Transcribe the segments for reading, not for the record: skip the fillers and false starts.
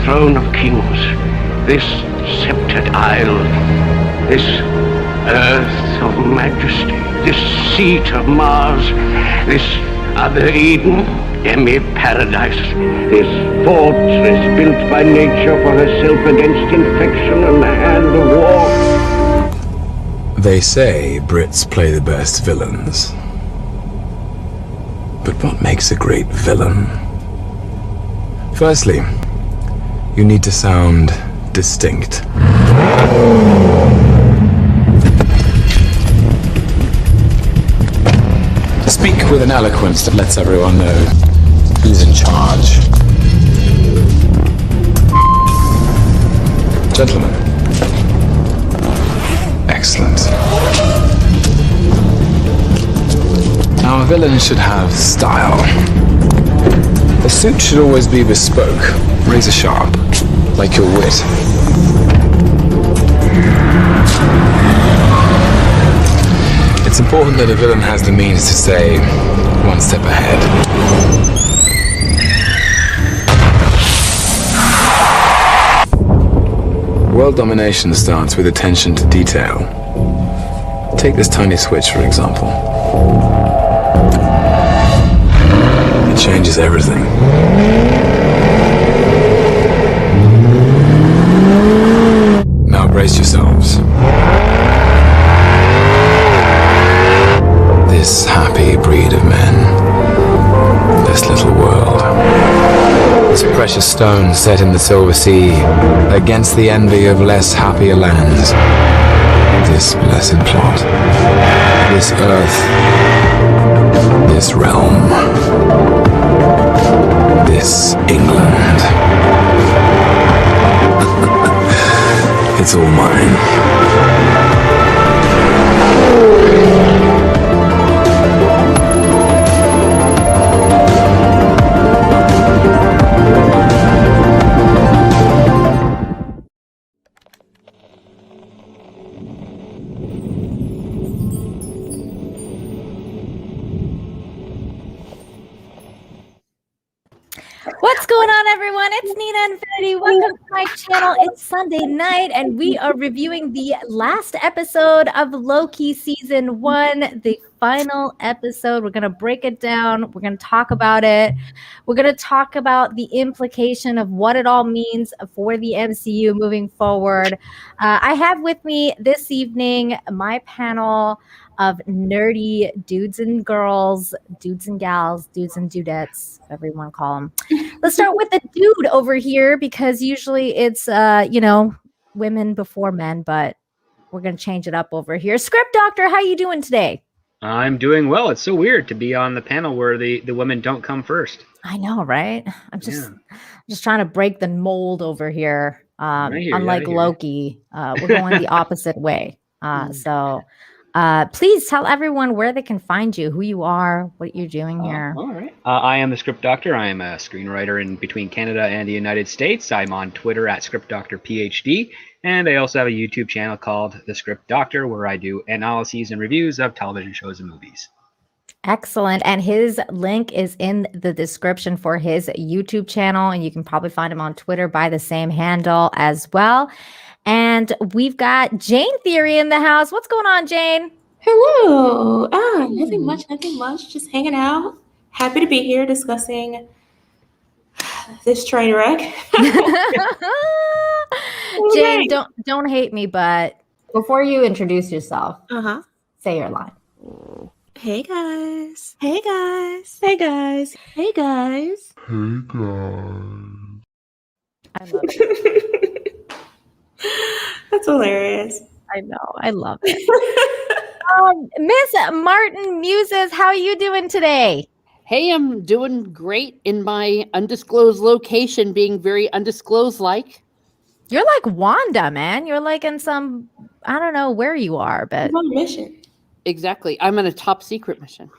throne of kings, this sceptred isle, this earth of majesty, this seat of Mars, this other Eden, demi-paradise, this fortress built by nature for herself against infection and the hand of war. They say Brits play the best villains. But what makes a great villain? Firstly, you need to sound distinct. Speak with an eloquence that lets everyone know who's in charge. Gentlemen. Excellent. Now, a villain should have style. The suit should always be bespoke, razor sharp, like your wit. It's important that a villain has the means to stay one step ahead. World domination starts with attention to detail. Take this tiny switch, for example. It changes everything. Now brace yourselves. This happy breed of men, this little world, this precious stone set in the silver sea, against the envy of less happier lands, this blessed plot, this earth, this realm, this England. It's all mine. What's going on, everyone? It's Nina Infinity. Welcome to my channel. It's Sunday night, and we are reviewing the last episode of Loki Season 1, the final episode. We're going to break it down. We're going to talk about it. We're going to talk about the implication of what it all means for the MCU moving forward. I have with me this evening my panel of nerdy dudes and girls, dudes and gals, dudes and dudettes, whatever you want to call them. Let's start with the dude over here, because usually it's, women before men, but we're going to change it up over here. Script Doctor, how you doing today? I'm doing well. It's so weird to be on the panel where the women don't come first. I know, right? I'm just trying to break the mold over here. Unlike Loki, we're going the opposite way. Please tell everyone where they can find you, who you are, what you're doing here. All right. I am the Script Doctor. I am a screenwriter in between Canada and the United States. I'm on Twitter at Script Doctor PhD, and I also have a YouTube channel called The Script Doctor, where I do analyses and reviews of television shows and movies. Excellent. And his link is in the description for his YouTube channel, and you can probably find him on Twitter by the same handle as well. And we've got Jayne Theory in the house. What's going on, Jayne? Hello. Nothing much. Just hanging out. Happy to be here discussing this train wreck. Jayne, don't hate me, but before you introduce yourself, say your line. Hey guys. Hey guys. Hey guys. Hey guys. Hey guys. I love it. That's hilarious. I know. I love it. Miss Martin Muses, how are you doing today? Hey, I'm doing great in my undisclosed location, being very undisclosed-like. You're like Wanda, man. You're like in some, I don't know where you are, but I'm on a mission. Exactly. I'm on a top secret mission.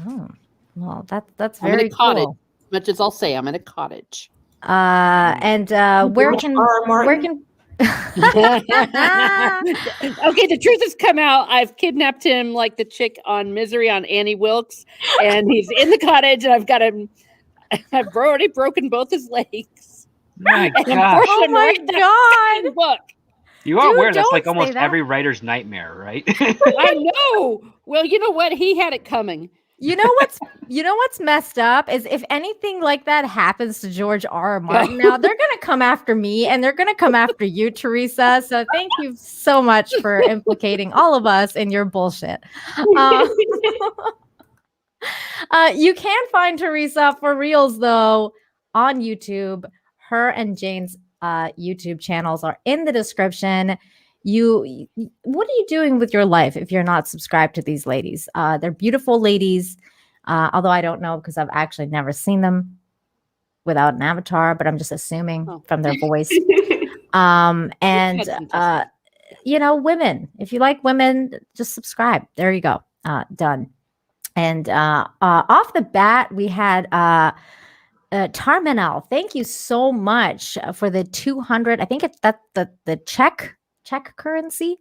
Oh, well, that's I'm very in a cottage. cool. As much as I'll say, I'm in a cottage. Where can Okay, the truth has come out. I've kidnapped him like the chick on Misery on Annie Wilkes, and he's in the cottage, and I've already broken both his legs. My And gosh. force Oh him to my read the God. fucking book. You are Dude, aware that's like don't say almost that. every writer's nightmare, right? I know. Well, you know what? He had it coming. You know what's messed up is if anything like that happens to George R. R. Martin now, they're gonna come after me and they're gonna come after you, Teresa. So thank you so much for implicating all of us in your bullshit. Uh, you can find Teresa for reals though on YouTube. Her and Jayne's YouTube channels are in the description. What are you doing with your life if you're not subscribed to these ladies? They're beautiful ladies. Although I don't know because I've actually never seen them without an avatar, but I'm just assuming from their voice. And women. If you like women, just subscribe. There you go. Done. And off the bat, we had Tarminel. Thank you so much for the 200. I think it's the Czech currency.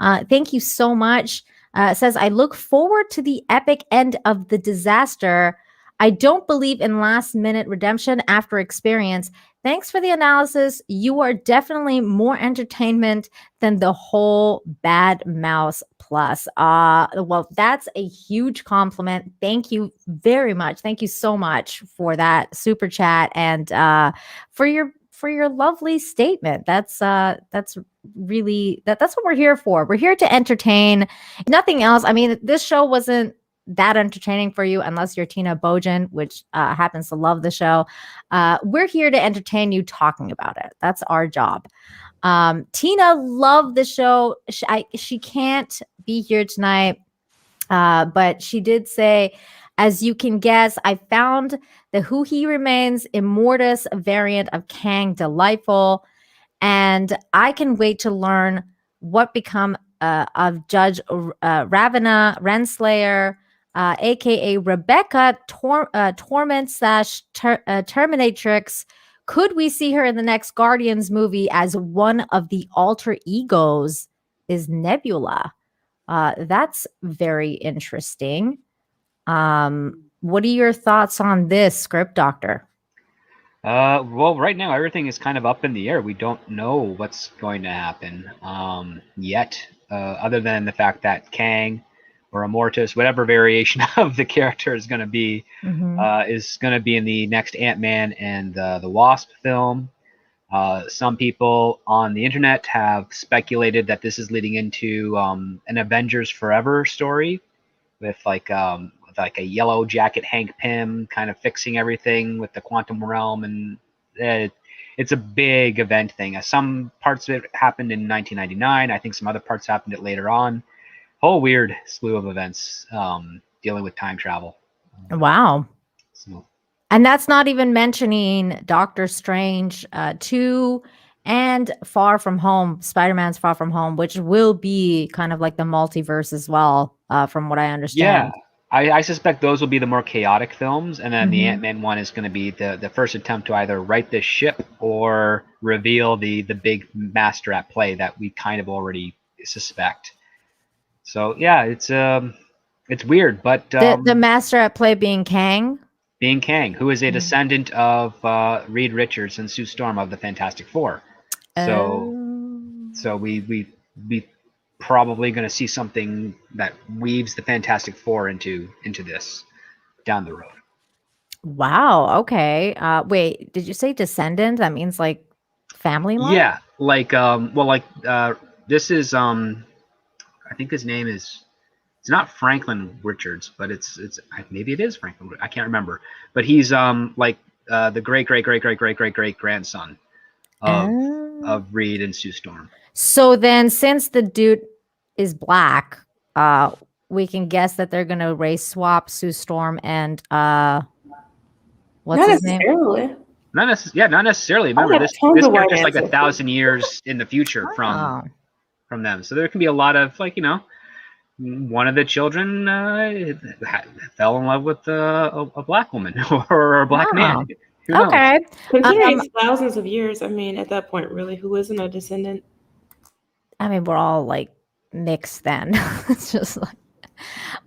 Thank you so much. It says, I look forward to the epic end of the disaster. I don't believe in last minute redemption after experience. Thanks for the analysis. You are definitely more entertainment than the whole Bad Mouse Plus. Well, that's a huge compliment. Thank you very much. Thank you so much for that super chat and for your lovely statement. That's really that's what we're here for. We're here to entertain. Nothing else. I mean, this show wasn't that entertaining for you unless you're Tina Bojan, which happens to love the show. We're here to entertain you talking about it. That's our job. Tina loved the show. She can't be here tonight, but she did say, as you can guess, I found the Who He Remains Immortus variant of Kang delightful, and I can wait to learn what become of Judge Ravena Renslayer, aka Rebecca Torment / Terminatrix. Could we see her in the next Guardians movie as one of the alter egos is Nebula? That's very interesting. What are your thoughts on this, Script Doctor? Well, right now everything is kind of up in the air. We don't know what's going to happen yet, other than the fact that Kang or Immortus, whatever variation of the character is going to be, is going to be in the next Ant-Man and the Wasp film. Some people on the internet have speculated that this is leading into an Avengers Forever story with like a Yellow Jacket Hank Pym kind of fixing everything with the quantum realm, and it's a big event thing. Some parts of it happened in 1999. I think some other parts happened later on. Whole weird slew of events dealing with time travel. Wow. So. And that's not even mentioning Doctor Strange 2 and Far From Home, Spider-Man's Far From Home, which will be kind of like the multiverse as well, from what I understand. Yeah, I suspect those will be the more chaotic films, and then the Ant-Man one is going to be the first attempt to either right this ship or reveal the big master at play that we kind of already suspect. So yeah, it's weird, but the master at play being Kang. Being Kang, who is a descendant of Reed Richards and Sue Storm of the Fantastic Four. So we probably going to see something that weaves the Fantastic Four into this down the road. Wow. Okay. Wait, did you say descendant? That means like family line? Yeah, like this is I think his name is, it's not Franklin Richards, but it's maybe it is Franklin. I can't remember, but he's the great grandson of Reed and Sue Storm. So then, since the dude is black, we can guess that they're gonna race swap Sue Storm and what's his name? Not necessarily. Remember, this character's like 1,000 years in the future from them. So there can be a lot of one of the children fell in love with a black woman or a black man. Who knows? Okay. Considering it's thousands of years, I mean, at that point, really, who isn't a descendant? I mean, we're all like mixed then. It's just like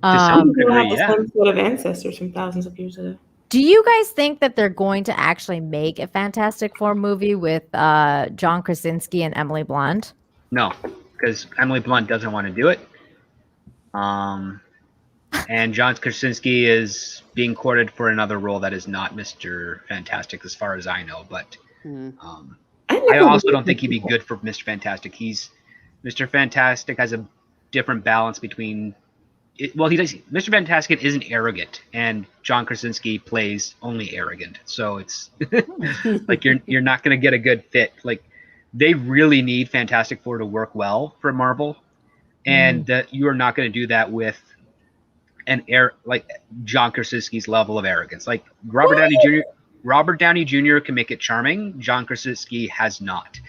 some people have the same sort of ancestors from thousands of years ago. Do you guys think that they're going to actually make a Fantastic Four movie with John Krasinski and Emily Blunt? No, because Emily Blunt doesn't want to do it. And John Krasinski is being courted for another role that is not Mr. Fantastic, as far as I know. But I also don't think he'd be good for Mr. Fantastic. Mr. Fantastic has a different balance between. Mr. Fantastic isn't arrogant, and John Krasinski plays only arrogant. So it's like you're not going to get a good fit. Like they really need Fantastic Four to work well for Marvel, and that you are not going to do that with like John Krasinski's level of arrogance. Like Robert Downey Jr. can make it charming. John Krasinski has not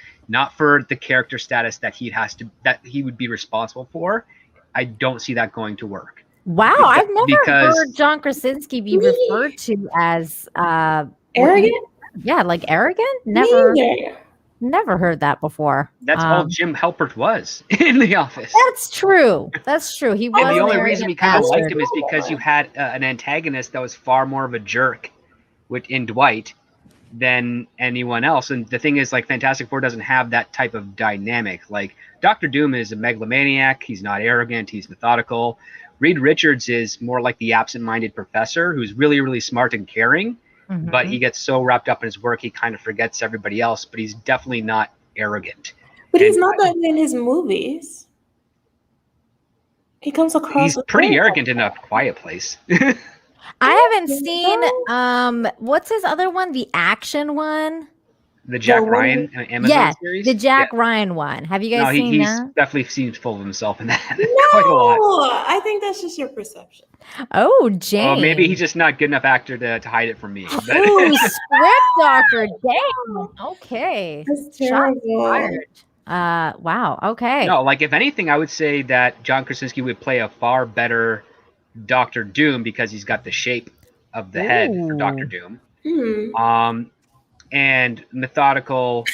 for the character status that he would be responsible for. I don't see that going to work. Wow, I've never heard John Krasinski be referred to as arrogant. Yeah, like arrogant. Never heard that before. That's all Jim Halpert was in The Office. That's true. He was. And the only reason we kind of liked him is because you had an antagonist that was far more of a jerk in Dwight than anyone else. And the thing is, like, Fantastic Four doesn't have that type of dynamic. Like, Dr. Doom is a megalomaniac. He's not arrogant. He's methodical. Reed Richards is more like the absent-minded professor who's really, really smart and caring. But he gets so wrapped up in his work, he kind of forgets everybody else. But he's definitely not arrogant. But he's not that way in his movies. He comes across. He's pretty arrogant in A Quiet Place. I haven't seen what's his other one? The action one. The Jack Ryan Amazon series? The Jack Ryan one. Have you guys seen that? He definitely seems full of himself in that. No, quite a lot. I think that's just your perception. Oh, Jayne. Well, maybe he's just not good enough actor to hide it from me. Ooh, script doctor. Dang. Okay. That's terrible. Wow. Okay. No, like if anything, I would say that John Krasinski would play a far better Dr. Doom because he's got the shape of the head for Dr. Doom. And methodical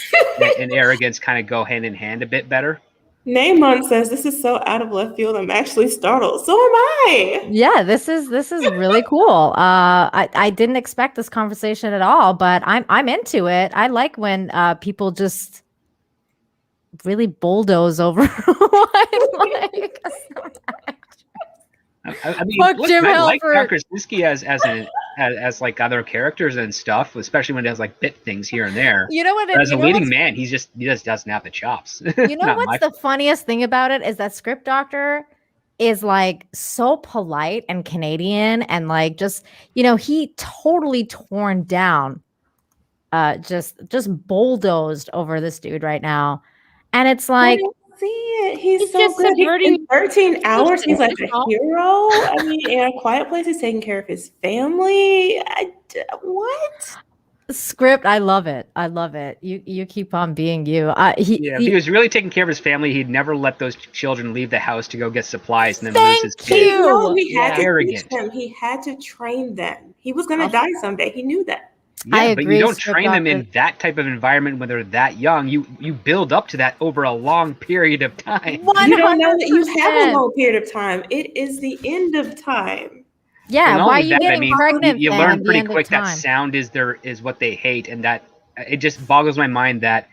and arrogance kind of go hand in hand a bit better. Naymon says this is so out of left field. I'm actually startled. So am I. Yeah, this is really cool. I didn't expect this conversation at all, but I'm into it. I like when people just really bulldoze over what like. I mean, Fuck Jim I like Halpert. John Krasinski as like other characters and stuff, especially when it has like bit things here and there. You know what? But as a leading man, he just doesn't have the chops. You know what's the funniest thing about it is that Script Doctor is like so polite and Canadian and like just he totally torn down, just bulldozed over this dude right now, and it's like. See it. He's so just good. subverting- In 13 hours, he's like a hero. I mean, in A Quiet Place, he's taking care of his family. What? Script, I love it. I love it. You keep on being you. If he was really taking care of his family, he'd never let those children leave the house to go get supplies and then lose his kids. No, he had to arrogant. teach them. He had to train them. He was going to die someday. He knew that. Yeah, I but agree, you don't Script train them in Doctor. that type of environment when they're that young. You build up to that over a long period of time. You don't know that you have a 100%. long period of time. It is the end of time. Yeah, And why are only you getting pregnant? You then learn at the pretty end of quick that time? sound is what they hate, and that it just boggles my mind that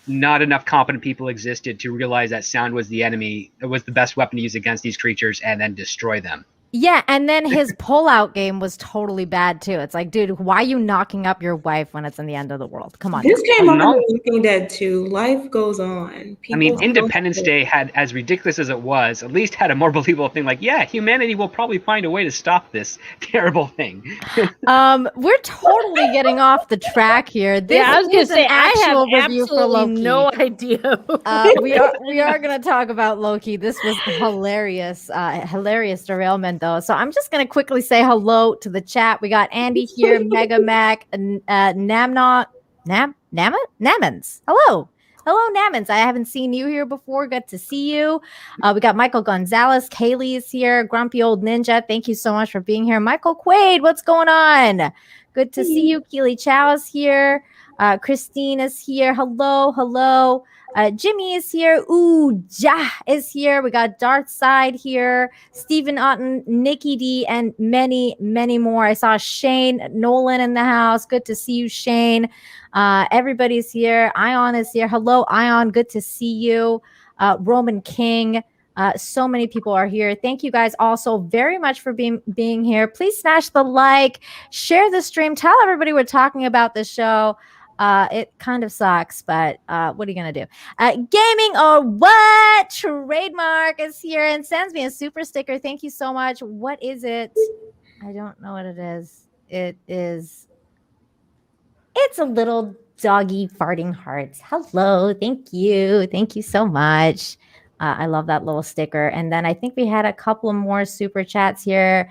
not enough competent people existed to realize that sound was the enemy. It was the best weapon to use against these creatures, and then destroy them. Yeah, and then his pullout game was totally bad too. It's like, dude, why are you knocking up your wife when it's in the end of the world? Come on. This came No. on The Walking Dead too. Life goes on. I mean, People Independence still- Day had, as ridiculous as it was, at least had a more believable thing. Like, yeah, humanity will probably find a way to stop this terrible thing. We're totally getting off the track here. This I was going to is an say I actual have review for absolutely Loki. no idea. We are going to talk about Loki. This was hilarious, hilarious derailment though. So I'm just going to quickly say hello to the chat. We got Andy here, Mega Mac, Namons. Hello. Hello, Namons. I haven't seen you here before. Good to see you. We got Michael Gonzalez. Kaylee is here. Grumpy Old Ninja. Thank you so much for being here. Michael Quaid, what's going on? Good to see you. Keely Chow is here. Christine is here. Hello. Jimmy is here. Ooh, Ja is here. We got Darth Side here. Stephen Otten, Nikki D, and many, many more. I saw Shane Nolan in the house. Good to see you, Shane. Everybody's here. Ion is here. Hello, Ion. Good to see you. Roman King. So many people are here. Thank you guys also very much for being here. Please smash the like, share the stream, tell everybody we're talking about the show. It kind of sucks, but what are you gonna do? Gaming or what? Trademark is here and sends me a super sticker. Thank you so much. What is it? I don't know what it is. It's a little doggy farting hearts. Hello, thank you so much. I love that little sticker. And then I think we had a couple more super chats here.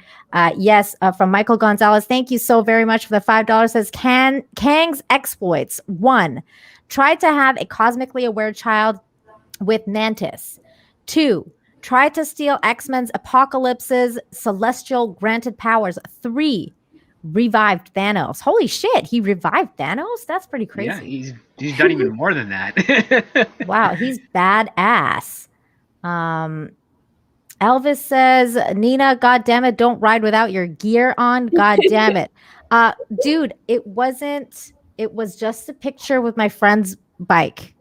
Yes, from Michael Gonzalez. Thank you so very much for the $5. Says Kang's exploits. 1, tried to have a cosmically aware child with Mantis. 2, tried to steal X-Men's Apocalypse's celestial granted powers. 3, revived Thanos. Holy shit, he revived Thanos? That's pretty crazy. Yeah, he's done even more than that. Wow, he's badass. Elvis says, Nina, god damn it, don't ride without your gear on. God damn it. Dude, it was just a picture with my friend's bike.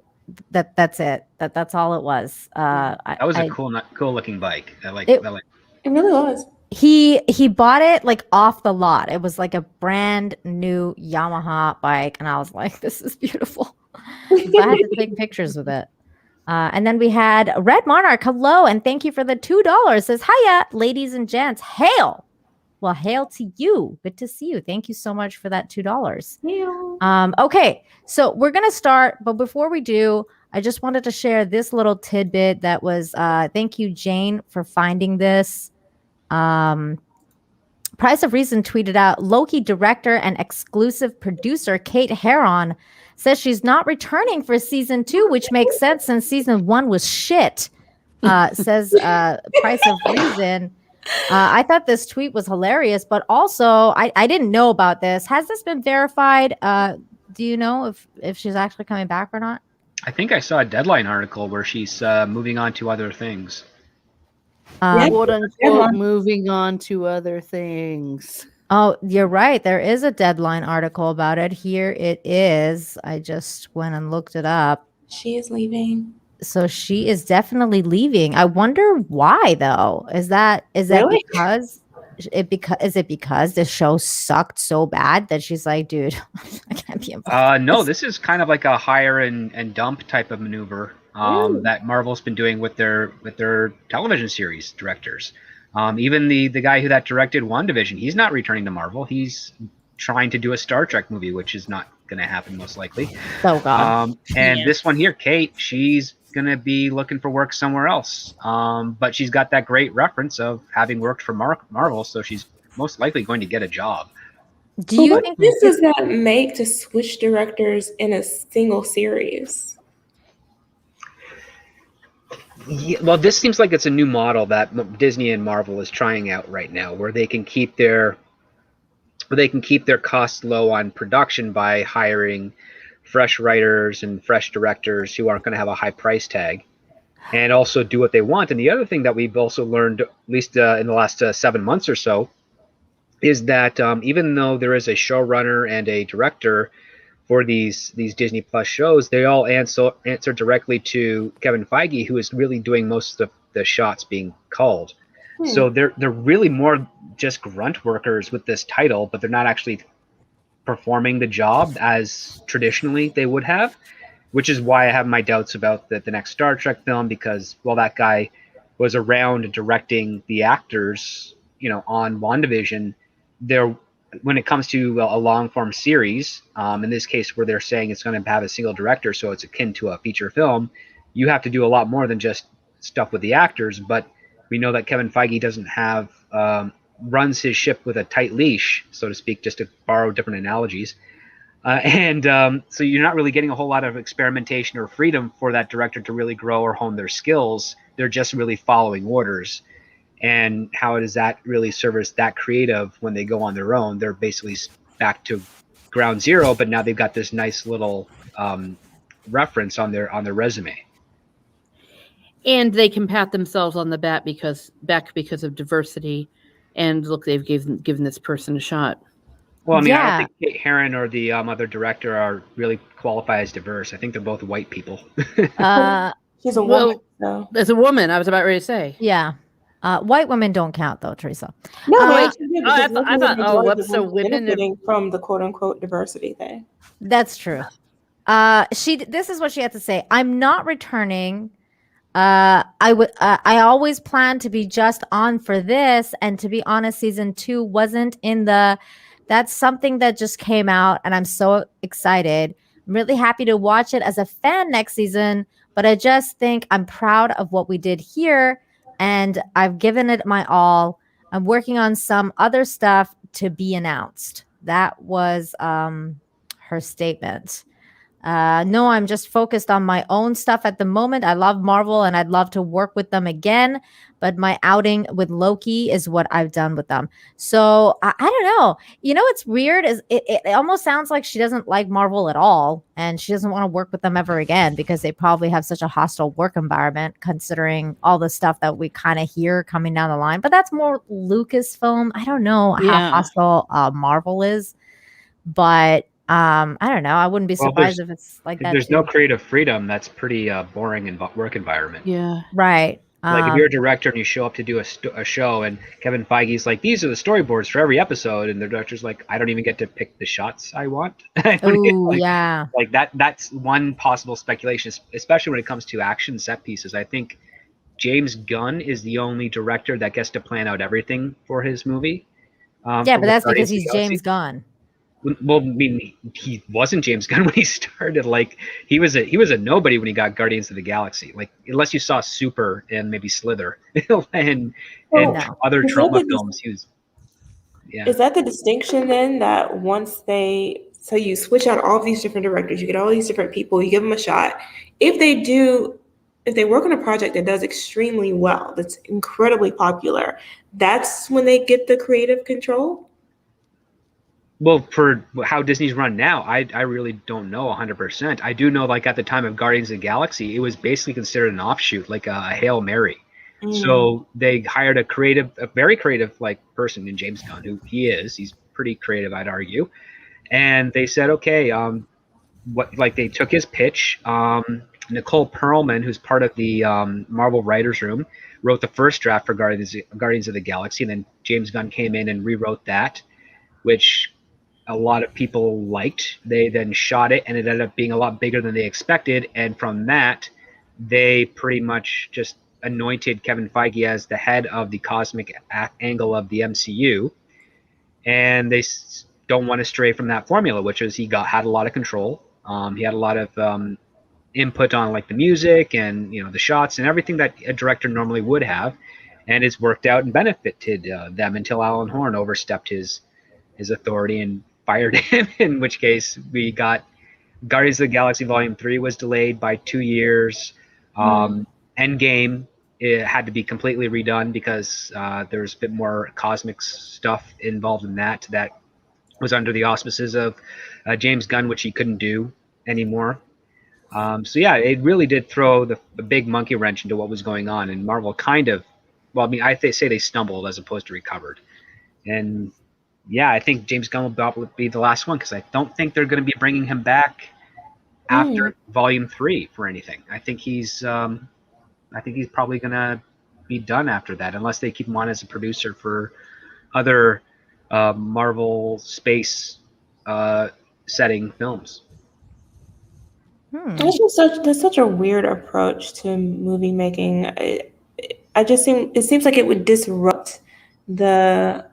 That's it. That's all it was. That was a cool looking bike. It really was. He bought it like off the lot. It was like a brand new Yamaha bike, and I was like, this is beautiful. So I had to take pictures with it. And then we had Red Monarch. Hello, and thank you for the $2. Says, hiya, ladies and gents. Hail. Well, hail to you. Good to see you. Thank you so much for that $2. Yeah. Okay, so we're going to start. But before we do, I just wanted to share this little tidbit that was, thank you, Jayne, for finding this. Price of Reason tweeted out, Loki director and exclusive producer Kate Herron says she's not returning for season 2, which makes sense since season 1 was shit. Says Price of Reason. I thought this tweet was hilarious, but also I didn't know about this. Has this been verified? Do you know if she's actually coming back or not? I think I saw a Deadline article where she's moving on to other things. Quote unquote, moving on to other things. Oh, you're right. There is a Deadline article about it. Here it is. I just went and looked it up. She is leaving. So she is definitely leaving. I wonder why though. Is that Really? because the show sucked so bad that she's like, dude, I can't be involved. No, this is kind of like a hire and dump type of maneuver that Marvel's been doing with their television series directors. Even the guy that directed WandaVision, he's not returning to Marvel. He's trying to do a Star Trek movie, which is not going to happen most likely. Oh God. And this one here, Kate, she's going to be looking for work somewhere else. But she's got that great reference of having worked for Marvel, so she's most likely going to get a job. Do you think this does that make to switch directors in a single series? Yeah, well, this seems like it's a new model that Disney and Marvel is trying out right now, where they can keep their costs low on production by hiring fresh writers and fresh directors who aren't going to have a high price tag, and also do what they want. And the other thing that we've also learned, at least in the last 7 months or so, is that even though there is a showrunner and a director for these Disney Plus shows, they all answer directly to Kevin Feige, who is really doing most of the shots being called. So they're really more just grunt workers with this title, but they're not actually performing the job as traditionally they would have, which is why I have my doubts about the next Star Trek film, because while that guy was around directing the actors, on WandaVision, when it comes to a long-form series, in this case where they're saying it's going to have a single director, so it's akin to a feature film, you have to do a lot more than just stuff with the actors. But we know that Kevin Feige doesn't have runs his ship with a tight leash, so to speak, just to borrow different analogies. So you're not really getting a whole lot of experimentation or freedom for that director to really grow or hone their skills. They're just really following orders. And how does that really service that creative when they go on their own? They're basically back to ground zero, but now they've got this nice little reference on their resume. And they can pat themselves on the back because of diversity. And look, they've given this person a shot. Well, I mean, I don't Yeah. think Kate Herron or the other director are really qualified as diverse. I think they're both white people. She's a Well, woman, so. As a woman, I was about ready to say. Yeah. White women don't count though, Teresa. No, they Uh, actually did. I Because thought- Loki would be oh, one of whoops, the so ones women have- benefiting from the quote unquote diversity thing. That's true. This is what she had to say. I'm not returning. I always planned to be just on for this, and to be honest, season 2 wasn't in the. That's something that just came out, and I'm so excited. I'm really happy to watch it as a fan next season, but I just think I'm proud of what we did here, and I've given it my all. I'm working on some other stuff to be announced. That was her statement. No, I'm just focused on my own stuff at the moment. I love Marvel and I'd love to work with them again, but my outing with Loki is what I've done with them. So I don't know. You know what's weird is it almost sounds like she doesn't like Marvel at all and she doesn't want to work with them ever again because they probably have such a hostile work environment considering all the stuff that we kind of hear coming down the line. But that's more Lucasfilm. I don't know how hostile Marvel is, but I don't know. I wouldn't be surprised if it's like that. There's too. no creative freedom. That's pretty boring work environment. Yeah. Right. Like if you're a director and you show up to do a show and Kevin Feige's like, these are the storyboards for every episode, and the director's like, I don't even get to pick the shots I want. Oh, yeah. Like that's one possible speculation, especially when it comes to action set pieces. I think James Gunn is the only director that gets to plan out everything for his movie. Yeah, but that's because he's James Gunn. Well, I mean, he wasn't James Gunn when he started. Like he was a nobody when he got Guardians of the Galaxy. Like unless you saw Super and maybe Slither and other trauma films, he was. Yeah. Is that the distinction then that once so you switch out all of these different directors, you get all these different people, you give them a shot. If they work on a project that does extremely well, that's incredibly popular, that's when they get the creative control? Well, for how Disney's run now, I really don't know 100%. I do know, like at the time of Guardians of the Galaxy, it was basically considered an offshoot, like a Hail Mary. So they hired a very creative like person in James Gunn, who he's pretty creative, I'd argue. And they said, okay, they took his pitch. Nicole Perlman, who's part of the Marvel Writers Room, wrote the first draft for Guardians of the Galaxy, and then James Gunn came in and rewrote that, which a lot of people liked. They then shot it and it ended up being a lot bigger than they expected. And from that, they pretty much just anointed Kevin Feige as the head of the cosmic angle of the MCU. And they don't want to stray from that formula, which is he had a lot of control. He had a lot of input on like the music and, the shots and everything that a director normally would have. And it's worked out and benefited them until Alan Horn overstepped his authority and fired him, in which case we got Guardians of the Galaxy Volume 3 was delayed by 2 years. Endgame, it had to be completely redone because there's a bit more cosmic stuff involved in that was under the auspices of James Gunn, which he couldn't do anymore. So yeah, it really did throw the big monkey wrench into what was going on, and Marvel I say they stumbled as opposed to recovered. And yeah, I think James Gunn will probably be the last one because I don't think they're going to be bringing him back after Volume 3 for anything. I think he's probably going to be done after that, unless they keep him on as a producer for other Marvel space setting films. That's such a weird approach to movie making. It seems like it would disrupt the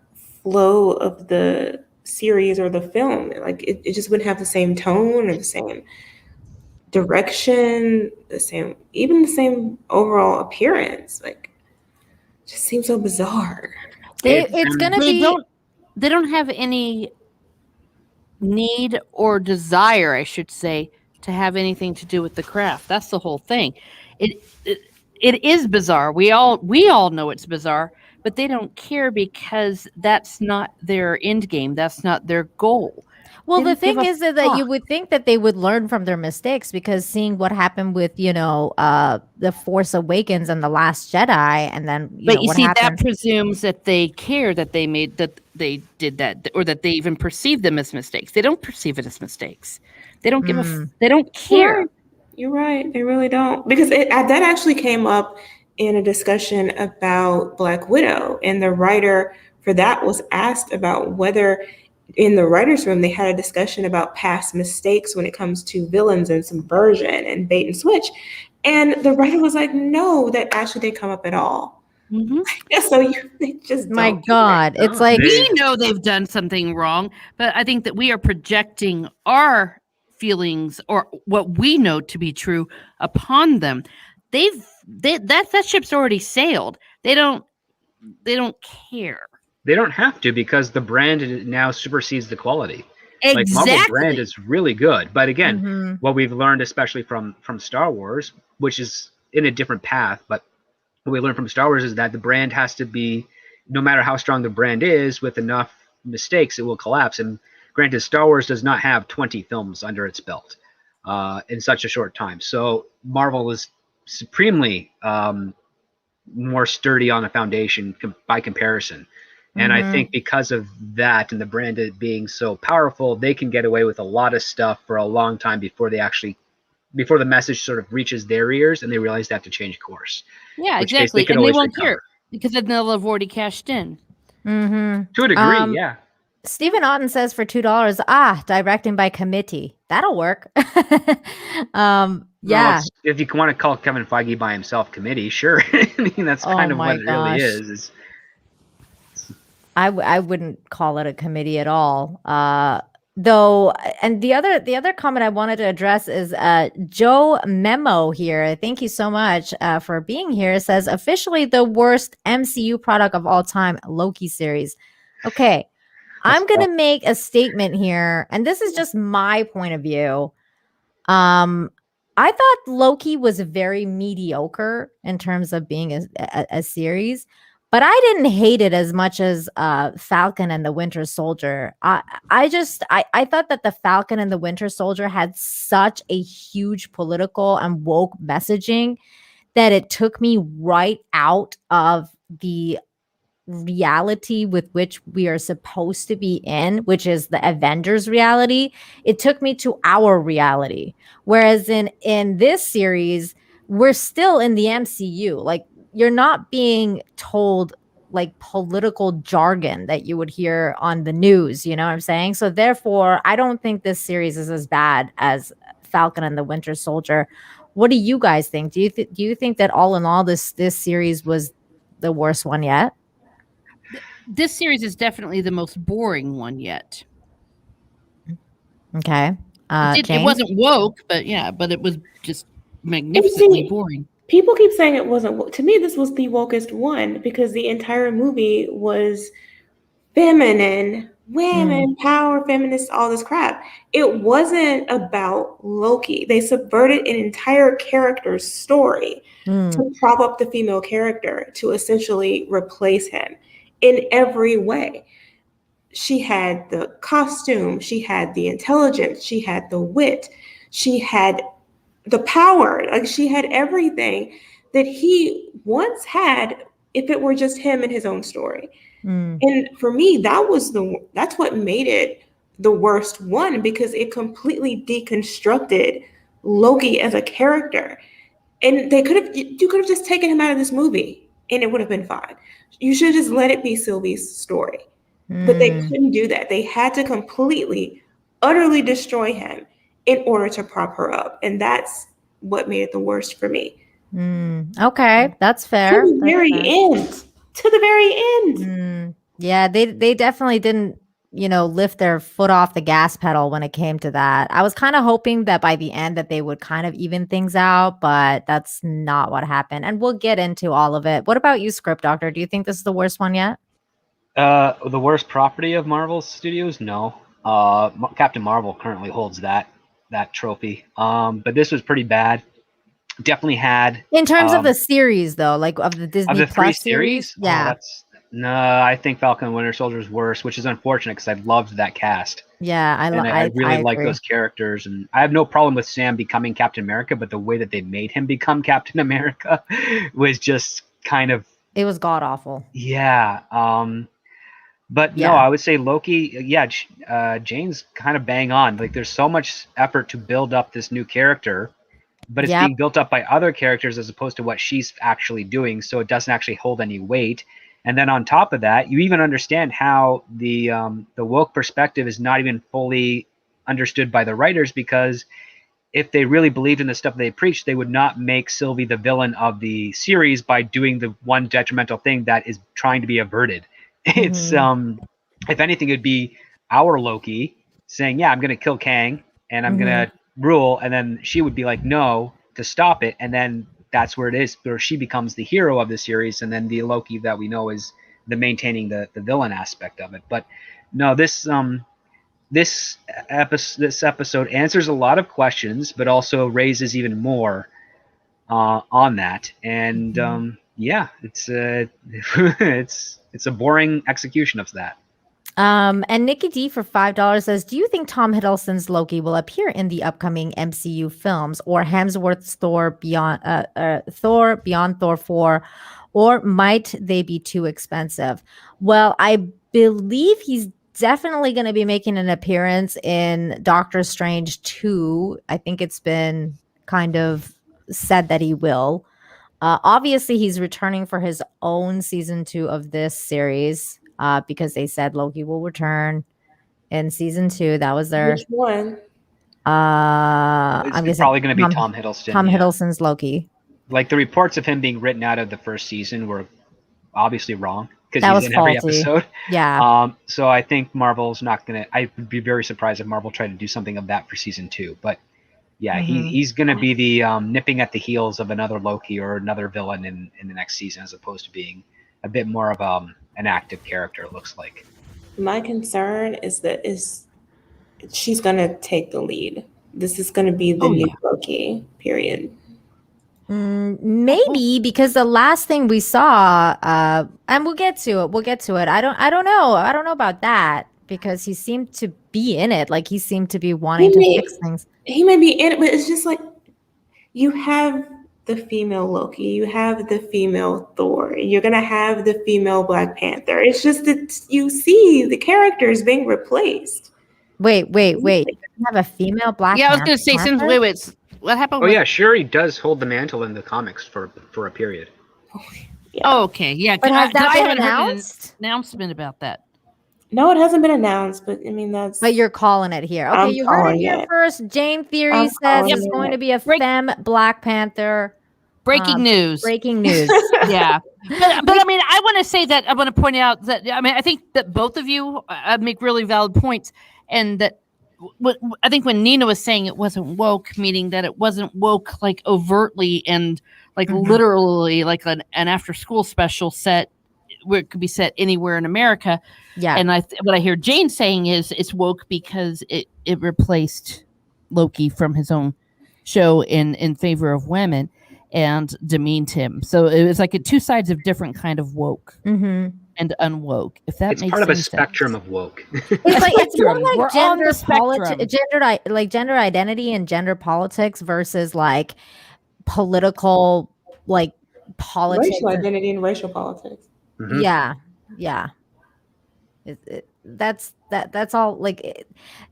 flow of the series or the film. Like it just wouldn't have the same tone or the same direction, even the same overall appearance. Like it just seems so bizarre. It's gonna be. They don't have any need or desire, I should say, to have anything to do with the craft. That's the whole thing. It is bizarre. We all know it's bizarre, but they don't care because that's not their end game. That's not their goal. Well, the Didn't give thing a is that you fuck. would think that they would learn from their mistakes, because seeing what happened with, the Force Awakens and the Last Jedi, and then But you what see, that happened. presumes that they care that they did that, or that they even perceive them as mistakes. They don't perceive it as mistakes. They don't give a. They don't care. You're right. They really don't. Because that actually came up in a discussion about Black Widow. And the writer for that was asked about whether in the writer's room they had a discussion about past mistakes when it comes to villains and subversion and bait and switch. And the writer was like, no, that actually didn't come up at all. Mhm. Yeah, so they just My don't. God, No, it's like We know they've done something wrong, but I think that we are projecting our feelings or what we know to be true upon them. That ship's already sailed. They don't care. They don't have to, because the brand now supersedes the quality. Like, Marvel brand Exactly. is really good, but again, Mhm. what we've learned, especially from Star Wars, which is in a different path, but what we learned from Star Wars is that the brand has to be, no matter how strong the brand is, with enough mistakes, it will collapse. And granted, Star Wars does not have 20 films under its belt in such a short time. So Marvel is supremely more sturdy on a foundation by comparison. And I think because of that, and the brand being so powerful, they can get away with a lot of stuff for a long time before the message sort of reaches their ears and they realize they have to change course. Yeah, which case exactly. they can And they always won't recover. care because then they'll have already cashed in. To a degree, yeah. Stephen Otten says for $2, directing by committee. That'll work. Well, Yeah. if you want to call Kevin Feige by himself committee, sure. I mean, that's kind of my what it really gosh. is. I wouldn't call it a committee at all. Though, and the other comment I wanted to address is Joe Memo here. Thank you so much for being here. It says officially the worst MCU product of all time, Loki series. Okay, I'm gonna make a statement here, and this is just my point of view. I thought Loki was very mediocre in terms of being a series, but I didn't hate it as much as Falcon and the Winter Soldier. I thought that the Falcon and the Winter Soldier had such a huge political and woke messaging that it took me right out of the reality with which we are supposed to be in, which is the Avengers reality. It took me to our reality. Whereas in this series, we're still in the MCU. Like, you're not being told like political jargon that you would hear on the news, you know what I'm saying? So therefore, I don't think this series is as bad as Falcon and the Winter Soldier. What do you guys think? Do you think that all in all this series was the worst one yet? This series is definitely the most boring one yet. Okay. It Jayne? wasn't woke, but it was just magnificently boring. People keep saying it wasn't woke. To me, this was the wokest one because the entire movie was feminine, women, power, feminists, all this crap. It wasn't about Loki. They subverted an entire character's story to prop up the female character, to essentially replace him in every way. She had the costume, she had the intelligence, she had the wit, she had the power. Like, she had everything that he once had if it were just him and his own story. And for me, that's what made it the worst one, because it completely deconstructed Loki as a character. And you could have just taken him out of this movie and it would have been fine. You should just let it be Sylvie's story. But they couldn't do that. They had to completely, utterly destroy him in order to prop her up. And that's what made it the worst for me. Okay, that's fair. To the very end. To the very end. Yeah, they definitely didn't, lift their foot off the gas pedal when it came to that. I was kind of hoping that by the end that they would kind of even things out, but that's not what happened. And we'll get into all of it. What about you, Script Doctor? Do you think this is the worst one yet? The worst property of Marvel Studios? No. Captain Marvel currently holds that trophy. But this was pretty bad. Definitely had In terms of the series, though, like of the Disney of the three Plus series. Yeah. No, I think Falcon and Winter Soldier is worse, which is unfortunate because I loved that cast. Yeah, I really like agree. those characters, and I have no problem with Sam becoming Captain America, but the way that they made him become Captain America was just kind of, It was god awful. yeah. But no, Yeah. I would say Loki. Yeah, Jayne's kind of bang on. Like, there's so much effort to build up this new character, but it's Yep. being built up by other characters as opposed to what she's actually doing, so it doesn't actually hold any weight. And then on top of that, you even understand how the woke perspective is not even fully understood by the writers, because if they really believed in the stuff they preached, they would not make Sylvie the villain of the series by doing the one detrimental thing that is trying to be averted. It's if anything, it'd be our Loki saying, "Yeah, I'm going to kill Kang and I'm going to rule," and then she would be like, "No," to stop it, and then that's where it is, where she becomes the hero of the series, and then the Loki that we know is the maintaining the villain aspect of it. But no, this episode answers a lot of questions, but also raises even more on that. And yeah, it's it's a boring execution of that. And Nikki D for $5 says, "Do you think Tom Hiddleston's Loki will appear in the upcoming MCU films, or Hemsworth's Thor Beyond Thor 4, or might they be too expensive?" Well, I believe he's definitely going to be making an appearance in Doctor Strange 2. I think it's been kind of said that he will. Obviously, he's returning for his own season 2 of this series, because they said Loki will return in season 2. That was their. Which one? It's probably going to be Tom Hiddleston. Tom Hiddleston's Loki. Like, the reports of him being written out of the first season were obviously wrong, because That he's was in every faulty. episode. Yeah. So I think Marvel's not going to. I would be very surprised if Marvel tried to do something of that for season 2. But yeah, he's going to be the nipping at the heels of another Loki or another villain in the next season, as opposed to being a bit more of an active character, it looks like. My concern is that she's going to take the lead. This is going to be the new Loki, period. Maybe, because the last thing we saw, and we'll get to it. I don't know about that, because he seemed to be in it. Like, he seemed to be wanting to fix things. He may be in it, but it's just like, you have the female Loki, you have the female Thor, you're gonna have the female Black Panther. It's just that you see the characters being replaced. Wait. You have a female Black Panther? Yeah, I was gonna say, since wait, what happened? Oh yeah, Shuri does hold the mantle in the comics for a period. Yeah. Oh, okay, yeah. But has that I been haven't heard an announced? announcement about that. No, it hasn't been announced, but I mean, that's. But you're calling it here. Okay, I'm you heard it calling here it. first. Jayne Theory I'm says calling it's going it. to be a femme Black Panther. Breaking news. Breaking news. Yeah. But I mean, I want to say that I want to point out that, I mean, I think that both of you make really valid points, and that I think when Nina was saying it wasn't woke, meaning that it wasn't woke like overtly and like literally like an after school special set where it could be set anywhere in America. Yeah. And what I hear Jayne saying is it's woke because it replaced Loki from his own show in favor of women and demeaned him. So it was like two sides of different kind of woke and unwoke. If that It's makes part of a sense. spectrum of woke. It's more like We're on the spectrum. gender identity and gender politics versus like political, like politics. Racial identity and racial politics. Mhm. Yeah. That's all. Like,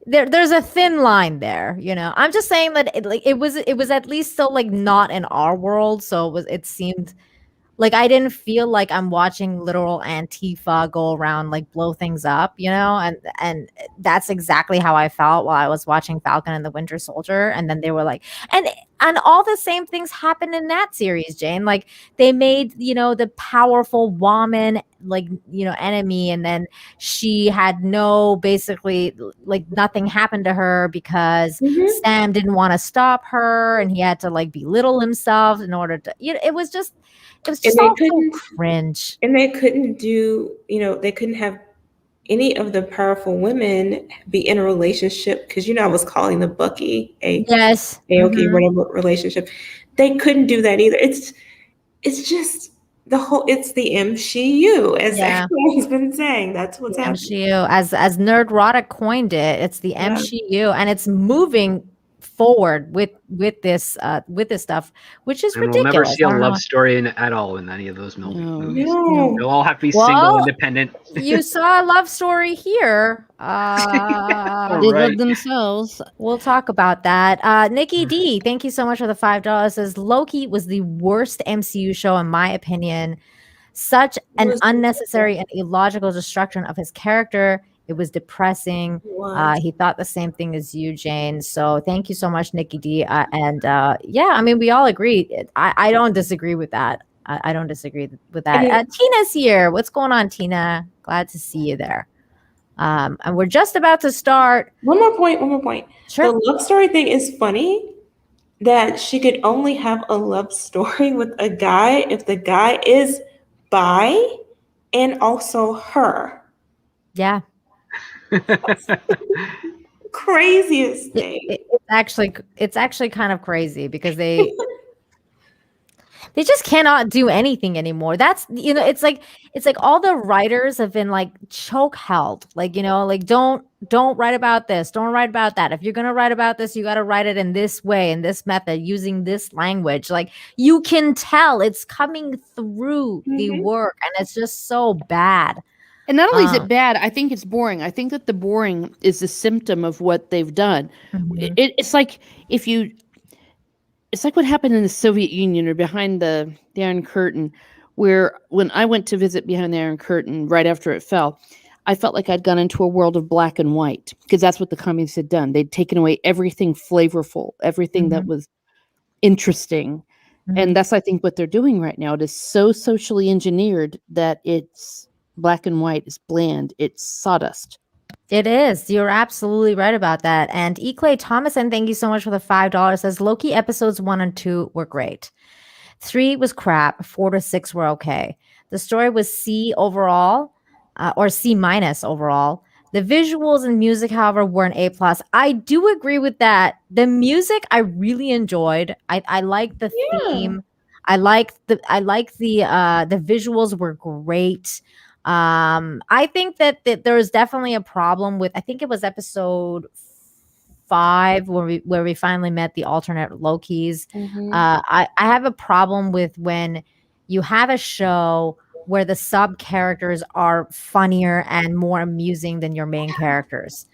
there's a thin line there, you know. I'm just saying that it was at least still like not in our world, so it seemed like I didn't feel like I'm watching literal Antifa go around like blow things up, you know, and that's exactly how I felt while I was watching Falcon and the Winter Soldier. And then they were like, and all the same things happened in that series, Jayne. Like, they made, you know, the powerful woman, like, you know, enemy, and then she had basically like nothing happened to her because Sam didn't want to stop her, and he had to like belittle himself in order to, you know, it was just all so cringe. And they couldn't do, you know, they couldn't have any of the powerful women be in a relationship, because, you know, I was calling the Bucky whatever relationship. They couldn't do that either. It's just it's the MCU, as Yeah. everyone's been saying. That's what's happening. MCU, as Nerdrotic coined it, it's the Yeah. MCU, and it's moving forward with this stuff, which is And we'll ridiculous. never see a I don't love know. story at all in any of those movies. No. They'll all have to be Well, single, independent. You saw a love story here. They Right. love themselves. We'll talk about that. Nikki D, thank you so much for the $5. Says Loki was the worst MCU show in my opinion. Such an Was- unnecessary and illogical destruction of his character. It was depressing. Was. He thought the same thing as you, Jane. So thank you so much, Nikki D. Yeah, I mean, we all agree. I don't disagree with that. I don't disagree with that. Tina's here. What's going on, Tina? Glad to see you there. And we're just about to start. One more point. Sure. The love story thing is funny that she could only have a love story with a guy if the guy is bi and also her. Yeah. Craziest thing. It's actually kind of crazy because they just cannot do anything anymore. That's it's like all the writers have been like choke held. Like, like don't write about this, don't write about that. If you're gonna write about this, you gotta write it in this way, in this method, using this language. Like you can tell it's coming through the work, and it's just so bad. And not only is it bad, I think it's boring. I think that the boring is a symptom of what they've done. It's like it's like what happened in the Soviet Union or behind the Iron Curtain, where when I went to visit behind the Iron Curtain right after it fell, I felt like I'd gone into a world of black and white, because that's what the communists had done. They'd taken away everything flavorful, everything that was interesting. And that's, I think, what they're doing right now. It is so socially engineered that it's black and white, it's bland, it's sawdust. It is. You're absolutely right about that. And E. Clay Thomason, thank you so much for the $5. Says Loki episodes 1 and 2 were great. 3 was crap. 4 to 6 were okay. The story was C overall, or C minus overall. The visuals and music, however, were an A plus. I do agree with that. The music I really enjoyed. I like the theme. I like the visuals were great. I think that there was definitely a problem with, I think it was episode 5 where we finally met the alternate Lokis. I have a problem with when you have a show where the sub characters are funnier and more amusing than your main characters.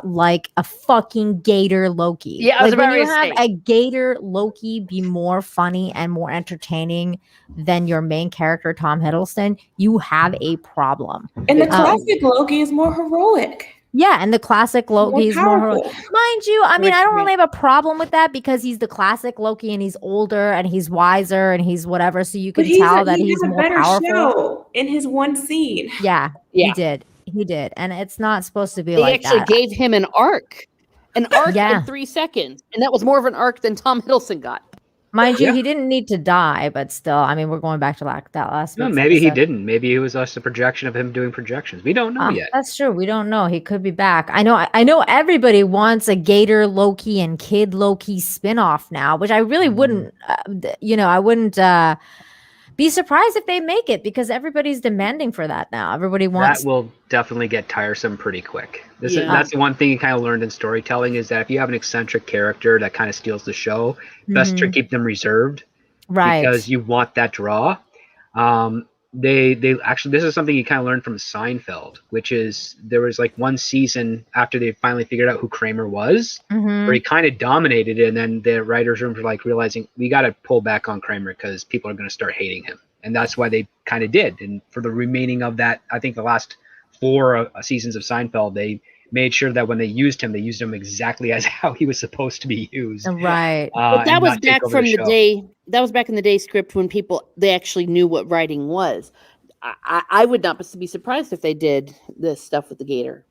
Like a fucking Gator Loki. Yeah, I was about when you to have say. a Gator Loki be more funny and more entertaining than your main character Tom Hiddleston, you have a problem. And the classic Loki is more heroic. Yeah, and the classic Loki is more powerful. mind you. I mean, I don't really have a problem with that because he's the classic Loki and he's older and he's wiser and he's whatever. So you can tell that he's a more better powerful. show in his one scene. Yeah, Yeah. he did, and it's not supposed to be They like actually that. gave him an arc in 3 seconds, and that was more of an arc than Tom Hiddleston got. Mind you, he didn't need to die, but still, I mean, we're going back to that last. No, week's maybe he episode. didn't. Maybe it was just a projection of him doing projections. We don't know yet. That's true. We don't know. He could be back. I know everybody wants a Gator Loki and Kid Loki spinoff now, which I really wouldn't. I wouldn't be surprised if they make it because everybody's demanding for that now. Everybody wants. That will definitely get tiresome pretty quick. Yeah. That's the one thing you kind of learned in storytelling is that if you have an eccentric character that kind of steals the show, best to keep them reserved, right? Because you want that draw. They actually, this is something you kind of learned from Seinfeld, which is there was like one season after they finally figured out who Kramer was, where he kind of dominated it, and then the writers' rooms were like realizing we got to pull back on Kramer because people are going to start hating him, and that's why they kind of did. And for the remaining of that, I think the last 4 seasons of Seinfeld, they made sure that when they used him exactly as how he was supposed to be used. Right. But that and was not take back over from the show. day. That was back in the day script when they actually knew what writing was. I would not be surprised if they did this stuff with the Gator.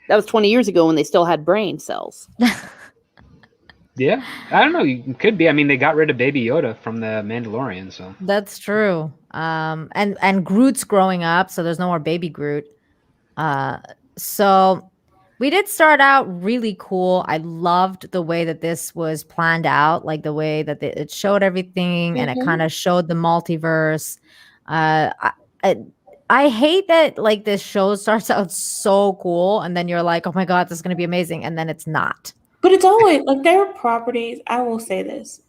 That was 20 years ago when they still had brain cells. Yeah, I don't know. You could be. I mean, they got rid of Baby Yoda from the Mandalorian, so That's true. And Groot's growing up, so there's no more baby Groot. So We did start out really cool. I loved the way that this was planned out, like the way that it showed everything and it kind of showed the multiverse. I, I hate that like this show starts out so cool and then you're like, oh my God, this is going to be amazing. And then it's not. But it's always like their properties, I will say this,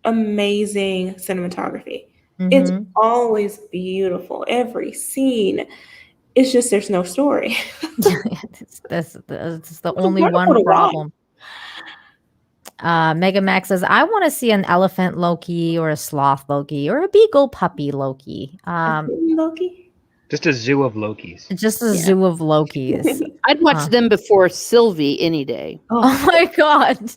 amazing cinematography. It's always beautiful. Every scene. It's just there's no story. That's the only one problem. Mega Max says, I want to see an elephant Loki or a sloth Loki or a beagle puppy Loki. Loki? Just a zoo of Lokis. Just a zoo of Lokis. I'd watch them before Sylvie any day. Oh my God.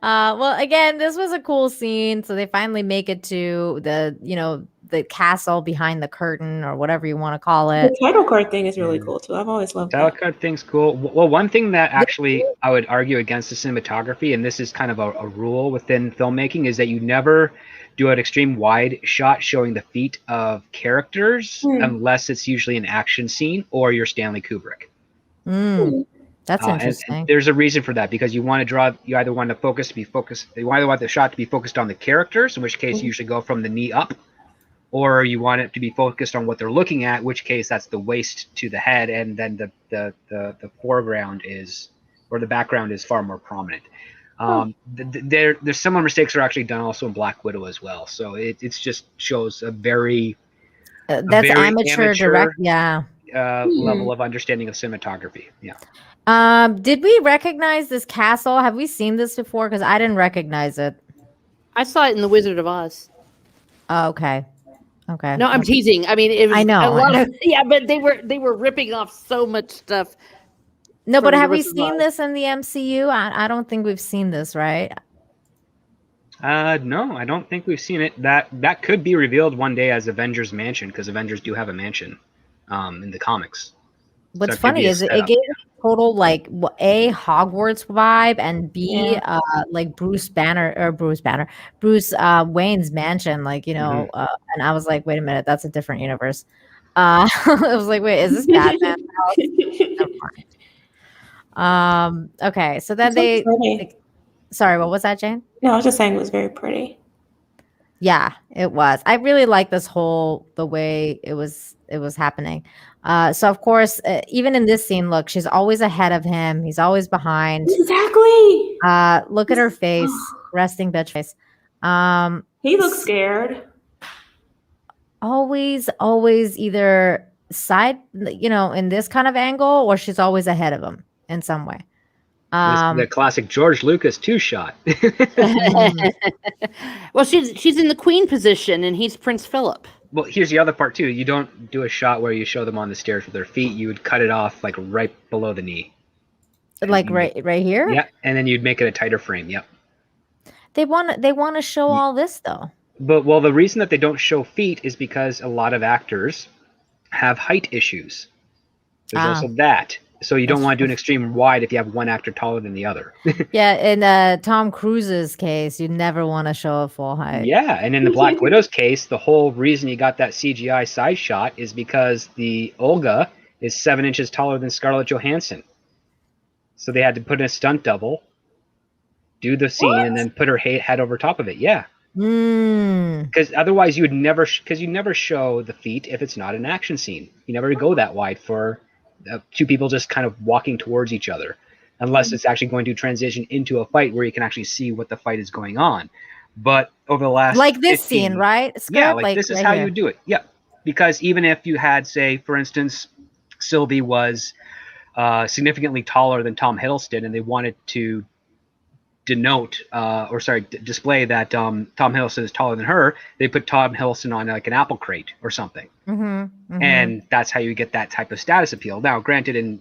Well, again, this was a cool scene. So they finally make it to the castle behind the curtain or whatever you want to call it. The title card thing is really cool too. I've always loved title that. card thing's cool. Well, one thing that actually I would argue against the cinematography, and this is kind of a rule within filmmaking, is that you never do an extreme wide shot showing the feet of characters unless it's usually an action scene or you're Stanley Kubrick. That's interesting. And there's a reason for that, because you either want the shot to be focused on the characters, in which case you usually go from the knee up, or you want it to be focused on what they're looking at, in which case that's the waist to the head, and then the foreground is, or the background is far more prominent. There's similar mistakes are actually done also in Black Widow as well. So it just shows a very amateur direct, level of understanding of cinematography. Yeah. Did we recognize this castle? Have we seen this before? Because I didn't recognize it. I saw it in The Wizard of Oz. Oh, okay. Okay. No, I'm teasing. I mean, it was I know. a lot of but they were ripping off so much stuff. No, but have we seen this in the MCU? I don't think we've seen this, right? No, I don't think we've seen it. That could be revealed one day as Avengers Mansion, because Avengers do have a mansion in the comics. What's funny is it gave total like A, Hogwarts vibe, and B, like Bruce Wayne's mansion, like, and I was like, wait a minute, that's a different universe. I was like, wait, is this Batman? Okay, so then sorry, what was that, Jane? No, I was just saying it was very pretty. Yeah, it was. I really like the way it was happening. So of course, even in this scene, look, she's always ahead of him. He's always behind. Exactly. Look at her face, resting bitch face. He looks scared. Always either side, in this kind of angle, or she's always ahead of him in some way. The classic George Lucas 2-shot. Well, she's in the queen position, and he's Prince Philip. Well, here's the other part too. You don't do a shot where you show them on the stairs with their feet. You would cut it off like right below the knee. Like right here? Yeah, and then you'd make it a tighter frame. Yep. They want to show all this though. But the reason that they don't show feet is because a lot of actors have height issues. There's also that. So you don't want to do an extreme wide if you have one actor taller than the other. Yeah, in Tom Cruise's case, you never want to show a full height. Yeah, and in the Black Widow's case, the whole reason you got that CGI side shot is because the Olga is 7 inches taller than Scarlett Johansson. So they had to put in a stunt double, do the scene, and then put her head over top of it. Yeah. Because otherwise you would never show the feet if it's not an action scene. You never go that wide for two people just kind of walking towards each other, unless it's actually going to transition into a fight where you can actually see what the fight is going on. But over the last like this scene, right? This is how you do it. Yeah, because even if you had, say, for instance, Sylvie was significantly taller than Tom Hiddleston, and they wanted to display that Tom Hiddleston is taller than her, they put Tom Hiddleston on like an apple crate or something. And that's how you get that type of status appeal. Now, granted, in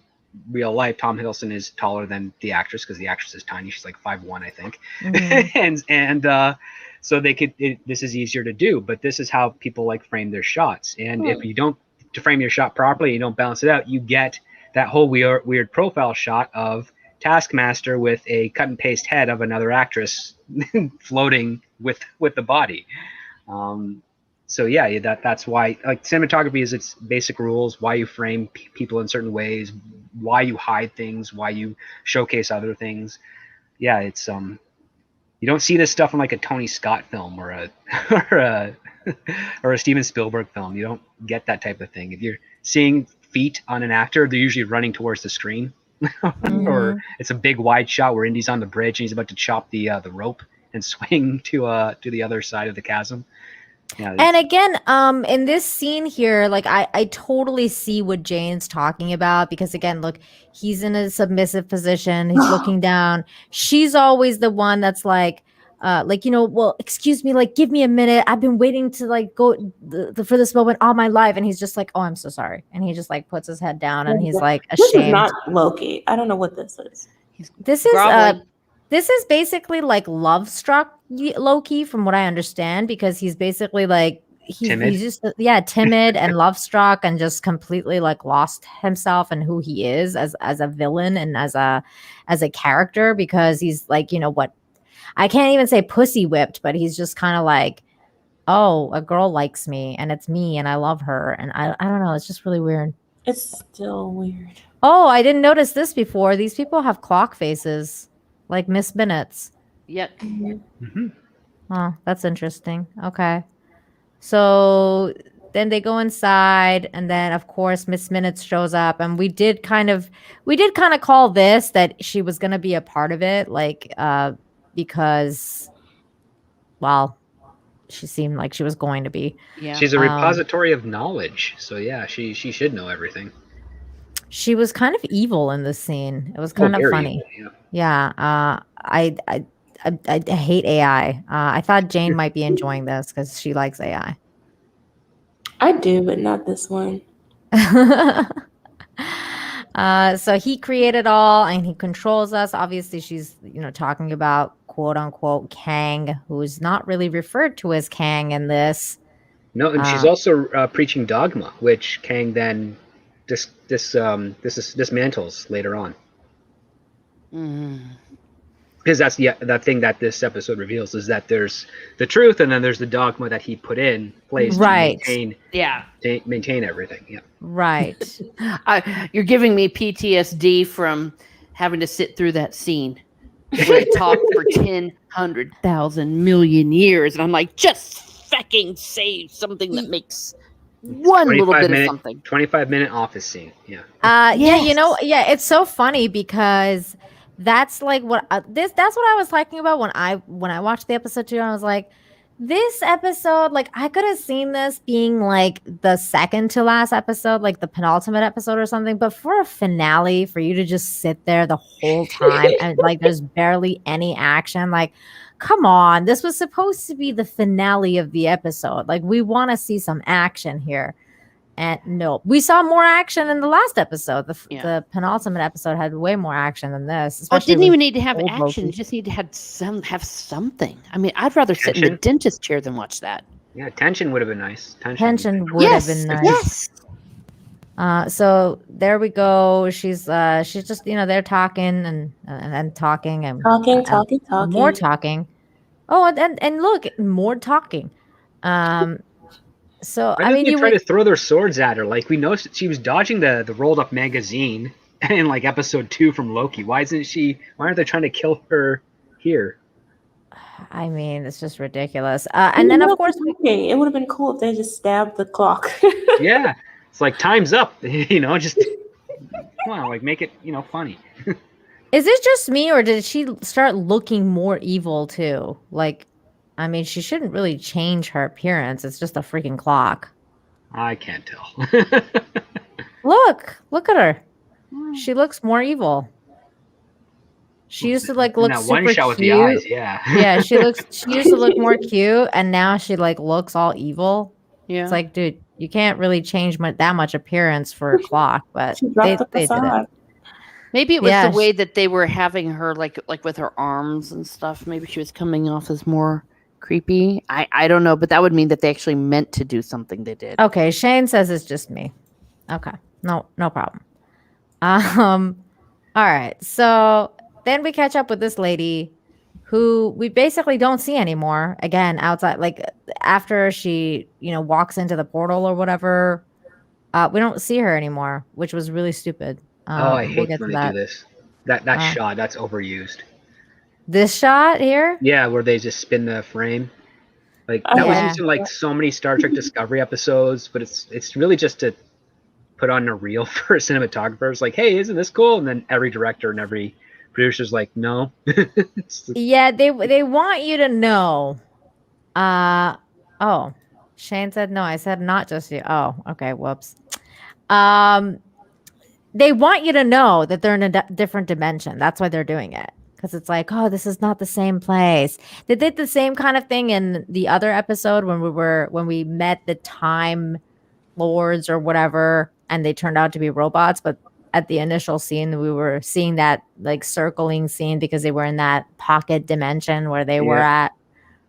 real life, Tom Hiddleston is taller than the actress, because the actress is tiny. She's like 5'1", I think. So this is easier to do, but this is how people like frame their shots. And if you don't frame your shot properly, you don't balance it out, you get that whole weird profile shot of Taskmaster with a cut and paste head of another actress floating with the body. So yeah, that's why, like, cinematography is its basic rules, why you frame people in certain ways, why you hide things, why you showcase other things. Yeah, it's you don't see this stuff in like a Tony Scott film or a or a or a Steven Spielberg film. You don't get that type of thing. If you're seeing feet on an actor, they're usually running towards the screen, or it's a big wide shot where Indy's on the bridge and he's about to chop the rope and swing to the other side of the chasm. Yeah, And again, in this scene here, like I totally see what Jayne's talking about, because again, look, he's in a submissive position. He's looking down. She's always the one that's like, well, excuse me, like, give me a minute. I've been waiting to like go for this moment all my life. And he's just like, oh, I'm so sorry. And he just like puts his head down and he's like ashamed. This is not Loki. I don't know what this is. This is basically like love struck Loki, from what I understand, because he's basically like he's just timid and love struck and just completely like lost himself and who he is as a villain and as a character, because he's like, what, I can't even say pussy whipped, but he's just kind of like, oh, a girl likes me and it's me and I love her, and I don't know, it's just really weird. It's still weird. Oh, I didn't notice this before. These people have clock faces. Like Miss Minutes. Yep. Oh, that's interesting. Okay. So then they go inside, and then of course Miss Minutes shows up, and we did kind of call this that she was gonna be a part of it, like because, well, she seemed like she was going to be. Yeah. She's a repository of knowledge, so yeah, she should know everything. She was kind of evil in this scene. It was kind of funny. Evil, yeah. I hate AI. I thought Jayne might be enjoying this because she likes AI. I do, but not this one. So he created all and he controls us. Obviously, she's talking about quote unquote Kang, who is not really referred to as Kang in this. No, and she's also preaching dogma, which Kang then dismantles later on. Because that's that thing that this episode reveals, is that there's the truth and then there's the dogma that he put in place to maintain everything. Yeah. Right. You're giving me PTSD from having to sit through that scene where it talked for 10,000 million years, and I'm like, just fucking say something that makes one little bit of something. 25-minute office scene. Yeah. Yeah, it's so funny because that's like what that's what I was talking about when I watched the episode too. I was like, this episode, like, I could have seen this being like the second to last episode, like the penultimate episode or something, but for a finale, for you to just sit there the whole time and like there's barely any action, like, come on, this was supposed to be the finale of the episode. Like, we want to see some action here. And no, we saw more action in the last episode. The penultimate episode had way more action than this. Well, it didn't even need to have action. You just need to have something. I mean, I'd rather sit in the dentist chair than watch that. Yeah, tension would have been nice. Tension would have been nice. Yes. So there we go. She's just they're talking and talking and talking, more talking. Oh, and look, more talking. So I mean, you try to throw their swords at her. Like, we know she was dodging the rolled up magazine in like episode 2 from Loki. Why aren't they trying to kill her here? I mean, it's just ridiculous. And then of course it would have been cool if they just stabbed the clock. Yeah, it's like, time's up. Just come on, like, make it funny. Is it just me, or did she start looking more evil too? Like, I mean, she shouldn't really change her appearance. It's just a freaking clock. I can't tell. Look at her. She looks more evil. She used to like look super one shot with cute. The eyes, yeah. Yeah, she used to look more cute, and now she like looks all evil. Yeah. It's like, dude, you can't really change that much appearance for a clock, but they did it. Maybe it was the way that they were having her like with her arms and stuff. Maybe she was coming off as more creepy. I don't know, but that would mean that they actually meant to do something. They did. Okay, Shane says it's just me. Okay, no problem. All right, so then we catch up with this lady who we basically don't see anymore. Again, outside, like after she walks into the portal or whatever, we don't see her anymore, which was really stupid. I We'll hate get when to they do that. this. That Uh, shot, that's overused. This shot here? Yeah, where they just spin the frame. Like I that was like Yeah. used in like so many Star Trek Discovery episodes, but it's really just to put on a reel for cinematographers. Like, hey, isn't this cool? And then every director and every producer's like, no. Yeah, they want you to know. Oh, Shane said no. I said not just you. Oh, okay. Whoops. Um, they want you to know that they're in a different dimension. That's why they're doing it. Because it's like, oh, this is not the same place. They did the same kind of thing in the other episode when we met the Time Lords or whatever, and they turned out to be robots. But at the initial scene, we were seeing that like circling scene because they were in that pocket dimension where they were Yeah. at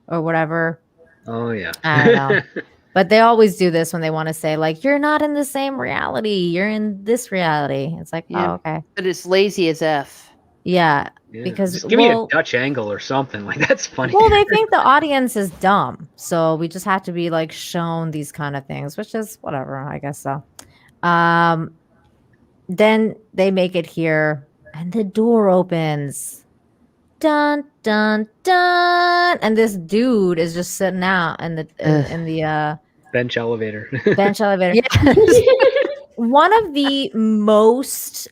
or whatever. Oh yeah. I don't know. But they always do this when they want to say, like, you're not in the same reality. You're in this reality. It's like, Yeah. oh, okay. But it's lazy as F. Yeah. Yeah. Because, Just give me a Dutch angle or something. Like that's funny. well, they think the audience is dumb. So we just have to be like shown these kind of things, which is whatever, I guess so. Then they make it here and the door opens. Dun dun dun. And this dude is just sitting out in the Bench elevator. bench elevator. Yeah. One of the most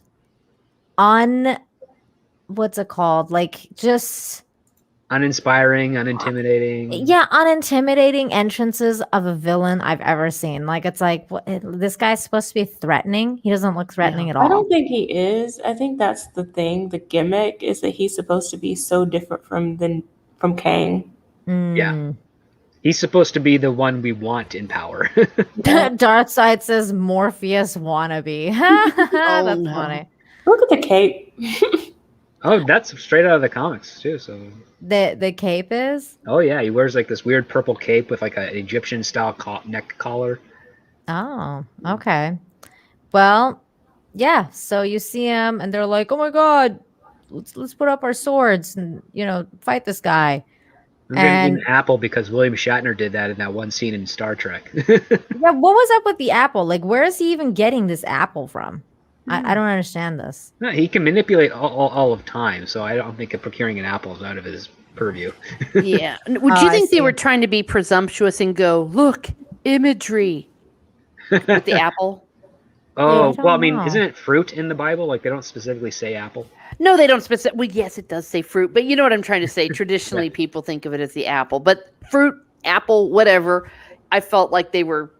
what's it called? Like just Uninspiring, unintimidating. yeah, unintimidating entrances of a villain I've ever seen. Like it's like this guy's supposed to be threatening. He doesn't look threatening at all. I don't think he is. I think that's the thing. The gimmick is that he's supposed to be so different from Kang. Yeah. He's supposed to be the one we want in power. Darkseid says Morpheus wannabe. That's no. funny. Look at the cape. Oh, that's straight out of the comics too. So The cape is? oh yeah, he wears like this weird purple cape with like an Egyptian style neck collar. Oh, okay. Well, yeah. So you see him, and they're like, "Oh my god, let's put up our swords and fight this guy." I'm gonna And eat an apple because William Shatner did that in that one scene in Star Trek. yeah, what was up with the apple? Like, where is he even getting this apple from? I don't understand this. No, he can manipulate all of time, so I don't think procuring an apple is out of his purview. Yeah. Would you I think they see. were trying to be presumptuous and go, look, imagery with the apple? Oh, I well, I don't mean, know. isn't it fruit in the Bible? Like they don't specifically say apple. No, they don't specify. Well, yes, it does say fruit, but you know what I'm trying to say. Traditionally, people think of it as the apple, but fruit, apple, whatever. I felt like they were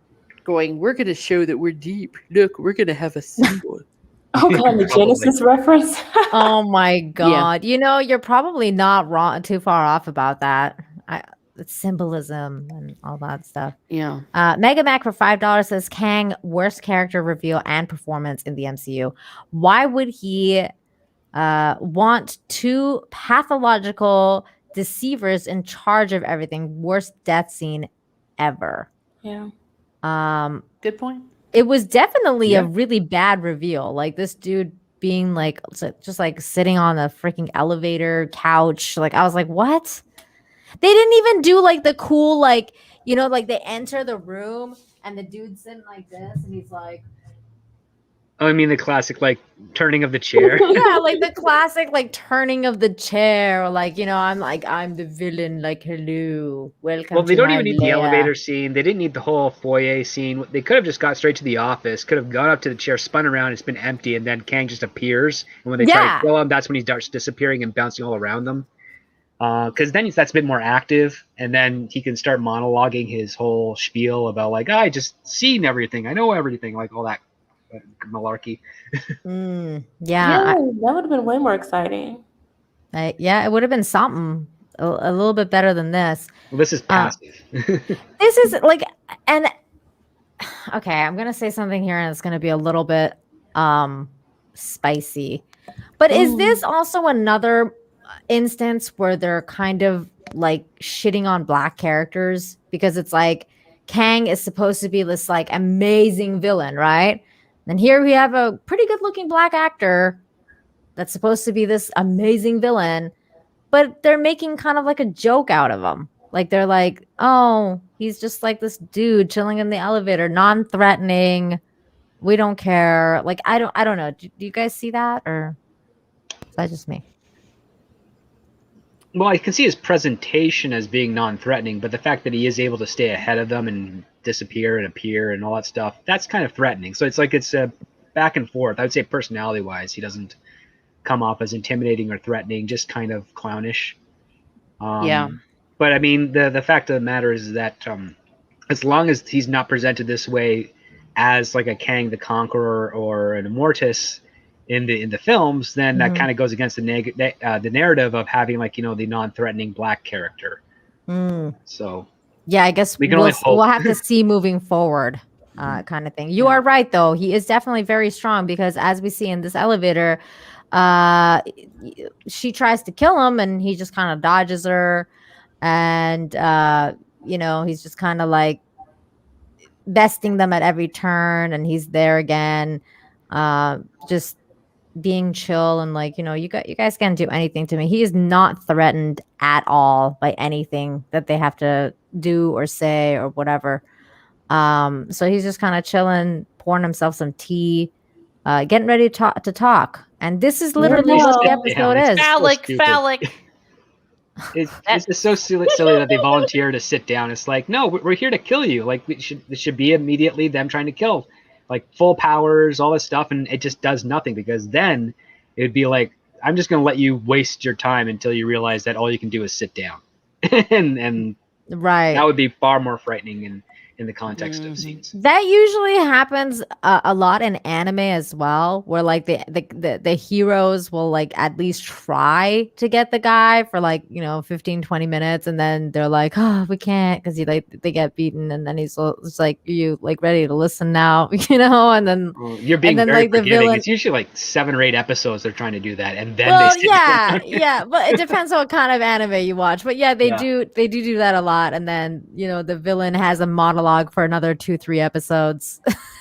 going, we're going to show that we're deep. Look, we're going to have a symbol. Oh god, the Genesis reference. Oh my god! You're probably not wrong, too far off about that. It's symbolism and all that stuff. Yeah. Mega Mac for $5 says Kang worst character reveal and performance in the MCU. Why would he want two pathological deceivers in charge of everything? Worst death scene ever. Yeah. Good point. It was definitely a Yeah. really bad reveal. Like this dude being like just like sitting on the freaking elevator couch. Like I was like, what? They didn't even do like the cool like they enter the room and the dude's sitting like this and he's like, Oh, I mean the classic like turning of the chair. yeah, like the classic like turning of the chair, or like I'm the villain, like hello, welcome. Well, they to don't my even need the lair. elevator scene. They didn't need the whole foyer scene. They could have just got straight to the office. Could have gone up to the chair, spun around, it's been empty, and then Kang just appears. And when they try Yeah. to kill him, that's when he starts disappearing and bouncing all around them. Because then that's a bit more active, and then he can start monologuing his whole spiel about like I just seen everything, I know everything, like all that malarkey. Yeah, Yeah, that would have been way more exciting. yeah, it would have been something a little bit better than this. Well, this is passive. This is like, and okay, I'm gonna say something here, and it's gonna be a little bit spicy. But is this also another instance where they're kind of like shitting on black characters? Because it's like Kang is supposed to be this like amazing villain, right? And here we have a pretty good looking black actor that's supposed to be this amazing villain, but they're making kind of like a joke out of him. Like they're like, oh, he's just like this dude chilling in the elevator, non-threatening, We don't care. Like, I don't know. Do you guys see that, or is that just me? Well, I can see his presentation as being non-threatening, but the fact that he is able to stay ahead of them and disappear and appear and all that stuff, that's kind of threatening. So it's a back and forth. I would say personality-wise, he doesn't come off as intimidating or threatening, just kind of clownish. Yeah. But I mean, the fact of the matter is that as long as he's not presented this way as like a Kang the Conqueror or an Immortus in the films, then that kind of goes against the narrative of having, like, the non-threatening black character. So yeah, I guess we can only hope. we'll have to see moving forward, kind of thing. You are right, though. He is definitely very strong because, as we see in this elevator, she tries to kill him and he just kind of dodges her, and he's just kind of like besting them at every turn, and he's there again, just being chill and like, you guys can't do anything to me. He is not threatened at all by anything that they have to do or say or whatever. So he's just kind of chilling, pouring himself some tea, getting ready to talk. And this is literally what the episode is. Phallic. It's just so silly that they volunteer to sit down. It's like, no, we're here to kill you. Like, it should be immediately them trying to kill, like, full powers, all this stuff, and it just does nothing, because then it would be like, I'm just going to let you waste your time until you realize that all you can do is sit down, and right, that would be far more frightening in the context of scenes. That usually happens a lot in anime as well, where like the heroes will like at least try to get the guy for like 15-20 minutes, and then they're like, oh, we can't, because they get beaten, and then he's like, you like ready to listen now, and then you're being very like, forgiving. villain... It's usually like 7 or 8 episodes they're trying to do that, and then well, they sit down. yeah, but it depends on what kind of anime you watch. But yeah, they do that a lot, and then the villain has a monologue for another 2-3 episodes.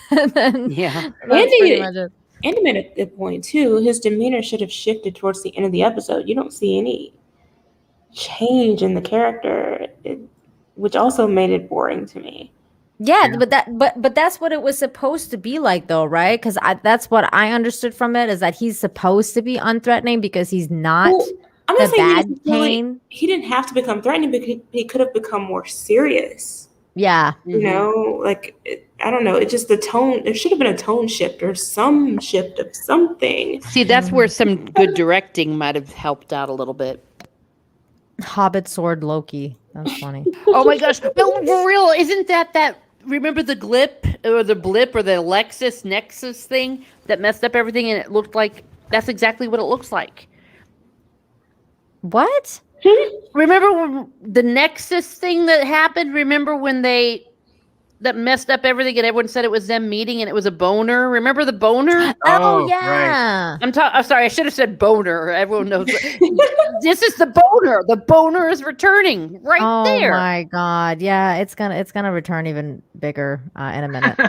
And then, Andy made a good point too. His demeanor should have shifted towards the end of the episode. You don't see any change in the character, which also made it boring to me. Yeah, but that's what it was supposed to be like, though, right? Because that's what I understood from it, is that he's supposed to be unthreatening because he's not. Well, I'm not saying he didn't have to become threatening, but he could have become more serious. Yeah. Like, I don't know. It's just the tone. There should have been a tone shift or some shift of something. See, that's where some good directing might have helped out a little bit. Hobbit sword Loki. That's funny. Oh my gosh. No, for real. Isn't that remember the blip or the Lexus Nexus thing that messed up everything, and it looked like that's exactly what it looks like. What? Remember when the Nexus thing that happened? Remember when that messed up everything and everyone said it was them meeting and it was a boner? Remember the boner? Oh yeah. Right. I'm sorry, I should have said boner. Everyone knows. This is the boner. The boner is returning there. Oh my god. Yeah, it's gonna return even bigger in a minute. No,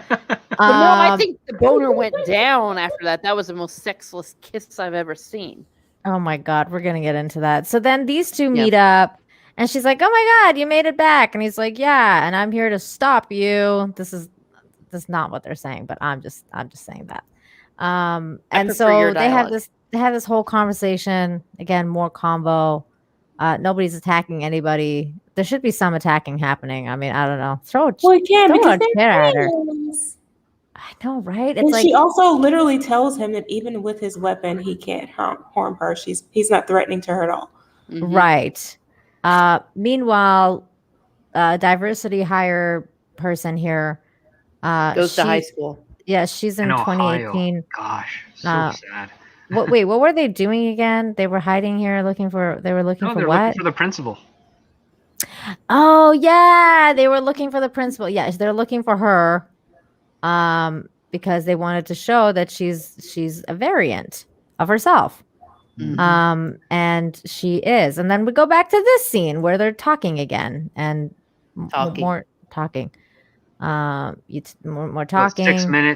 I think the boner went down after that. That was the most sexless kiss I've ever seen. Oh my god, we're gonna get into that. So then these two meet up, and she's like, "Oh my god, you made it back!" And he's like, "Yeah, and I'm here to stop you." This is not what they're saying, but I'm just saying that. And so they have this whole conversation again, more convo. Nobody's attacking anybody. There should be some attacking happening. I mean, I don't know. Throw a chair at her. I know, right? It's like, she also literally tells him that even with his weapon, he can't harm her. He's not threatening to her at all. Mm-hmm. Right. Meanwhile, diversity hire person here goes to high school. Yeah, she's in 2018. Gosh, so sad. What were they doing again? They were hiding here looking for what? Looking for the principal. Oh yeah, they were looking for the principal. Yes, they're looking for her. Because they wanted to show that she's a variant of herself. Mm-hmm. And she is. And then we go back to this scene where they're talking again and more talking. More talking.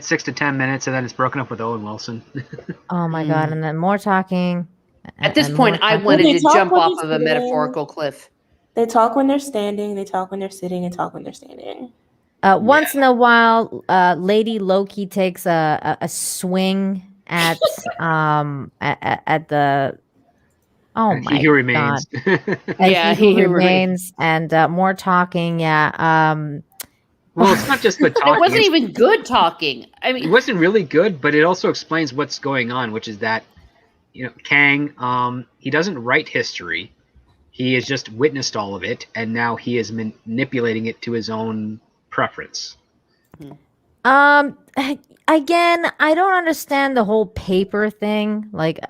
6 to 10 minutes, and then it's broken up with Owen Wilson. Oh my god! And then more talking. At this point, I wanted to jump off of a metaphorical cliff. They talk when they're standing. They talk when they're sitting, and talk when they're standing. Once in a while, Lady Loki takes a swing at at the oh He my Who god, Remains. He Who he Remains, and more talking. Yeah. Well, it's not just the It talking. wasn't even good talking. I It mean, wasn't really good, but it also explains what's going on, which is that Kang, he doesn't write history. He has just witnessed all of it, and now he is manipulating it to his own preference. Um, again, I don't understand the whole paper thing. Like,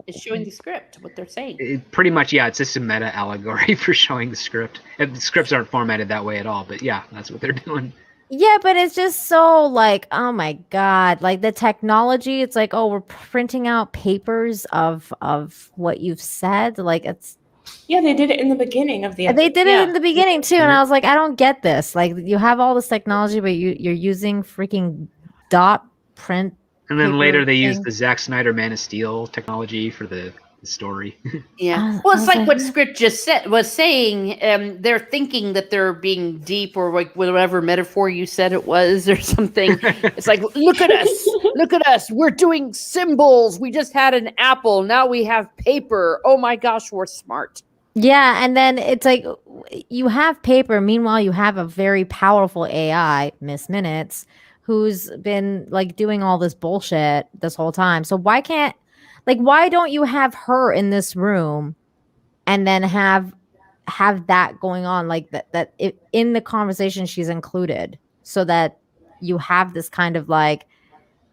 it's showing the script, what they're saying. Pretty much, yeah, it's just a meta allegory for showing the script. The scripts aren't formatted that way at all, but yeah, that's what they're doing. yeah, but it's just so like, oh my god, like the technology. It's like, oh, we're printing out papers of what you've said. Like, it's Yeah, they did it in the beginning of the episode. they did it in the beginning too, and Mhm. I was like, I don't get this. Like, you have all this technology, but you're using freaking dot print. And then paper later they use thing. the Zack Snyder Man of Steel technology for the story. Yeah. I Well, was it's like like, what script just was saying. They're thinking that they're being deep, or like whatever metaphor you said it was, or something. It's like, look at us, look at us. We're doing symbols. We just had an apple. Now we have paper. Oh my gosh, we're smart. yeah, and then it's like you have paper. Meanwhile, you have a very powerful AI, Miss Minutes, who's been like doing all this bullshit this whole time. So why don't you have her in this room and then have that going on like that in the conversation she's included so that you have this kind of like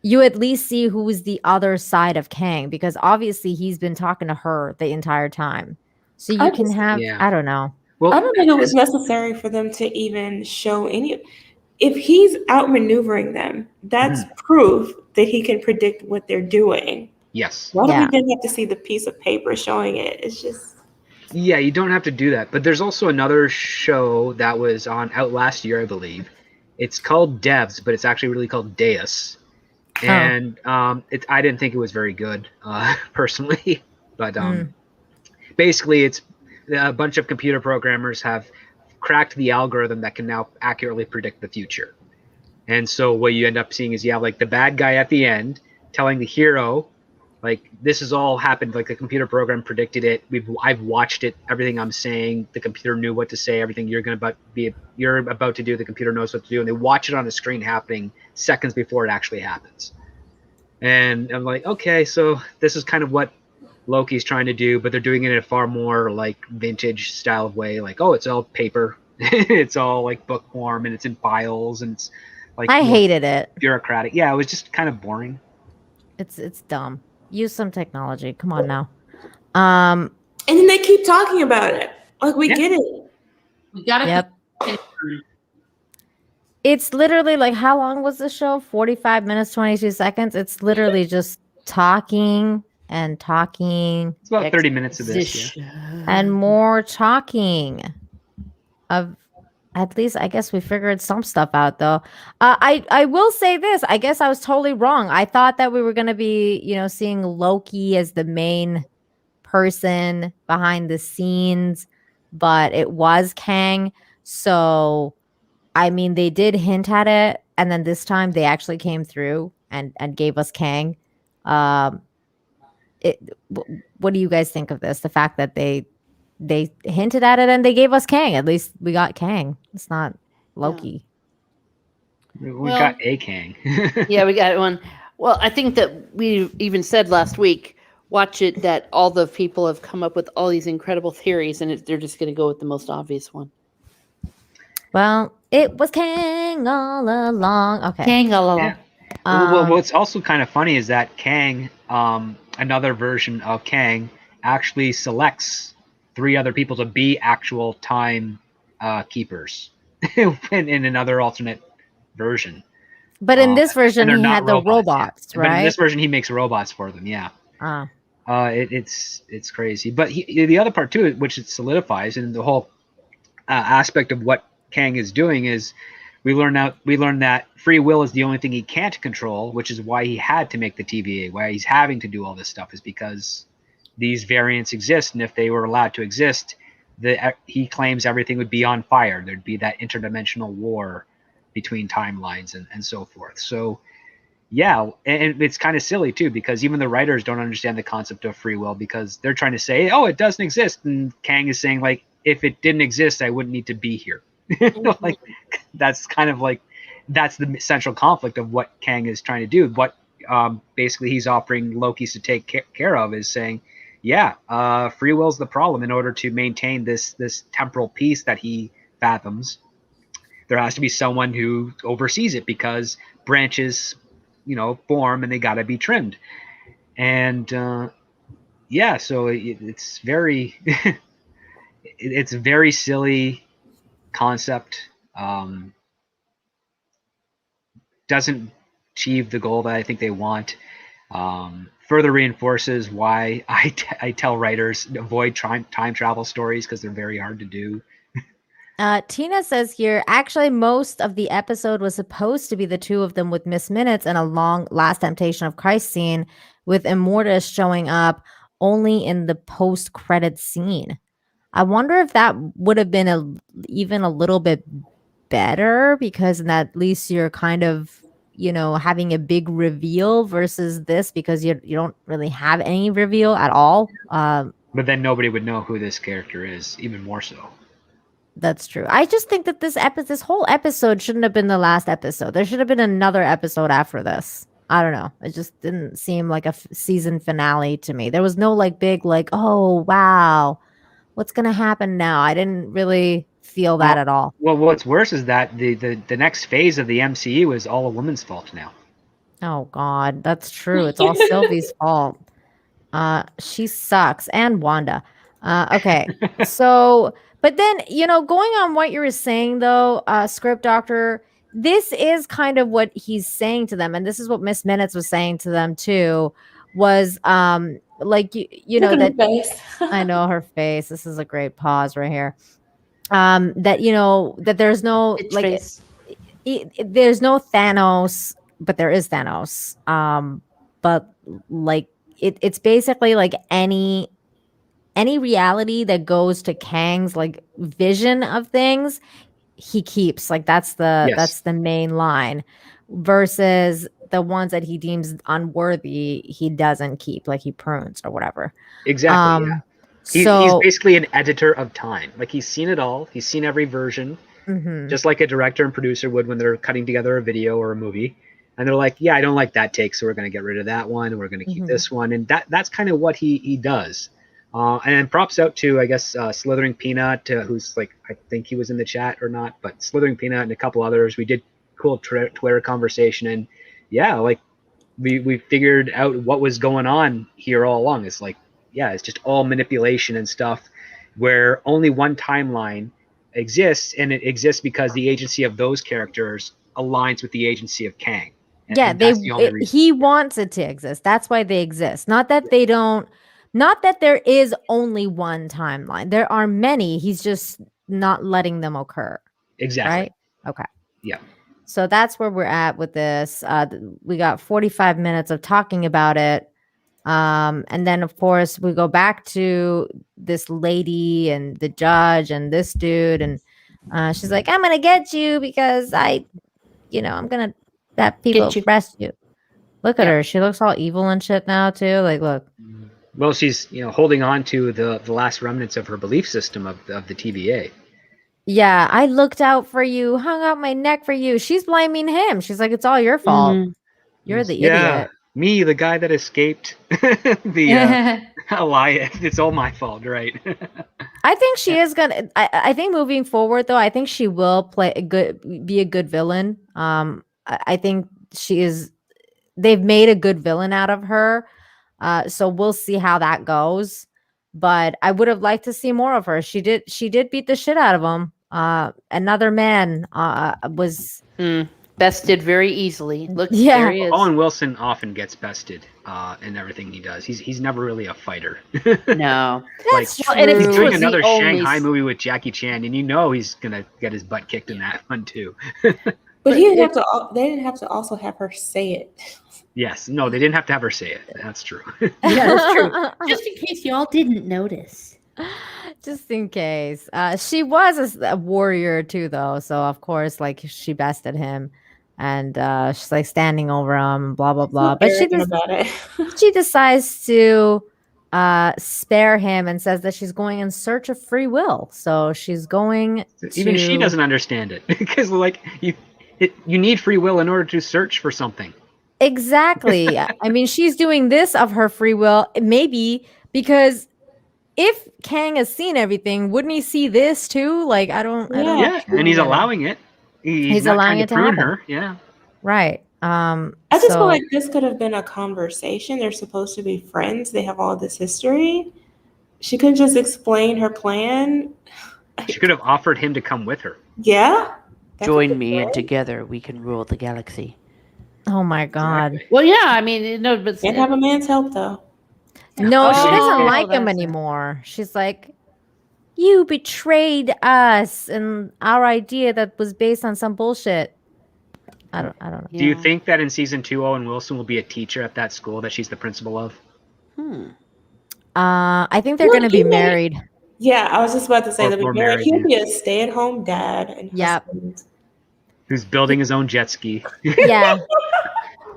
you at least see who is the other side of Kang because obviously he's been talking to her the entire time. So you can have Yeah. I don't know. Well, I don't think it was necessary for them to even show any. If he's outmaneuvering them, that's proof that he can predict what they're doing. yes. Why do we Yeah. then have to see the piece of paper showing it? It's just. Yeah, you don't have to do that. But there's also another show that was on out last year, I believe. It's called Devs, but it's actually really called Deus. And I didn't think it was very good, personally. But basically, it's a bunch of computer programmers have cracked the algorithm that can now accurately predict the future. And so what you end up seeing is you have like the bad guy at the end telling the hero, like, this has all happened, like the computer program predicted it. I've watched it, everything I'm saying, the computer knew what to say, everything you're about to do, the computer knows what to do, and they watch it on the screen happening seconds before it actually happens. And I'm like, okay, so this is kind of what Loki's trying to do, but they're doing it in a far more like vintage style of way, like, oh, it's all paper, it's all like book form, and it's in files, and it's like I more hated it. bureaucratic. Yeah, it was just kind of boring. It's dumb. Use some technology. Come on now. And then they keep talking about it. Like, we get it. We gotta. Yep. It's literally like how long was the show? 45 minutes, 22 seconds. It's literally just talking and talking It's about 30 minutes of this. Yeah. and more talking of at least I guess we figured some stuff out though. I will say this. I guess I was totally wrong. I thought that we were going to be, seeing Loki as the main person behind the scenes, but it was Kang. So I mean, they did hint at it, and then this time they actually came through and gave us Kang. What do you guys think of this? The fact that they hinted at it and they gave us Kang. At least we got Kang. It's not Loki. We got a Kang. Yeah, we got one. Well, I think that we even said last week, watch it, that all the people have come up with all these incredible theories, and they're just going to go with the most obvious one. Well, it was Kang all along. Okay. Kang all along. Yeah. Well, what's also kind of funny is that Kang, another version of Kang, actually selects 3 other people to be actual time keepers in another alternate version. But in this version, and he they're had not the robots, But in right? this version, he makes robots for them. Yeah. It's crazy. But the other part too, which it solidifies, and the whole aspect of what Kang is doing is we learn that free will is the only thing he can't control, which is why he had to make the TVA, why he's having to do all this stuff, is because these variants exist, and if they were allowed to exist, he claims everything would be on fire. There'd be that interdimensional war between timelines and so forth. So yeah, and it's kind of silly too, because even the writers don't understand the concept of free will, because they're trying to say, oh, it doesn't exist, and Kang is saying, like, if it didn't exist, I wouldn't need to be here. Like, that's kind of like, that's the central conflict of what Kang is trying to do. What basically he's offering Loki's to take care of is saying, yeah, free will is the problem. In order to maintain this temporal peace that he fathoms, there has to be someone who oversees it, because branches, form, and they got to be trimmed. And yeah, so it's very it's a very silly concept. Doesn't achieve the goal that I think they want. Further reinforces why I tell writers avoid time travel stories, because they're very hard to do. Tina says here, actually, most of the episode was supposed to be the two of them with Miss Minutes and a long Last Temptation of Christ scene, with Immortus showing up only in the post-credit scene. I wonder if that would have been even a little bit better, because then at least you're kind of, having a big reveal versus this, because you don't really have any reveal at all. But then nobody would know who this character is, even more so. That's true. I just think that this whole episode shouldn't have been the last episode. There should have been another episode after this. I don't know. It just didn't seem like a season finale to me. There was no big, oh, wow, what's going to happen now? I didn't really feel that at all. Well, what's worse is that the next phase of the MCU is all a woman's fault now. Oh, God, that's true. It's all Sylvie's fault. She sucks. And Wanda. Okay. So, but then, going on what you were saying, though, Script Doctor, this is kind of what he's saying to them. And this is what Miss Minutes was saying to them, too, was that face. I know her face. This is a great pause right here. That there's no there's no Thanos, but there is Thanos. But it's basically any reality that goes to Kang's vision of things, he keeps. That's the main line, versus the ones that he deems unworthy, he doesn't keep, he prunes or whatever. Exactly. Yeah. He's basically an editor of time. He's seen it all. He's seen every version, just like a director and producer would when they're cutting together a video or a movie. And they're like, yeah, I don't like that take, so we're going to get rid of that one, and we're going to keep this one. And that's kind of what he does. And props out to, I guess, Slithering Peanut, who's I think he was in the chat or not, but Slithering Peanut and a couple others. We did cool Twitter conversation, and yeah, we figured out what was going on here all along. It's it's just all manipulation and stuff, where only one timeline exists, and it exists because the agency of those characters aligns with the agency of Kang. And he wants it to exist. That's why they exist. Not that they don't. Not that there is only one timeline. There are many. He's just not letting them occur. Exactly. Right? Okay. Yeah. So that's where we're at with this. We got 45 minutes of talking about it. And then, of course, we go back to this lady and the judge and this dude. And she's like, I'm going to get you because I'm going to have people arrest you. Look at her. She looks all evil and shit now, too. Look. Well, she's holding on to the last remnants of her belief system of the TVA. Yeah, I looked out for you, hung out my neck for you. She's blaming him. She's like, it's all your fault. You're the idiot. Me, the guy that escaped the Alliance. It's all my fault, right? I think she is gonna. I think moving forward, though, I think she will be a good villain. I think she is. They've made a good villain out of her. So we'll see how that goes, but I would have liked to see more of her. She did beat the shit out of him. Another man was bested very easily. Look, there he is. Owen Wilson often gets bested in everything he does. He's never really a fighter. No, that's true. And if he's doing another Shanghai movie with Jackie Chan, and he's gonna get his butt kicked in that one too. But he didn't have to. They didn't have to also have her say it. Yes, no, they didn't have to have her say it. That's true. Yeah, that's true. Just in case y'all didn't notice. Just in case. She was a warrior too, though. So of course, like she bested him, and she's like standing over him, blah blah blah. But Arrogant about it. she decides to spare him and says that she's going in search of free will. So she's going Even she to- doesn't understand it because like you need free will in order to search for something. Exactly. I mean, she's doing this of her free will, maybe because if Kang has seen everything, wouldn't he see this too? Like, I don't. Yeah, and he's get it. allowing it. He's not allowing trying it to prune happen. her. Yeah. Right. I just so- feel like this could have been a conversation. They're supposed to be friends. They have all this history. She could just explain her plan. She could have offered him to come with her. Yeah. That Join could be me, and good. together we can rule the galaxy. Oh my God. Exactly. Well, yeah, I mean, no, but Can't have a man's help though. No, she Oh, doesn't like him that's it. anymore. She's like, you betrayed us and our idea that was based on some bullshit. I don't know. Do you think that in season 2, Owen Wilson will be a teacher at that school that she's the principal of? I think they're Well, going to be he may- married. Yeah, I was just about to say Or that married, he'll be yeah. a stay-at-home dad and Yep. husband. Who's building his own jet ski? Yeah.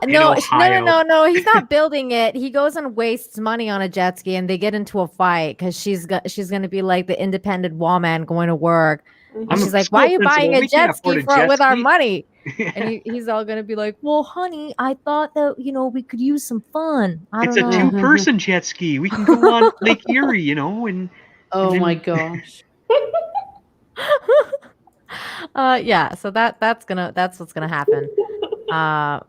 No, Ohio. no. He's not building it. He goes and wastes money on a jet ski, and they get into a fight because she's going to be like the independent woman going to work. And I'm she's a like, "Why are school you buying principal. a We can't jet afford ski a jet with our ski." money?" And he's all going to be like, "Well, honey, I thought that we could use some fun. I It's don't a know." 2-person jet ski. We can go on Lake Erie, and Oh then- my gosh. Yeah. So that's what's gonna happen.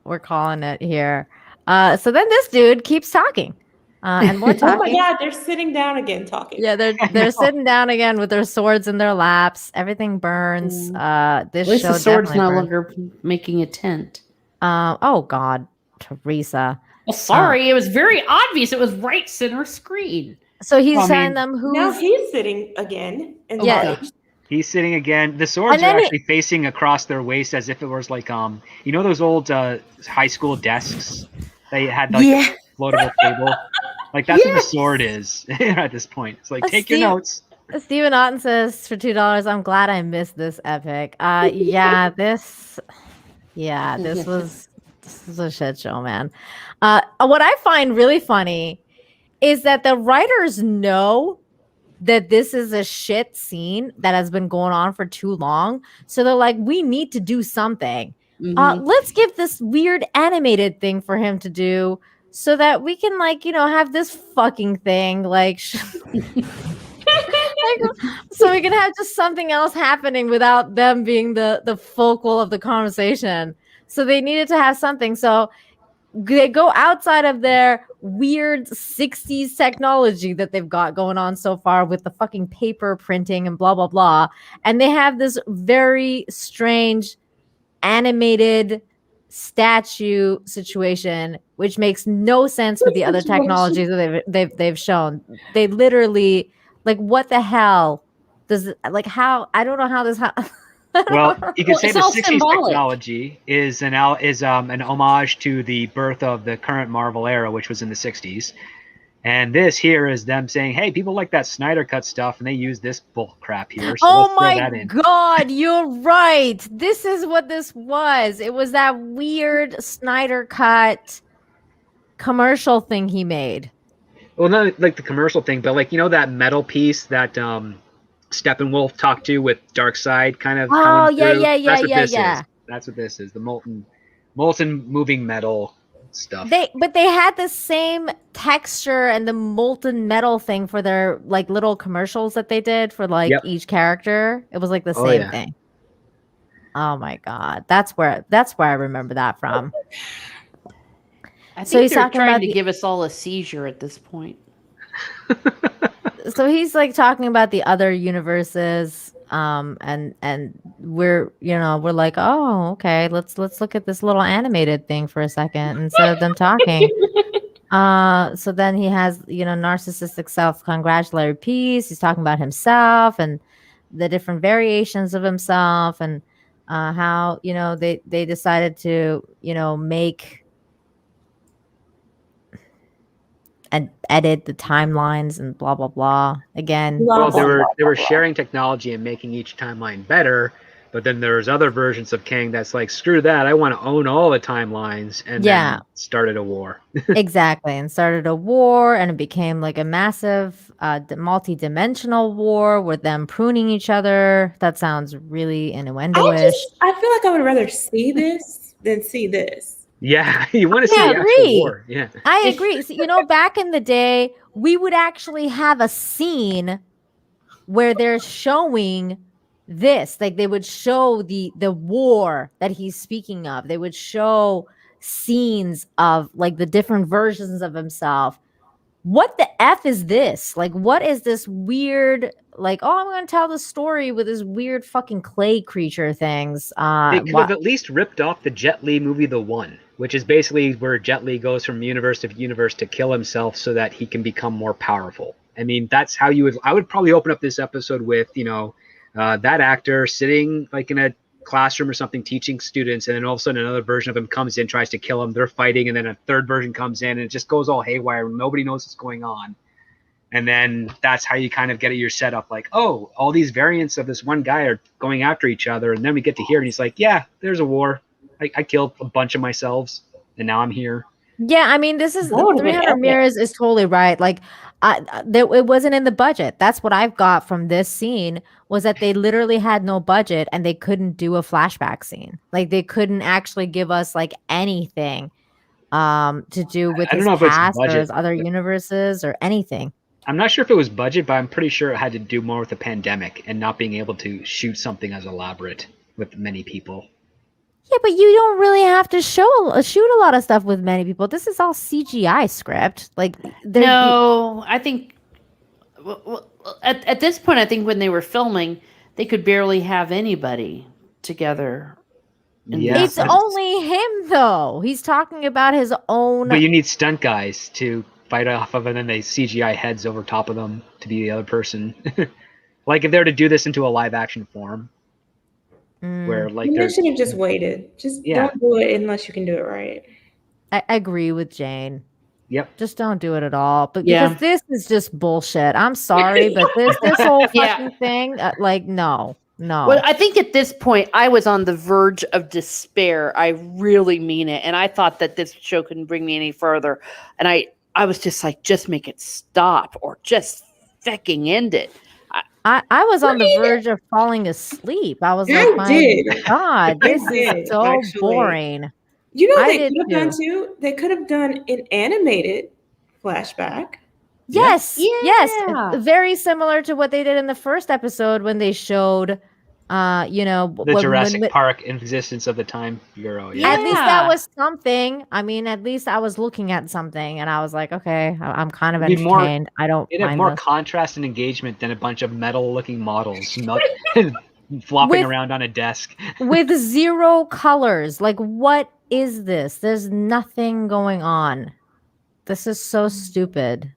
We're calling it here. So then this dude keeps talking, and more Oh talking. my God, they're sitting down again talking. Yeah, they're sitting down again with their swords in their laps. Everything burns. This At least show the sword's definitely no burns. longer making a tent. Oh God, Teresa. Well, sorry, it was very obvious. It was right center screen. So he's Well, I telling mean- them who's. Now he's sitting again. And Yeah. He's sitting again. The swords And are then he- actually facing across their waist as if it was like those old high school desks. They had like Yeah. a floatable table. Like that's what the sword is at this point. It's like take your Steve- notes. Stephen Otten says for $2, I'm glad I missed this epic. This was a shit show, man. What I find really funny is that the writers know that this is a shit scene that has been going on for too long. So they're like, we need to do something. Mhm. Let's give this weird animated thing for him to do so that we can have this fucking thing so we can have just something else happening without them being the focal of the conversation. So they needed to have something. So they go outside of their weird 60s technology that they've got going on so far with the fucking paper printing and blah, blah, blah. And they have this very strange animated statue situation, which makes no sense with the other technologies that they've shown. They literally, what the hell does it, how, I don't know how this Well, you can Well, say it's the all 60s symbolic. technology is an homage to the birth of the current Marvel era, which was in the 60s. And this here is them saying, hey, people like that Snyder Cut stuff, and they use this bull crap here. So Oh let's throw my that in. God, you're right. This is what this was. It was that weird Snyder Cut commercial thing he made. Well, not like the commercial thing, but that metal piece that Steppenwolf talked to with Darkseid kind of coming through. That's what this is. That's what this is. The molten moving metal stuff. But they had the same texture and the molten metal thing for their little commercials that they did for each character. It was the same thing. Oh my God. That's where I remember that from. I So think he's they're talking trying about to the- give us all a seizure at this point. So he's talking about the other universes, and we're like, oh, okay, let's look at this little animated thing for a second instead of them talking. So then he has narcissistic self-congratulatory piece. He's talking about himself and the different variations of himself, and how they decided to make edit the timelines and blah blah blah. Again, Blah, Well, blah, blah, they blah, were blah. sharing technology and making each timeline better, but then there's other versions of Kang that's like, screw that, I want to own all the timelines, and Yeah. then started a war. exactly, and started a war, and it became like a massive multi-dimensional war with them pruning each other. That sounds really innuendo-ish. I feel like I would rather see this than see this. Yeah, you want to see I the actual agree. war. Yeah. I agree. So, back in the day, we would actually have a scene where they're showing this. Like they would show the war that he's speaking of. They would show scenes of like the different versions of himself. What the F is this? Like, what is this weird, like, oh, I'm going to tell the story with this weird fucking clay creature things. They could have at least ripped off the Jet Li movie The One, which is basically where Jet Li goes from universe to universe to kill himself so that he can become more powerful. I mean, that's how I would probably open up this episode with, that actor sitting like in a classroom or something teaching students, and then all of a sudden another version of him comes in, tries to kill him, they're fighting, and then a third version comes in, and it just goes all haywire. Nobody knows what's going on. And then that's how you kind of get your setup, like, oh, all these variants of this one guy are going after each other. And then we get to hear, and he's like, yeah, there's a war. I killed a bunch of myself, and now I'm here. Yeah, I mean, this is That would've been 300 epic. mirrors is totally right. Like, it wasn't in the budget. That's what I've got from this scene, was that they literally had no budget and they couldn't do a flashback scene. Like, they couldn't actually give us like anything to do with I don't his know if it's past or budget, his other but- universes or anything. I'm not sure if it was budget, but I'm pretty sure it had to do more with the pandemic and not being able to shoot something as elaborate with many people. Yeah, but you don't really have to shoot a lot of stuff with many people. This is all CGI script. Like, No, I think at this point, I think when they were filming, they could barely have anybody together. Yeah, it's only him though. He's talking about his own. but you need stunt guys to fight off of, and then they CGI heads over top of them to be the other person. Like if they were to do this into a live action form, where like You there's should have just waited. Just don't do it unless you can do it right. I agree with Jane. Yep. Just don't do it at all. But Yeah. because this is just bullshit. I'm sorry, but this whole fucking thing, like, no. Well, I think at this point, I was on the verge of despair. I really mean it. And I thought that this show couldn't bring me any further. And I was just like, just make it stop or just fucking end it. I was on the verge of falling asleep. I was like, my God, this is so boring. You know what I they did could have done too? They could have done an animated flashback. Yes, Yeah. yes. Very similar to what they did in the first episode when they showed, the Jurassic Park existence of the Time Bureau. At least that was something. I mean, at least I was looking at something, and I was like, okay, I'm kind of entertained. I don't. It'd have more contrast and engagement than a bunch of metal-looking models flopping around on a desk with zero colors. Like, what is this? There's nothing going on. This is so stupid.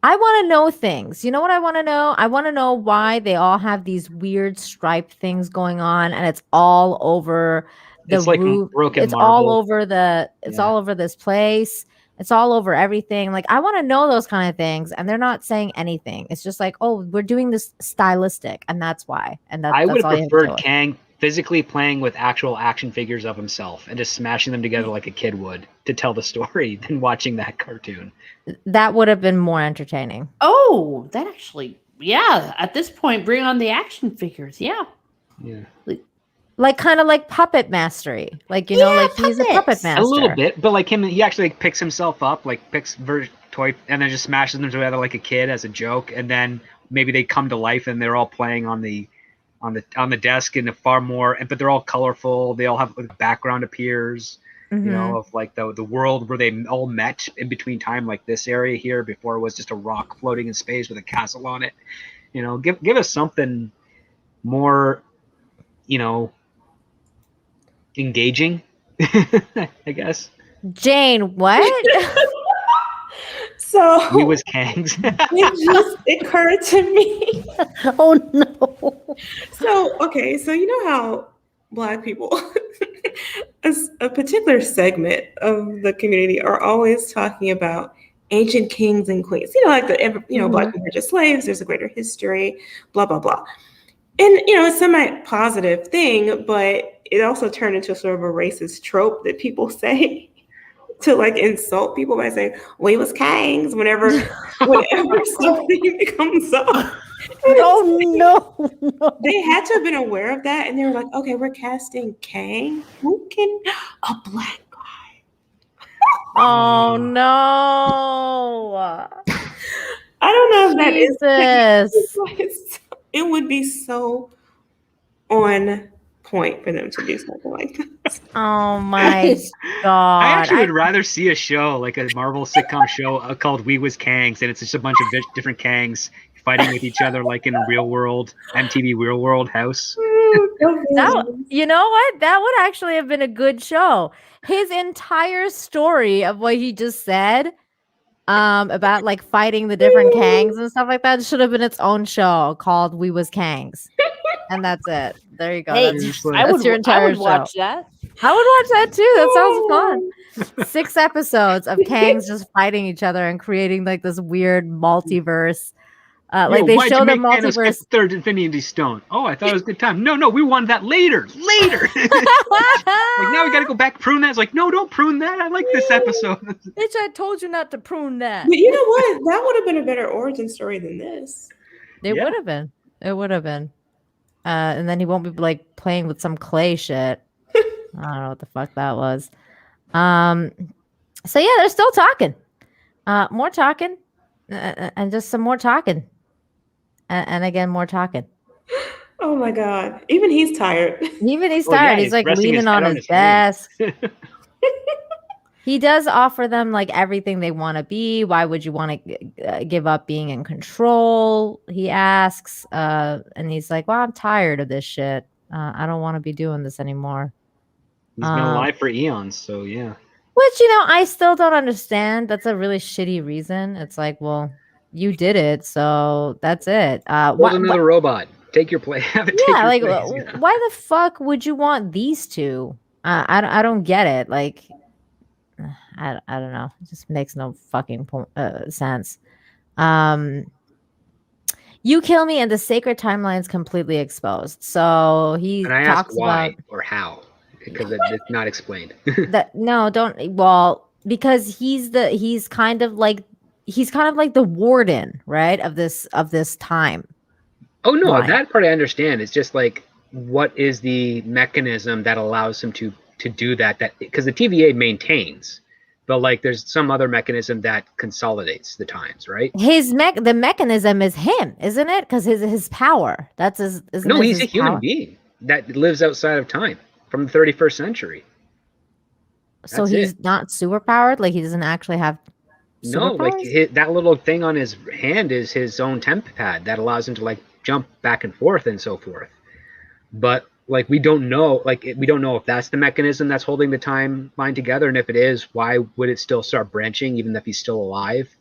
I want to know things. You know what I want to know? I want to know why they all have these weird striped things going on, and it's all over the roof. Broken it's marble. all over all over this place. It's all over everything. Like, I want to know those kind of things, and they're not saying anything. It's just like, oh, we're doing this stylistic, and that's why. And I would that's have preferred Kang physically playing with actual action figures of himself and just smashing them together like a kid would to tell the story than watching that cartoon. That would have been more entertaining. Oh, that actually, yeah. At this point, bring on the action figures. Yeah. Yeah. Like kind of like puppet mastery. Like, like he's a puppet master. A little bit, but like him, he actually like, picks himself up, like picks toy and then just smashes them together like a kid as a joke. And then maybe they come to life and they're all playing on the desk in a far more, but they're all colorful. They all have like, background appears, of like the world where they all met in between time, like this area here before it was just a rock floating in space with a castle on it. Give us something more, engaging, I guess. Jane, what? So Oh. He was Kang's. It just occurred to me. Oh no. So you know how Black people, a particular segment of the community, are always talking about ancient kings and queens. Like Black people are just slaves. There's a greater history. Blah blah blah. And it's a semi-positive thing, but it also turned into sort of a racist trope that people say to like insult people by saying, "We was Kangs," whenever something comes up. No. They had to have been aware of that, and they were like, "Okay, we're casting Kang. Who can a black guy?" Oh no! I don't know if that Jesus. is. It would be so on point for them to do something like that. Oh my god! I actually would rather see a show like a Marvel sitcom show called We Was Kangs, and it's just a bunch of different Kangs fighting with each other like in a real world MTV Real World house. You know what? That would actually have been a good show. His entire story of what he just said about like fighting the different Kangs and stuff like that should have been its own show called We Was Kangs. And that's it. There you go. Hey, that's your entire I would show. watch that. I would watch that too. That sounds fun. 6 episodes of Kangs just fighting each other and creating like this weird multiverse. Like they show the multiverse. Third Infinity Stone. Oh, I thought it was a good time. No, we wanted that later. Like now we got to go back prune that. It's like, no, don't prune that. I like this episode. Bitch, I told you not to prune that. But you know what? That would have been a better origin story than this. It would have been. It would have been. And then he won't be like playing with some clay shit. I don't know what the fuck that was. So yeah, they're still talking. More talking. And just some more talking. And again, more talking. Oh my god. Even he's tired. He's tired. He's like leaning on his desk. He does offer them like everything they want to be. Why would you want to give up being in control? He asks. And he's like, well, I'm tired of this shit. I don't want to be doing this anymore. He's been alive for eons, so yeah. Which, I still don't understand. That's a really shitty reason. It's like, well, you did it, so that's it. Another robot. Take your place. Have it take your place. Why the fuck would you want these two? I don't get it. Like, I don't know. It just makes no fucking sense. You kill me, and the sacred timeline is completely exposed. So he and I talks ask why about or how because it's not explained. Because he's kind of like the warden, right, of this time. Oh no, line. That part I understand. It's just like, what is the mechanism that allows him to do that? That because the TVA maintains, but like there's some other mechanism that consolidates the times, right? The mechanism is him, isn't it? Because his power. That's his. No, he's a human being that lives outside of time from the 31st century. So he's not super powered. Like he doesn't actually have. No, like that little thing on his hand is his own temp pad that allows him to like jump back and forth and so forth. But like we don't know if that's the mechanism that's holding the timeline together, and if it is, why would it still start branching even if he's still alive?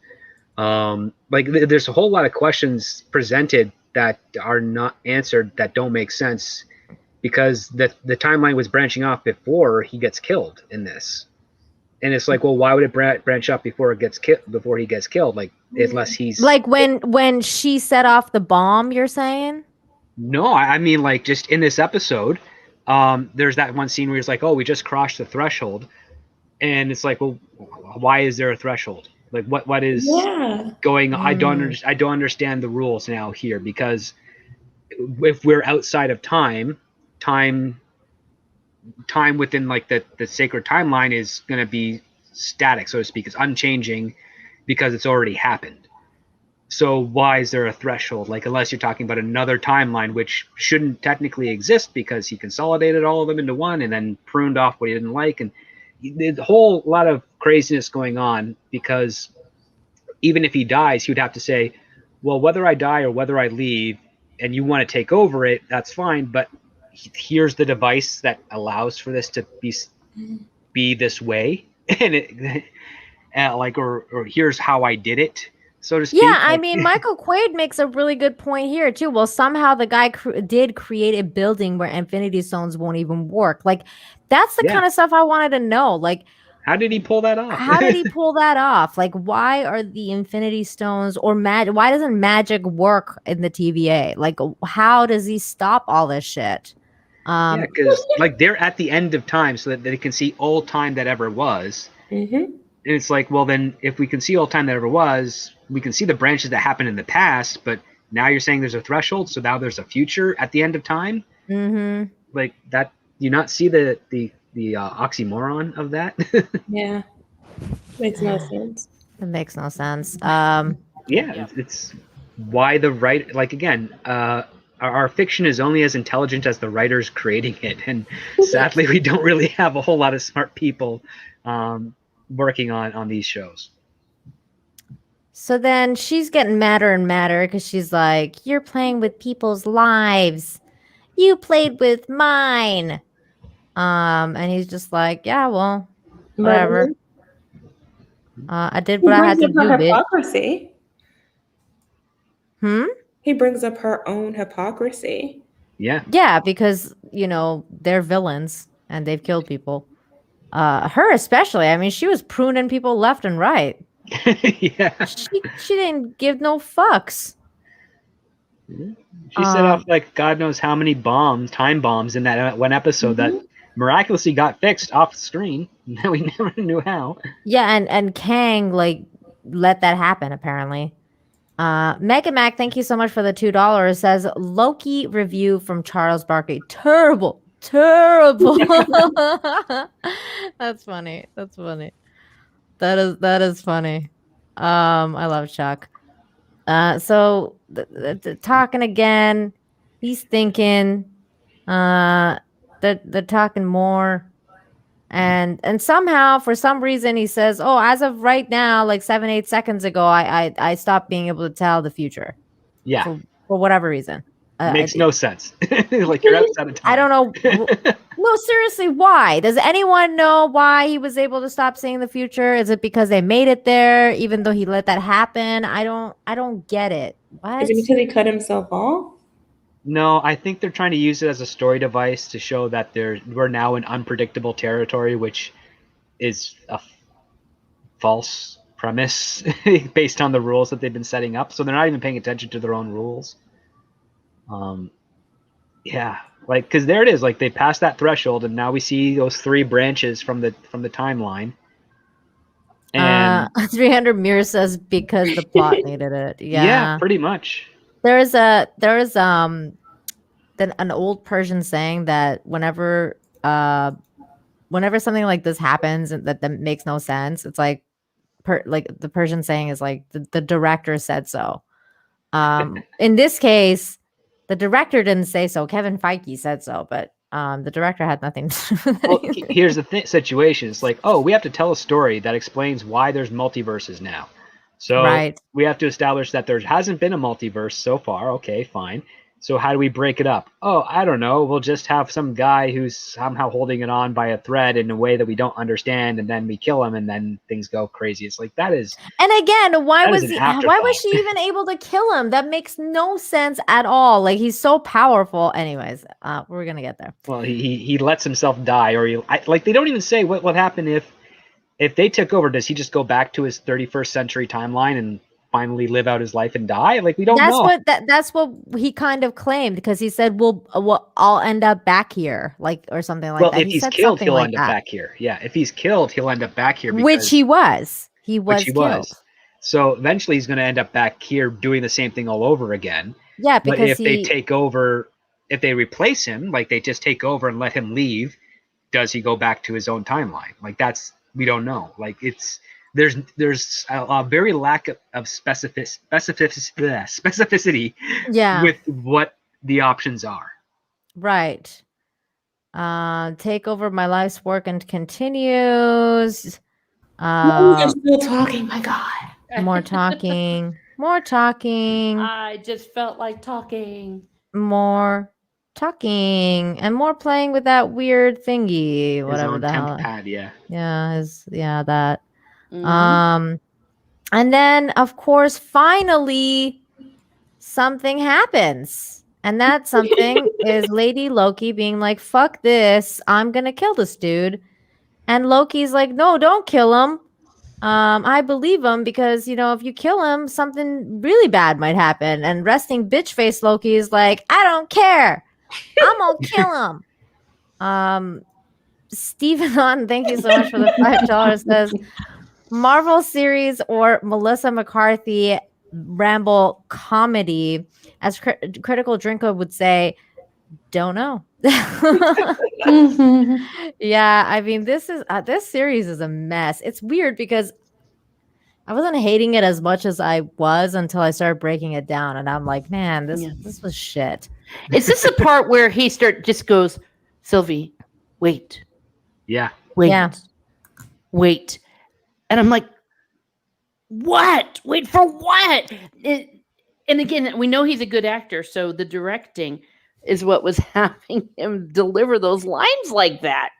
There's a whole lot of questions presented that are not answered, that don't make sense, because the timeline was branching off before he gets killed in this. And it's like, well, why would it branch up before he gets killed? Like, unless he's like when she set off the bomb, you're saying? No, I mean, like, just in this episode, there's that one scene where he's like, oh, we just crossed the threshold. And it's like, well, why is there a threshold? Like, what is going on? I don't understand the rules now here, because if we're outside of time within like the sacred timeline is going to be static, so to speak. It's unchanging because it's already happened. So why is there a threshold? Like, unless you're talking about another timeline, which shouldn't technically exist because he consolidated all of them into one and then pruned off what he didn't like. And there's a whole lot of craziness going on, because even if he dies, he would have to say, well, whether I die or whether I leave and you want to take over it, that's fine. But here's the device that allows for this to be this way, and or here's how I did it, so to speak. Yeah, I mean, Michael Quaid makes a really good point here too. Well, somehow the guy did create a building where Infinity Stones won't even work. Like, that's the kind of stuff I wanted to know. Like, How did he pull that off? How did he pull that off? Like, why are the Infinity Stones or why doesn't magic work in the TVA? Like, how does he stop all this shit? Yeah, because like they're at the end of time, so that they can see all time that ever was. Mm-hmm. And it's like, well, then if we can see all time that ever was, we can see the branches that happened in the past. But now you're saying there's a threshold, so now there's a future at the end of time. Mm-hmm. Like that, do you not see the oxymoron of that? Yeah, makes no sense. It makes no sense. Yeah, it's why the right, like, again, our fiction is only as intelligent as the writers creating it, and sadly we don't really have a whole lot of smart people working on these shows. So then she's getting madder and madder because she's like, you're playing with people's lives. You played with mine. And he's just like, yeah, well, whatever. I did what I had to do, bitch. Hypocrisy. Hmm? He brings up her own hypocrisy. Yeah. Yeah, because, they're villains and they've killed people. Her especially. I mean, she was pruning people left and right. Yeah. She didn't give no fucks. She set off like God knows how many time bombs in that one episode that miraculously got fixed off screen. We never knew how. Yeah, and Kang like let that happen apparently. Megan Mac, thank you so much for the $2. Says Loki review from Charles Barkley. Terrible. That's funny. That is funny. I love Chuck. So talking again. He's thinking. They're talking more. And somehow, for some reason, he says, "Oh, as of right now, like 7-8 seconds ago, I stopped being able to tell the future." Yeah, for whatever reason, makes no sense. Like you're outside of time. I don't know. No, seriously, why? Does anyone know why he was able to stop seeing the future? Is it because they made it there, even though he let that happen? I don't get it. What? Is it because he cut himself off? No, I think they're trying to use it as a story device to show that we're now in unpredictable territory, which is a false premise based on the rules that they've been setting up. So they're not even paying attention to their own rules. Yeah, like because there it is. Like they passed that threshold, and now we see those 3 branches from the timeline. And 300 Mir says because the plot needed it. Yeah, pretty much. There's an old Persian saying that whenever something like this happens and that makes no sense, it's like the Persian saying is like the director said so. In this case, the director didn't say so. Kevin Feige said so, but the director had nothing to do with Well, anything. here's the situation. It's like, oh, we have to tell a story that explains why there's multiverses now. So we have to establish that there hasn't been a multiverse so far. Okay, fine. So how do we break it up? Oh, I don't know. We'll just have some guy who's somehow holding it on by a thread in a way that we don't understand, and then we kill him, and then things go crazy. It's like that is. And again, why was she afterthought. even able to kill him? That makes no sense at all. Like he's so powerful. Anyways, we're gonna get there. Well, he lets himself die, or they don't even say what happened if they took over. Does he just go back to his 31st century timeline and finally live out his life and die? Like we don't know. That's what he kind of claimed because he said, "Well, I'll end up back here," like or something like that. Well, if he's killed, he'll end up back here. Yeah, if he's killed, he'll end up back here. Which he was. He was killed. So eventually, he's going to end up back here doing the same thing all over again. Yeah, because but if they take over, if they replace him, like they just take over and let him leave, does he go back to his own timeline? Like we don't know. Like there's a very lack of specificity with what the options are. Right. Take over my life's work and continues. I'm still talking. My God. More talking. I just felt like talking. More talking and more playing with that weird thingy, whatever the hell. Pad, yeah. Yeah, that. Mm-hmm. And then of course, finally, something happens, and that something is Lady Loki being like, "Fuck this! I'm gonna kill this dude," And Loki's like, no, don't kill him. I believe him because, if you kill him, something really bad might happen. And resting bitch face Loki is like, I don't care. I'm gonna kill him. Stephen on, thank you so much for the $5, says Marvel series or Melissa McCarthy ramble comedy, as Critical Drinker would say, don't know. Yeah, I mean, this series is a mess. It's weird because I wasn't hating it as much as I was until I started breaking it down, and I'm like, man, this was shit. Is this the part where he just goes, Sylvie, wait. Yeah. Wait. Yeah. Wait. And I'm like, what? Wait for what? And again, we know he's a good actor, so the directing is what was having him deliver those lines like that.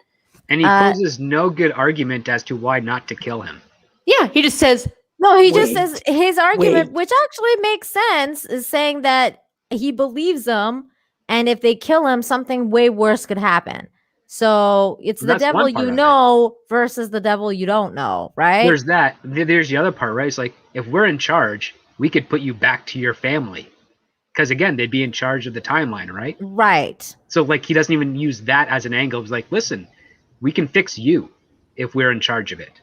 And he poses no good argument as to why not to kill him. Yeah, he just says, no, he just says his argument, which actually makes sense, is saying that he believes them, and if they kill him, something way worse could happen. So it's the devil you know versus the devil you don't know, right? There's that. There's the other part, right? It's like, if we're in charge, we could put you back to your family. Because again, they'd be in charge of the timeline, right? Right. So like, he doesn't even use that as an angle. He's like, listen, we can fix you if we're in charge of it.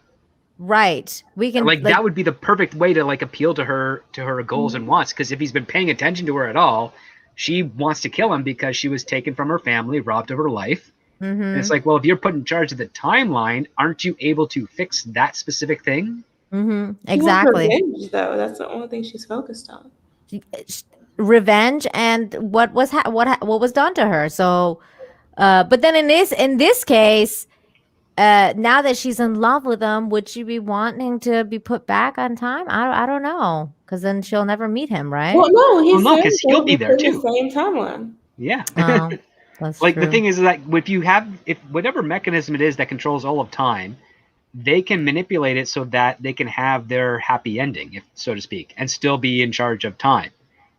Right. We can like that would be the perfect way to like appeal to her goals and wants. Because if he's been paying attention to her at all, she wants to kill him because she was taken from her family, robbed of her life. Mm-hmm. And it's like, well, if you're put in charge of the timeline, aren't you able to fix that specific thing? Mm-hmm. Exactly. Revenge, though, that's the only thing she's focused on. Revenge and what was done to her. So, but then in this case, now that she's in love with him, would she be wanting to be put back on time? I don't know, because then she'll never meet him, right? Well, no, because he'll be there too. The same timeline. Yeah. That's like true. The thing is that if whatever mechanism it is that controls all of time, they can manipulate it so that they can have their happy ending, if so to speak, and still be in charge of time.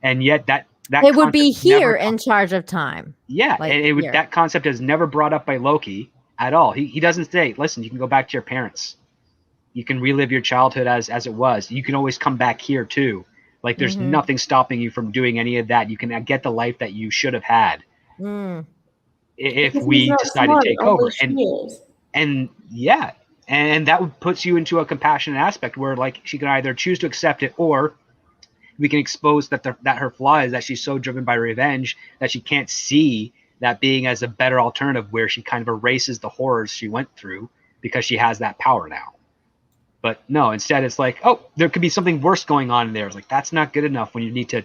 And yet that it would be here in charge of time. Yeah, like and that concept is never brought up by Loki at all. He doesn't say, listen, you can go back to your parents. You can relive your childhood as it was. You can always come back here too. Like there's nothing stopping you from doing any of that. You can get the life that you should have had. If we decide to take over. And yeah, and that puts you into a compassionate aspect where like she can either choose to accept it, or we can expose that her flaw is that she's so driven by revenge that she can't see that being as a better alternative, where she kind of erases the horrors she went through because she has that power now. But no, instead it's like, oh, there could be something worse going on in there. It's like, that's not good enough when you need to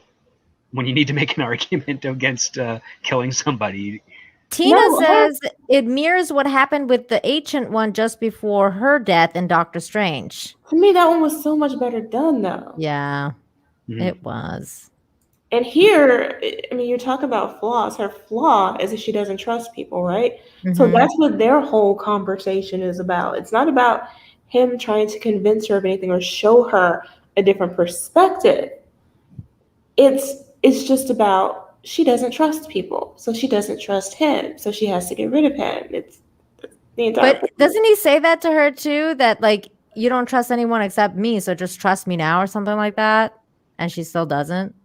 make an argument against killing somebody. Tina says it mirrors what happened with the Ancient One just before her death in Doctor Strange. To me, that one was so much better done, though. Yeah, it was. And here, I mean, you're talking about flaws. Her flaw is that she doesn't trust people, right? So that's what their whole conversation is about. It's not about him trying to convince her of anything or show her a different perspective. It's just about she doesn't trust people, so she doesn't trust him, so she has to get rid of him. It's the entire. But doesn't he say that to her too? That like, you don't trust anyone except me, so just trust me now, or something like that? And she still doesn't.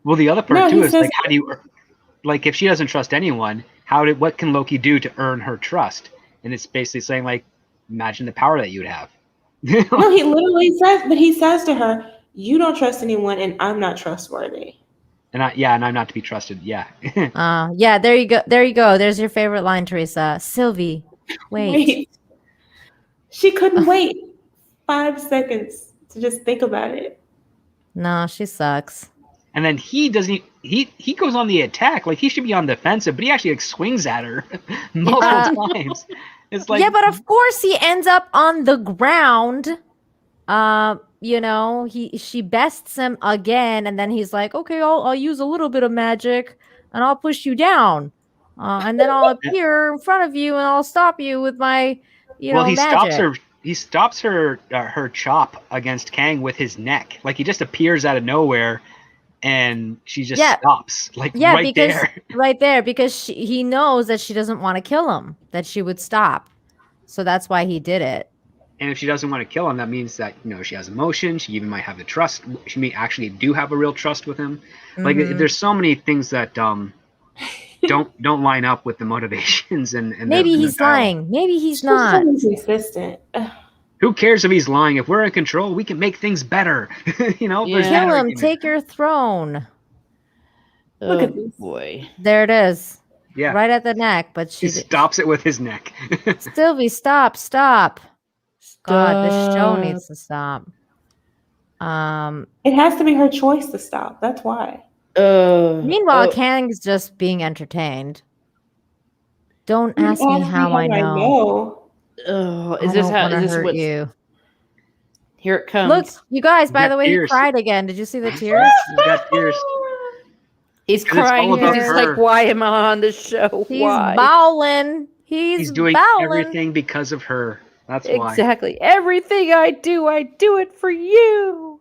Well, the other part too is like, how do you, like, if she doesn't trust anyone, what can Loki do to earn her trust? And it's basically saying like, imagine the power that you would have. No, he literally says to her, "You don't trust anyone, and I'm not trustworthy." And I'm not to be trusted. Yeah. Yeah. There you go. There you go. There's your favorite line, Teresa. Sylvie, wait. She couldn't wait 5 seconds to just think about it. No, she sucks. And then he goes on the attack. Like, he should be on the defensive, but he actually like swings at her multiple times. It's like, yeah, but of course he ends up on the ground. She bests him again, and then he's like, okay, I'll use a little bit of magic and I'll push you down. And then I'll appear in front of you and I'll stop you with my, magic. He stops her chop against Kang with his neck. Like, he just appears out of nowhere and she just stops. Like, right there, because he knows that she doesn't want to kill him, that she would stop. So that's why he did it. And if she doesn't want to kill him, that means that, you know, she has emotion. She even might have the trust. She may actually do have a real trust with him. Like, there's so many things that don't line up with the motivations and Maybe the he's dialogue. lying. Maybe he's She's not. so inconsistent. Who cares if he's lying? If we're in control, we can make things better. You know, Yeah. there's that Kill him. argument. Take your throne. Look Oh, at this. boy. There it is. Yeah. Right at the neck. But He stops it with his neck. Sylvie, stop. God, this show needs to stop. It has to be her choice to stop. That's why. Meanwhile, Kang's just being entertained. Don't ask me how I know. Is this what you? Here it comes. Look, you guys, by got the way, tears. he cried again. Did you see the tears? You got tears. He's And it's crying all about because he's her. like, why am I on the show? He's Why? bowling. He's doing bowling. everything because of her. That's why. Exactly. Everything I do it for you.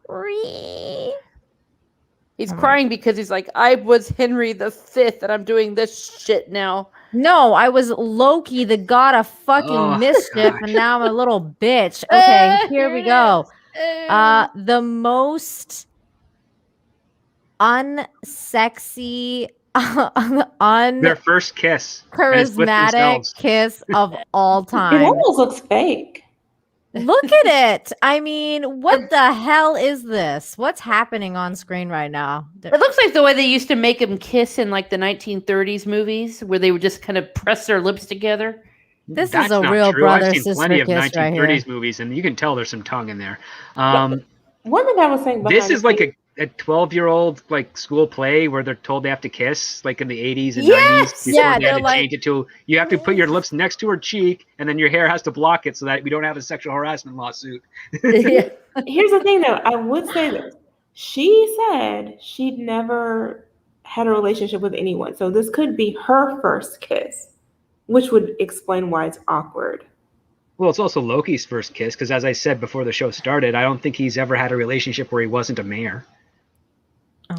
He's crying because he's like, I was Henry V and I'm doing this shit now. No, I was Loki, the god of fucking mischief, and now I'm a little bitch. Okay, here we go. The most unsexy, Their first kiss. and it's with charismatic themselves. kiss of all It time. almost looks fake. Look at it. I mean, what the hell is this? What's happening on screen right now? It looks like the way they used to make them kiss in like the 1930s movies where they would just kind of press their lips together. This That's is a not real true. I've brother seen sister plenty of kiss right 1930s here. movies, and you can tell there's some tongue in there. One thing I was saying This behind is the like scenes- a 12-year-old like school play where they're told they have to kiss, like in the 80s and Yes! 90s. Before Yeah, they had they're to like- change it to you have to put your lips next to her cheek, and then your hair has to block it so that we don't have a sexual harassment lawsuit. Yeah. Here's the thing, though. I would say this. She said she'd never had a relationship with anyone. So this could be her first kiss, which would explain why it's awkward. Well, it's also Loki's first kiss because, as I said before the show started, I don't think he's ever had a relationship where he wasn't a mayor.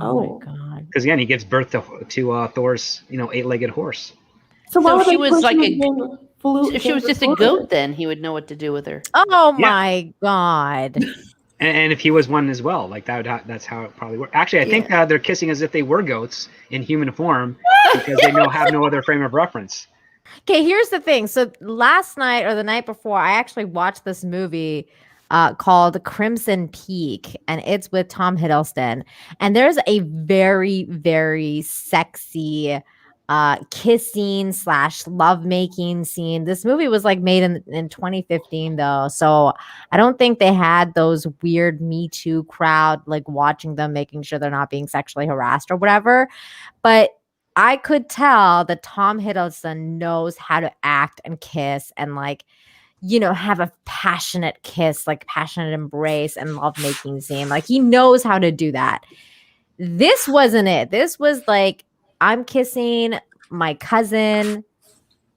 Oh my god. Because again, he gives birth to Thor's, eight-legged horse. So why So would she they was push like him a- again flute If she was just a flute? goat, then he would know what to do with her. Oh Yeah. my god. And if he was one as well, like that's how it probably works. Actually, I think they're kissing as if they were goats in human form because they have no other frame of reference. Okay, here's the thing. So last night or the night before, I actually watched this movie called Crimson Peak, and it's with Tom Hiddleston. And there's a very, very sexy kissing / lovemaking scene. This movie was like made in 2015 though, so I don't think they had those weird Me Too crowd like watching them, making sure they're not being sexually harassed or whatever. But I could tell that Tom Hiddleston knows how to act and kiss and have a passionate kiss, like passionate embrace and lovemaking scene. Like he knows how to do that. This wasn't it. This was like, I'm kissing my cousin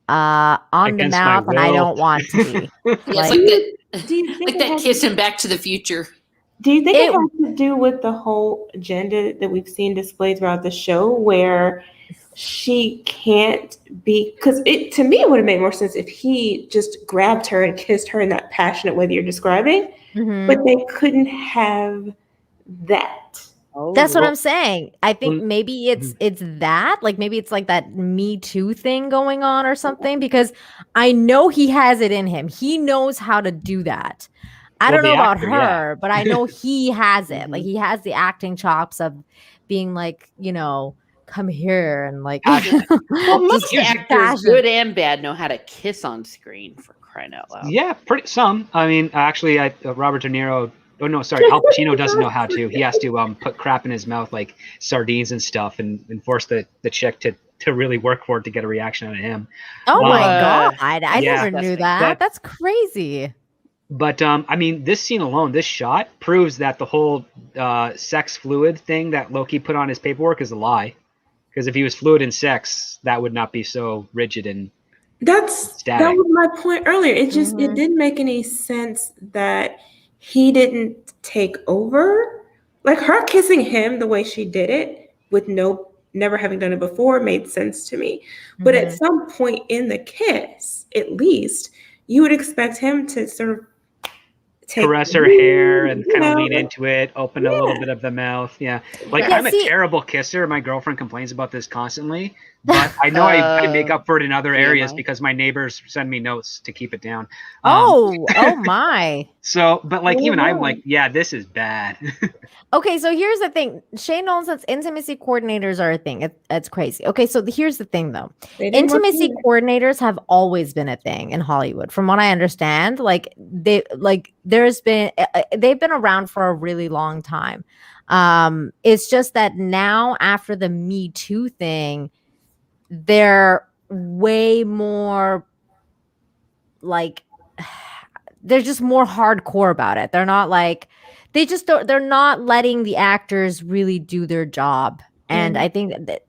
on the Against my mouth and I will. don't want to be. Yeah, it's Like- like that, Do you think like it that has- kiss in Back to the Future. Do you think it It- has to do with the whole agenda that we've seen displayed throughout the show where she can't be, because to me it would have made more sense if he just grabbed her and kissed her in that passionate way that you're describing, Mhm. but they couldn't have that. That's what Well- I'm saying. I think Well- maybe it's that, like maybe it's like that Me Too thing going on or something, because I know he has it in him. He knows how to do that. I Well, don't know the about actor, her, yeah. but I know he has it. Like he has the acting chops of being like, come here and like Well, just most actors, passion. good and bad, know how to kiss on screen, for crying out loud. Yeah, pretty some. I mean, actually, Robert De Niro. Oh no, sorry, Al Pacino doesn't know how to. He has to put crap in his mouth like sardines and stuff, and force the chick to really work for it to get a reaction out of him. Oh my Uh, god. I yeah, never knew that's- that. That's crazy. But I mean, this scene alone, this shot proves that the whole sex fluid thing that Loki put on his paperwork is a lie. Because if he was fluid in sex, that would not be so rigid and That static. was my point earlier. It just Mhm. it didn't make any sense that he didn't take over. Like her kissing him the way she did it with never having done it before made sense to me. But at some point in the kiss, at least, you would expect him to sort of caress her hair and kind of lean like, into it, open a little bit of the mouth. Yeah. Like, Yeah, I'm a see- terrible kisser. My girlfriend complains about this constantly, but I know I make up for it in other areas TMI. because my neighbors send me notes to keep it down. Oh my. So, but like, even I'm Yeah. like, yeah, this is bad. Okay, so here's the thing. Shane Nolan says intimacy coordinators are a thing. It's crazy. Okay, so here's the thing though. they didn't work Intimacy either. coordinators have always been a thing in Hollywood. From what I understand, they've been around for a really long time. It's just that now after the Me Too thing, they're way more like they're just more hardcore about it. They're not like they're not letting the actors really do their job. And I think that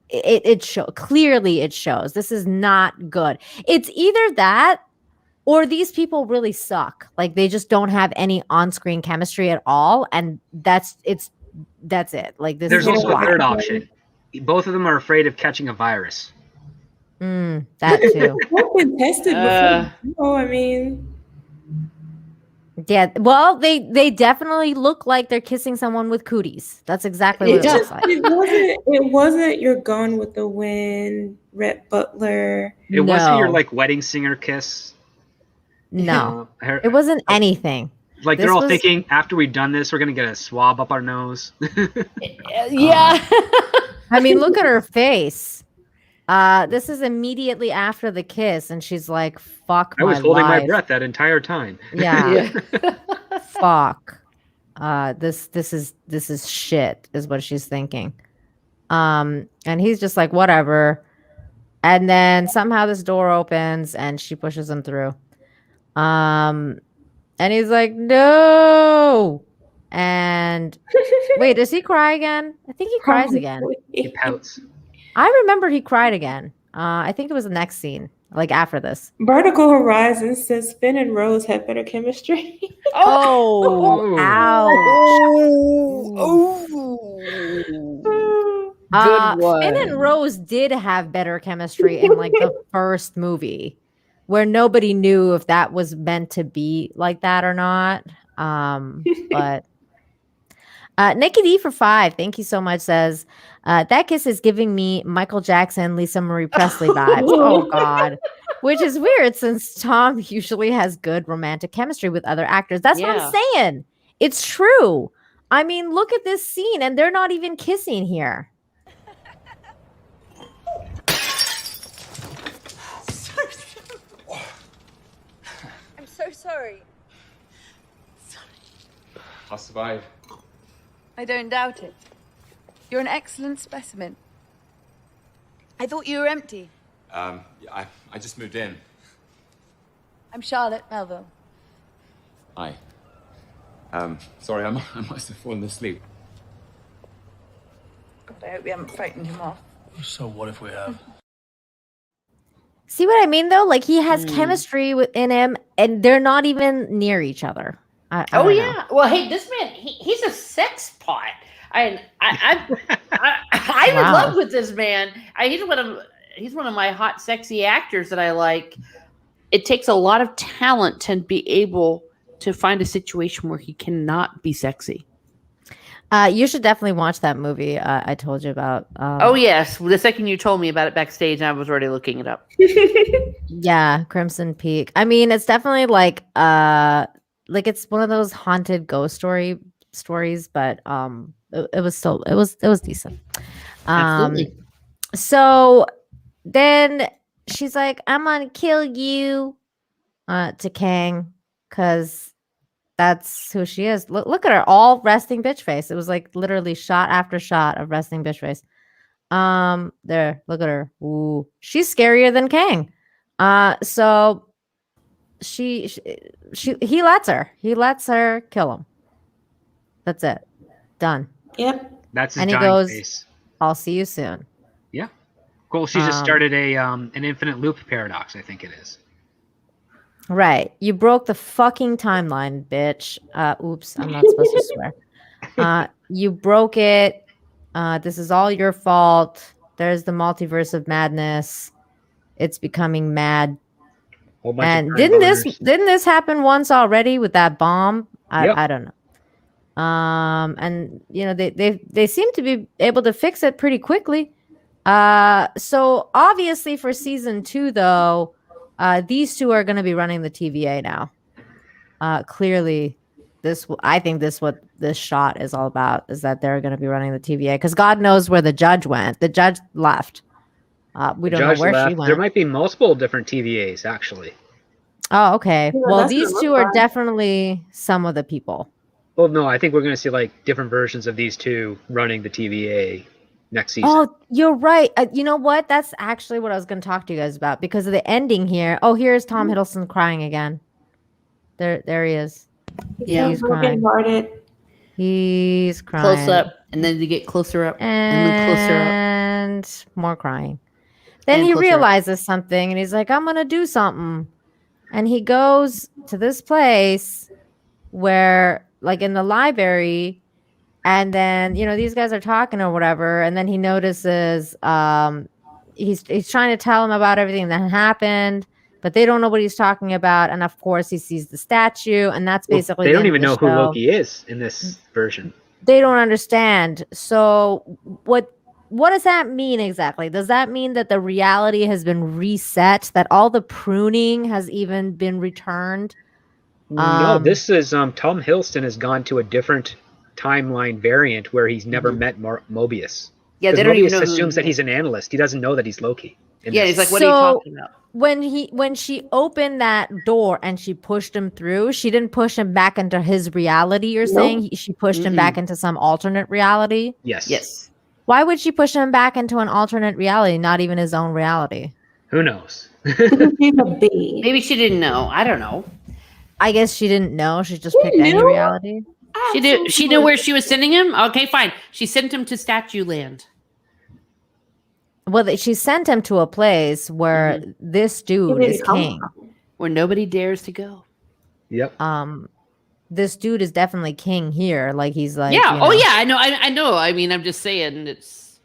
clearly it shows. This is not good. It's either that or these people really suck. Like they just don't have any on-screen chemistry at all. And that's it. Like this There's is also a why. third option. Both of them are afraid of catching a virus. That too. They've been tested before. I mean, Yeah, well, they definitely look like they're kissing someone with cooties. That's exactly what it looks like. it wasn't your Gone with the Wind, Rhett Butler. It wasn't your No. like wedding singer kiss. No, it wasn't anything. Like This they're all was- thinking after we've done this, we're gonna get a swab up our nose. Yeah. I mean, look at her face. This is immediately after the kiss, and she's like, "Fuck I was my holding my life." breath that entire time. Yeah, fuck. This is shit, is what she's thinking. And he's just like, whatever. And then somehow this door opens, and she pushes him through. And he's like, no. And wait, does he cry again? I think he cries again. He pouts. I remember he cried again. I think it was the next scene, like after this. Vertical Horizon says Finn and Rose have better chemistry. Oh, ouch. Good one. Finn and Rose did have better chemistry in like the first movie, where nobody knew if that was meant to be like that or not. But Nikki D for 5, thank you so much, says that kiss is giving me Michael Jackson, Lisa Marie Presley vibes. Oh God. Which is weird since Tom usually has good romantic chemistry with other actors. That's what I'm saying. It's true. I mean, look at this scene, and they're not even kissing here. I'm so sorry. I'll survive. I don't doubt it. You're an excellent specimen. I thought you were empty. I just moved in. I'm Charlotte Melville. Hi. Sorry, I must have fallen asleep. God, I hope we haven't frightened him off. So what if we have? See what I mean, though? Like he has chemistry within him, and they're not even near each other. I Oh don't yeah. know. Well, hey, this man, he's a sex pot. I'm in Wow. love with this man. He's one of my hot, sexy actors that I like. It takes a lot of talent to be able to find a situation where he cannot be sexy. You should definitely watch that movie I told you about. Oh yes, the second you told me about it backstage, I was already looking it up. Yeah, Crimson Peak. I mean, it's definitely like it's one of those haunted ghost stories, but it was decent. Absolutely. So then she's like, I'm gonna kill you to Kang, because that's who she is. Look at her, all resting bitch face. It was like literally shot after shot of resting bitch face. There, look at her. Ooh, she's scarier than Kang. So he lets her kill him. That's it. Done. Yep. That's his And he dying goes, face. I'll see you soon. Yeah. Cool. She just started an infinite loop paradox, I think it is. Right. You broke the fucking timeline, bitch. Oops, I'm not supposed to swear. You broke it. This is all your fault. There's the multiverse of madness. It's becoming mad. Whole bunch And of didn't boners. this happen once already with that bomb? Yep. I don't know. And they seem to be able to fix it pretty quickly. So obviously for season 2 though, these two are going to be running the TVA now. Clearly I think what this shot is all about is that they're going to be running the TVA because God knows where the judge went. The judge left. We don't know where she went. There might be multiple different TVAs actually. Oh, okay. Yeah, Well, that's these what it two looks are like. definitely some of the people. Well, no, I think we're going to see like different versions of these two running the TVA next season. Oh, you're right. You know what? That's actually what I was going to talk to you guys about because of the ending here. Oh, here's Tom Hiddleston crying again. There he is. Yeah. He's crying. Brokenhearted. He's crying. Close up, and then they get closer up, and then closer up. And more crying. Then And he closer up. realizes something and he's like, I'm going to do something. And he goes to this place where, like in the library, and then, these guys are talking or whatever. And then he notices he's trying to tell him about everything that happened, but they don't know what he's talking about. And of course, he sees the statue. And that's basically they the don't end even of know the who show. Loki is in this version. They don't understand. So what does that mean exactly? Does that mean that the reality has been reset, that all the pruning has even been returned? No, this is Tom Hiddleston has gone to a different timeline variant where he's never met Mobius. Yeah, they 'Cause don't even Mobius know who assumes he that he's an analyst. He doesn't know that he's Loki. Yeah, he's like, what are you talking about? When she opened that door and she pushed him through, she didn't push him back into his reality. You're saying she pushed him back into some alternate reality? Yes. Yes. Why would she push him back into an alternate reality, not even his own reality? Who knows? She's a bee. Maybe she didn't know. I don't know. I guess she didn't know. She just picked any knew? reality. She did. She knew where she was sending him. Okay, fine. She sent him to Statue Land. Well, she sent him to a place where this dude is king. Where nobody dares to go. Yep. This dude is definitely king here. Like he's like, Yeah. Oh yeah. I know. I know. I mean, I'm just saying it's.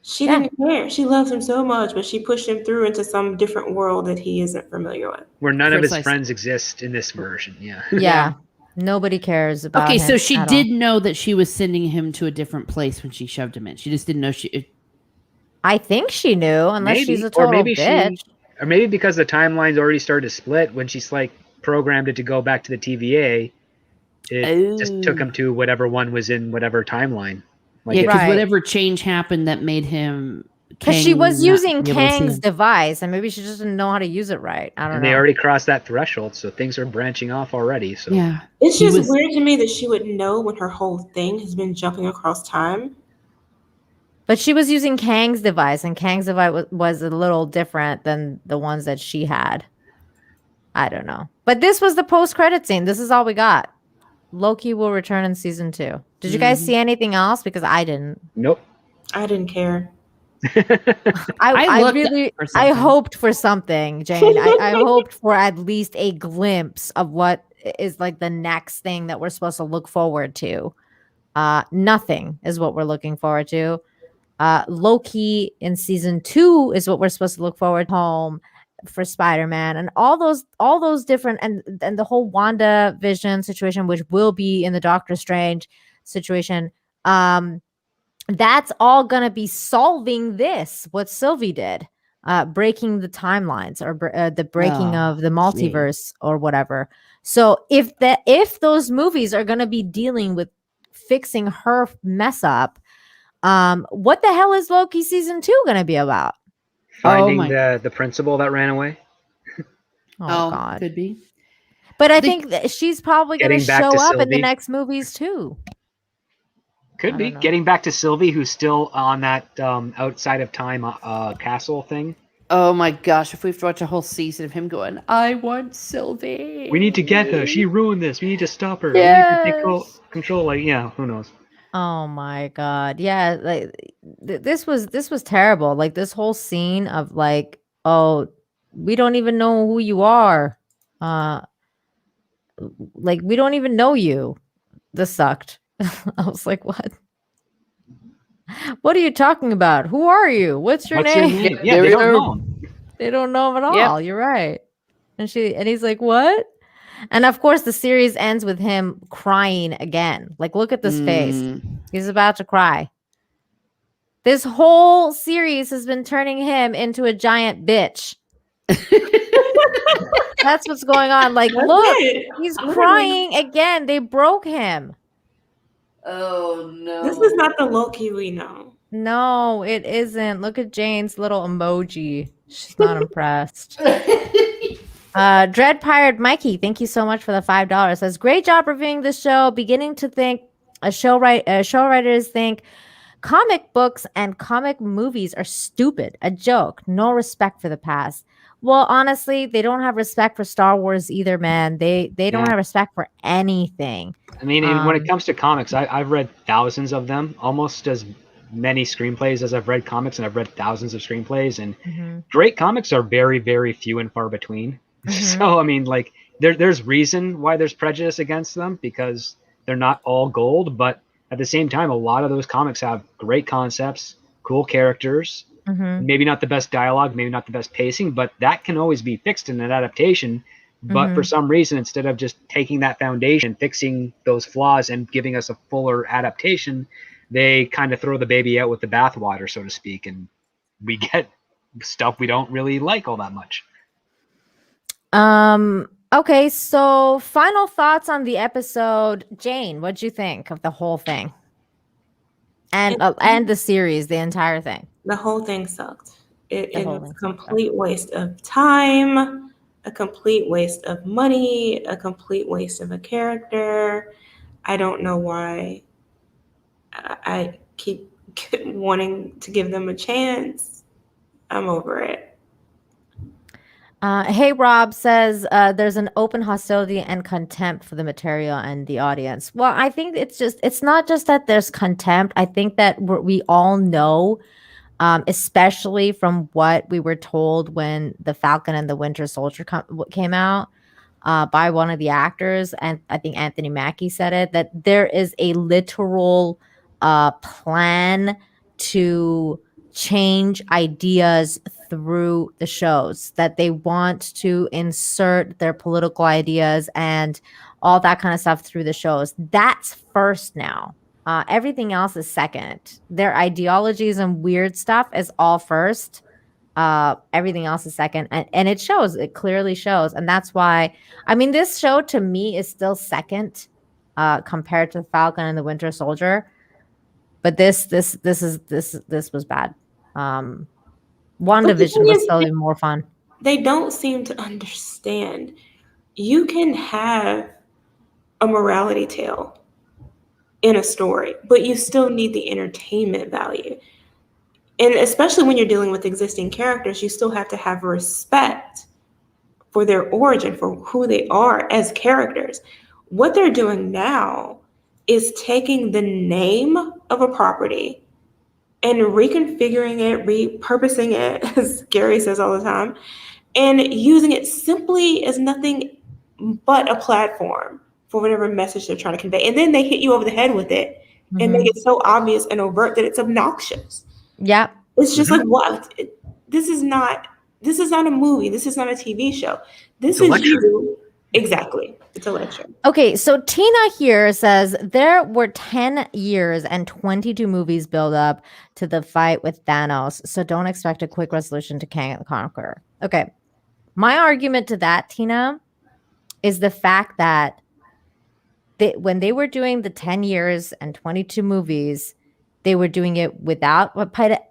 She didn't care. She loves him so much, but she pushed him through into some different world that he isn't familiar with. Where none of his Precisely. friends exist in this version. Yeah. Yeah. Nobody cares about Okay, him so she at did all. know that she was sending him to a different place when she shoved him in. She just didn't know she. I think she knew, unless Maybe. she's a total Or maybe bitch. Or maybe because the timeline's already started to split when she's like programmed it to go back to the TVA, it just took him to whatever one was in whatever timeline. Like Yeah, because Right. whatever change happened that made him. Because she Kang was not using be able to see Kang's him. device, and maybe she just didn't know how to use it right. I don't and know. they already crossed that threshold, so things are branching off already. So Yeah. It's He just was- weird to me that she would know when her whole thing has been jumping across time. But she was using Kang's device, and Kang's device was a little different than the ones that she had. I don't know. But this was the post-credit scene. This is all we got. Loki will return in season 2. Did you guys see anything else? Because I didn't. Nope. I didn't care. I looked really, for I something. hoped for something, Jane. I hoped for at least a glimpse of what is like the next thing that we're supposed to look forward to. Nothing is what we're looking forward to. Loki in season 2 is what we're supposed to look forward to. Home for Spider-Man and all those different and the whole WandaVision situation, which will be in the Doctor Strange situation. That's all going to be solving what Sylvie did, breaking the timelines or the breaking of the multiverse or whatever. So if those movies are going to be dealing with fixing her mess up, what the hell is Loki season 2 going to be about? Finding my- the principal that ran away. Oh, God. Could be. But I think that she's probably going to Getting back show to up in the Sylvie. next movies too. Could I be don't know. getting back to Sylvie, who's still on that outside of time castle thing. Oh my gosh! If we have to watch a whole season of him going, I want Sylvie. We need to get her. She ruined this. We need to stop her. Yes. We need to take control. Like, yeah, who knows? Oh my God. Yeah, like this was terrible. Like this whole scene of like, oh, we don't even know who you are. Like we don't even know you. This sucked. I was like, what? What are you talking about? Who are you? What's your What's name? your name? Yeah, they don't know. They don't know him at all. Yep. You're right. And he's like, what? And of course, the series ends with him crying again. Like, look at this face. He's about to cry. This whole series has been turning him into a giant bitch. That's what's going on. Like, look, he's crying again. They broke him. Oh no. This is not the Loki we know. No, it isn't. Look at Jane's little emoji. She's not impressed. Dread Pirate Mikey, thank you so much for the $5. Says, great job reviewing the show. Beginning to think show writers think comic books and comic movies are stupid, a joke, no respect for the past. Well, honestly, they don't have respect for Star Wars either, man. They don't have respect for anything. I mean, when it comes to comics, I've read thousands of them, almost as many screenplays as I've read comics, and I've read thousands of screenplays. And great comics are very, very few and far between. So, I mean, like, there's reason why there's prejudice against them, because they're not all gold. But at the same time, a lot of those comics have great concepts, cool characters, maybe not the best dialogue, maybe not the best pacing, but that can always be fixed in an adaptation. But for some reason, instead of just taking that foundation, fixing those flaws, and giving us a fuller adaptation, they kind of throw the baby out with the bathwater, so to speak, and we get stuff we don't really like all that much. Okay, so final thoughts on the episode. Jayne, what'd you think of the whole thing? And the series, the entire thing? The whole thing sucked. It was a complete waste of time, a complete waste of money, a complete waste of a character. I don't know why I keep wanting to give them a chance. I'm over it. Hey, Rob says there's an open hostility and contempt for the material and the audience. Well, I think it's not just that there's contempt. I think that we all know, especially from what we were told when The Falcon and the Winter Soldier came out by one of the actors, and I think Anthony Mackie said it, that there is a literal plan to change ideas through the shows, that they want to insert their political ideas and all that kind of stuff through the shows. That's first now. Everything else is second. Their ideologies and weird stuff is all first. Everything else is second. And it shows. It clearly shows. And that's why, I mean, this show to me is still second compared to Falcon and the Winter Soldier. But this was bad. WandaVision was still even more fun. They don't seem to understand. You can have a morality tale in a story, but you still need the entertainment value. And especially when you're dealing with existing characters, you still have to have respect for their origin, for who they are as characters. What they're doing now is taking the name of a property and reconfiguring it, repurposing it, as Gary says all the time, and using it simply as nothing but a platform for whatever message they're trying to convey. And then they hit you over the head with it and make it so obvious and overt that it's obnoxious. Yeah. It's just like, what? This is not a movie. This is not a TV show. This is you. Exactly. It's a lecture. Okay, so Tina here says there were 10 years and 22 movies build up to the fight with Thanos, so don't expect a quick resolution to Kang the Conqueror. Okay, my argument to that, Tina, is the fact that when they were doing the 10 years and 22 movies, they were doing it without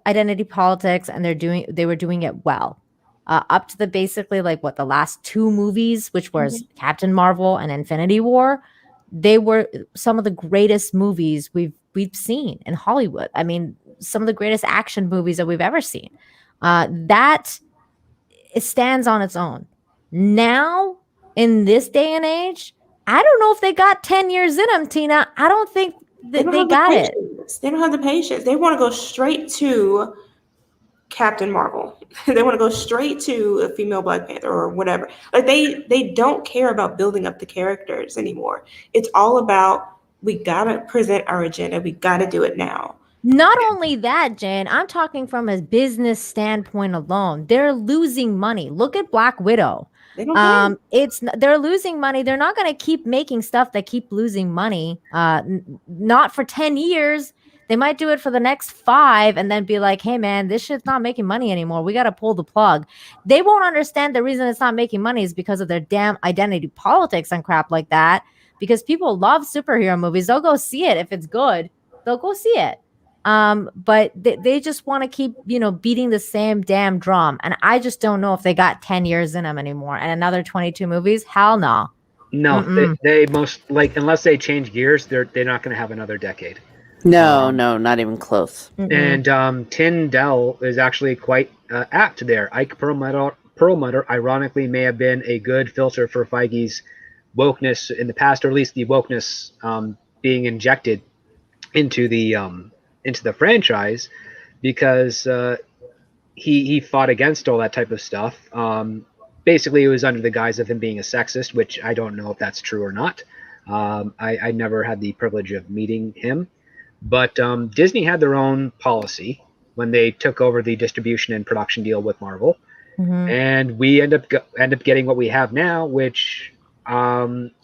identity politics, and they were doing it well. Up to the basically like the last two movies, which was Captain Marvel and Infinity War, they were some of the greatest movies we've seen in Hollywood. I mean, some of the greatest action movies that we've ever seen. That it stands on its own. Now, in this day and age, I don't know if they got 10 years in them, Tina. I don't think that they got it. They don't have the patience. They want to go straight to Captain Marvel. They want to go straight to a female Black Panther or whatever. Like they don't care about building up the characters anymore. It's all about, we gotta present our agenda. We gotta do it now. Not only that, Jayne, I'm talking from a business standpoint alone. They're losing money. Look at Black Widow. They don't care. They're losing money. They're not going to keep making stuff that keep losing money. Not for 10 years. They might do it for the next 5 and then be like, hey, man, this shit's not making money anymore. We got to pull the plug. They won't understand the reason it's not making money is because of their damn identity politics and crap like that. Because people love superhero movies. They'll go see it if it's good. They'll go see it. But they just want to keep, beating the same damn drum. And I just don't know if they got 10 years in them anymore. And another 22 movies? Hell no. No, they most unless they change gears, they're not going to have another decade. No, not even close. And Tyndall is actually quite apt there. Ike Perlmutter, ironically, may have been a good filter for Feige's wokeness in the past, or at least the wokeness being injected into the franchise, because he fought against all that type of stuff. Basically, it was under the guise of him being a sexist, which I don't know if that's true or not. I never had the privilege of meeting him. But Disney had their own policy when they took over the distribution and production deal with Marvel, and we end up getting what we have now, which I'm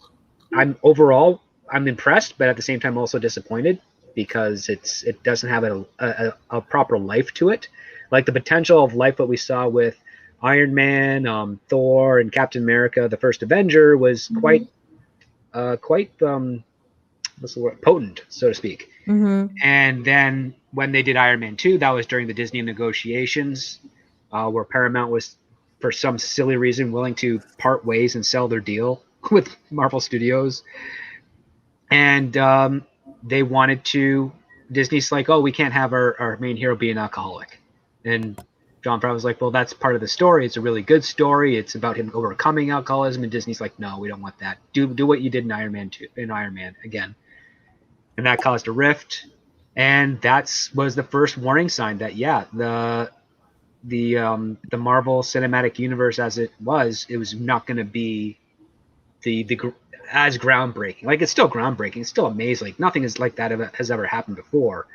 impressed, but at the same time also disappointed because it doesn't have a proper life to it. Like the potential of life that we saw with Iron Man, Thor, and Captain America: The First Avenger was quite what's the word? Potent, so to speak. And then when they did Iron Man 2, that was during the Disney negotiations, where Paramount was, for some silly reason, willing to part ways and sell their deal with Marvel Studios. And they wanted to, Disney's like, oh, we can't have our main hero be an alcoholic. And Jon Favreau was like, well, that's part of the story. It's a really good story. It's about him overcoming alcoholism. And Disney's like, no, we don't want that. Do what you did in Iron Man 2, in Iron Man again. And that caused a rift, and that was the first warning sign that the Marvel Cinematic Universe as it was not going to be as groundbreaking. Like, it's still groundbreaking, it's still amazing. Like, nothing is like that has ever happened before.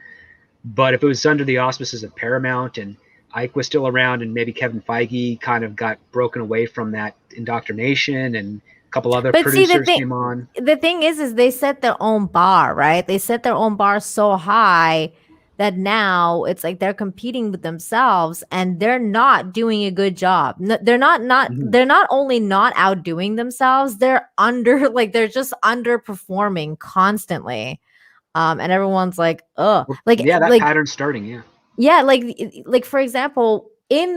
But if it was under the auspices of Paramount and Ike was still around, and maybe Kevin Feige kind of got broken away from that indoctrination, and couple other producers came on. The thing is they set their own bar, right? They set their own bar so high that now it's like they're competing with themselves, and they're not doing a good job. They're not only not outdoing themselves, they're just underperforming constantly. And everyone's like, oh, that pattern's starting. Like for example, in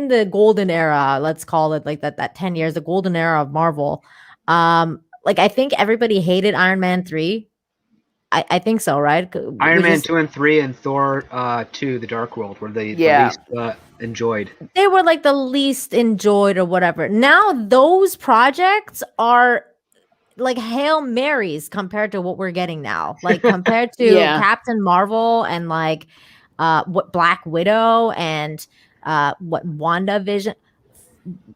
the golden era, let's call it like that 10 years, the golden era of Marvel, I think everybody hated Iron Man 3. I think so, right? Iron Man 2 and 3 and Thor 2, The Dark World, were the least enjoyed. They were like the least enjoyed or whatever. Now those projects are like Hail Marys compared to what we're getting now. Like compared to Captain Marvel and what Black Widow and what WandaVision,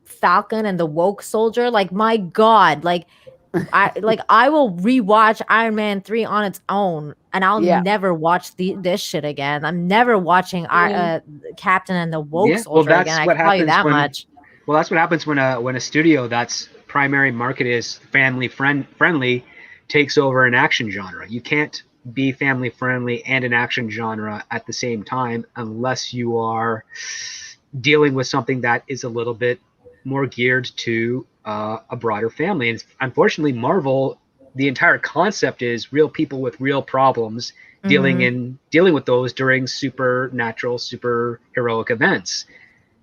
Falcon and the Woke Soldier. Like, my God, I will rewatch Iron Man 3 on its own, and I'll never watch this shit again. I'm never watching Captain and the Woke Soldier again. I can tell you that much. Well, that's what happens when a studio that's primary market is family friendly takes over an action genre. You can't be family friendly and an action genre at the same time unless you are dealing with something that is a little bit more geared to a broader family. And unfortunately, Marvel, the entire concept is real people with real problems dealing with those during supernatural, super heroic events.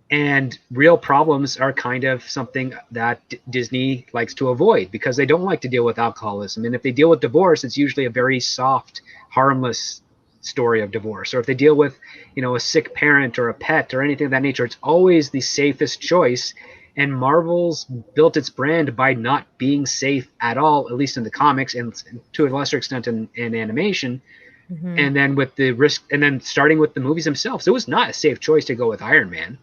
And real problems are kind of something that Disney likes to avoid because they don't like to deal with alcoholism. And if they deal with divorce, it's usually a very soft, harmless story of divorce. Or if they deal with, a sick parent or a pet or anything of that nature, it's always the safest choice. And Marvel's built its brand by not being safe at all, at least in the comics and to a lesser extent in animation. And then with the risk, and then starting with the movies themselves, it was not a safe choice to go with Iron Man.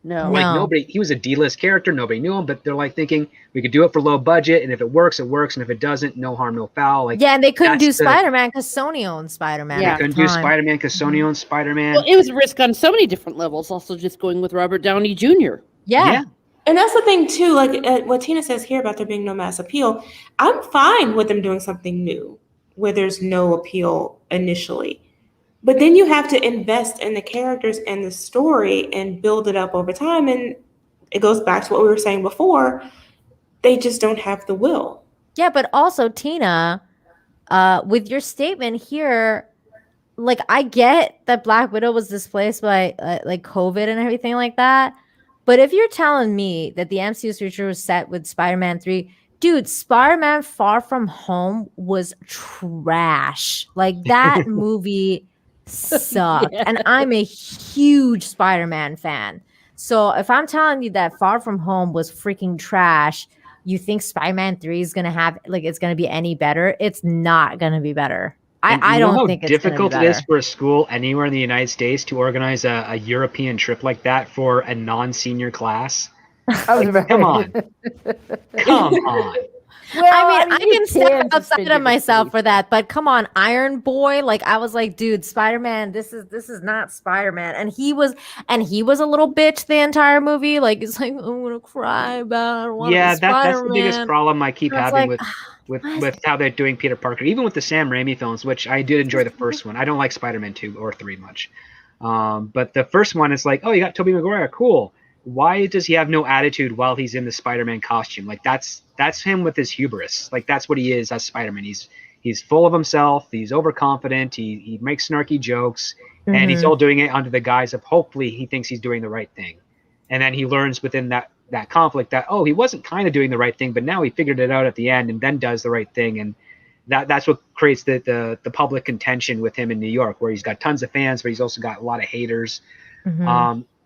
No. Nobody, he was a D-list character, nobody knew him, but they're thinking we could do it for low budget, and if it works, it works, and if it doesn't, no harm, no foul. And they couldn't do Spider-Man because Sony owned Spider-Man. They couldn't do Spider-Man because Sony owned Spider-Man. Well, it was a risk on so many different levels, also just going with Robert Downey Jr. Yeah. And that's the thing too, like what Tina says here about there being no mass appeal. I'm fine with them doing something new where there's no appeal initially. But then you have to invest in the characters and the story and build it up over time. And it goes back to what we were saying before. They just don't have the will. Yeah, but also, Tina, with your statement here, like, I get that Black Widow was displaced by like COVID and everything like that. But if you're telling me that the MCU's future was set with Spider-Man 3, dude, Spider-Man Far From Home was trash. Like, that movie sucked. Yeah. And I'm a huge Spider-Man fan. So if I'm telling you that Far From Home was freaking trash, you think Spider-Man 3 is gonna have like it's gonna be any better? It's not gonna be better. I don't think it's difficult gonna be it is better. for a school anywhere in the United States to organize a European trip like that for a non-senior class. Like, come on. Come on. Well, I mean, I can you step can outside suspend of your myself disbelief. for that, but come on, Iron Boy. Like, I was like, dude, Spider-Man, this is not Spider-Man. And he was a little bitch the entire movie. Like, it's like, I'm gonna cry about I don't want to Yeah, be that's the biggest Spider-Man. problem I keep And it's having like, with how they're doing Peter Parker, even with the Sam Raimi films, which I did enjoy the first one. I don't like Spider-Man 2 or 3 much. But the first one is like, oh, you got Tobey Maguire, cool. Why does he have no attitude while he's in the Spider-Man costume? Like that's him with his hubris. Like that's what he is as Spider-Man. He's full of himself. He's overconfident. He makes snarky jokes, and he's all doing it under the guise of hopefully he thinks he's doing the right thing. And then he learns within that conflict that, oh, he wasn't kind of doing the right thing, but now he figured it out at the end and then does the right thing. And that's what creates the public contention with him in New York, where he's got tons of fans, but he's also got a lot of haters.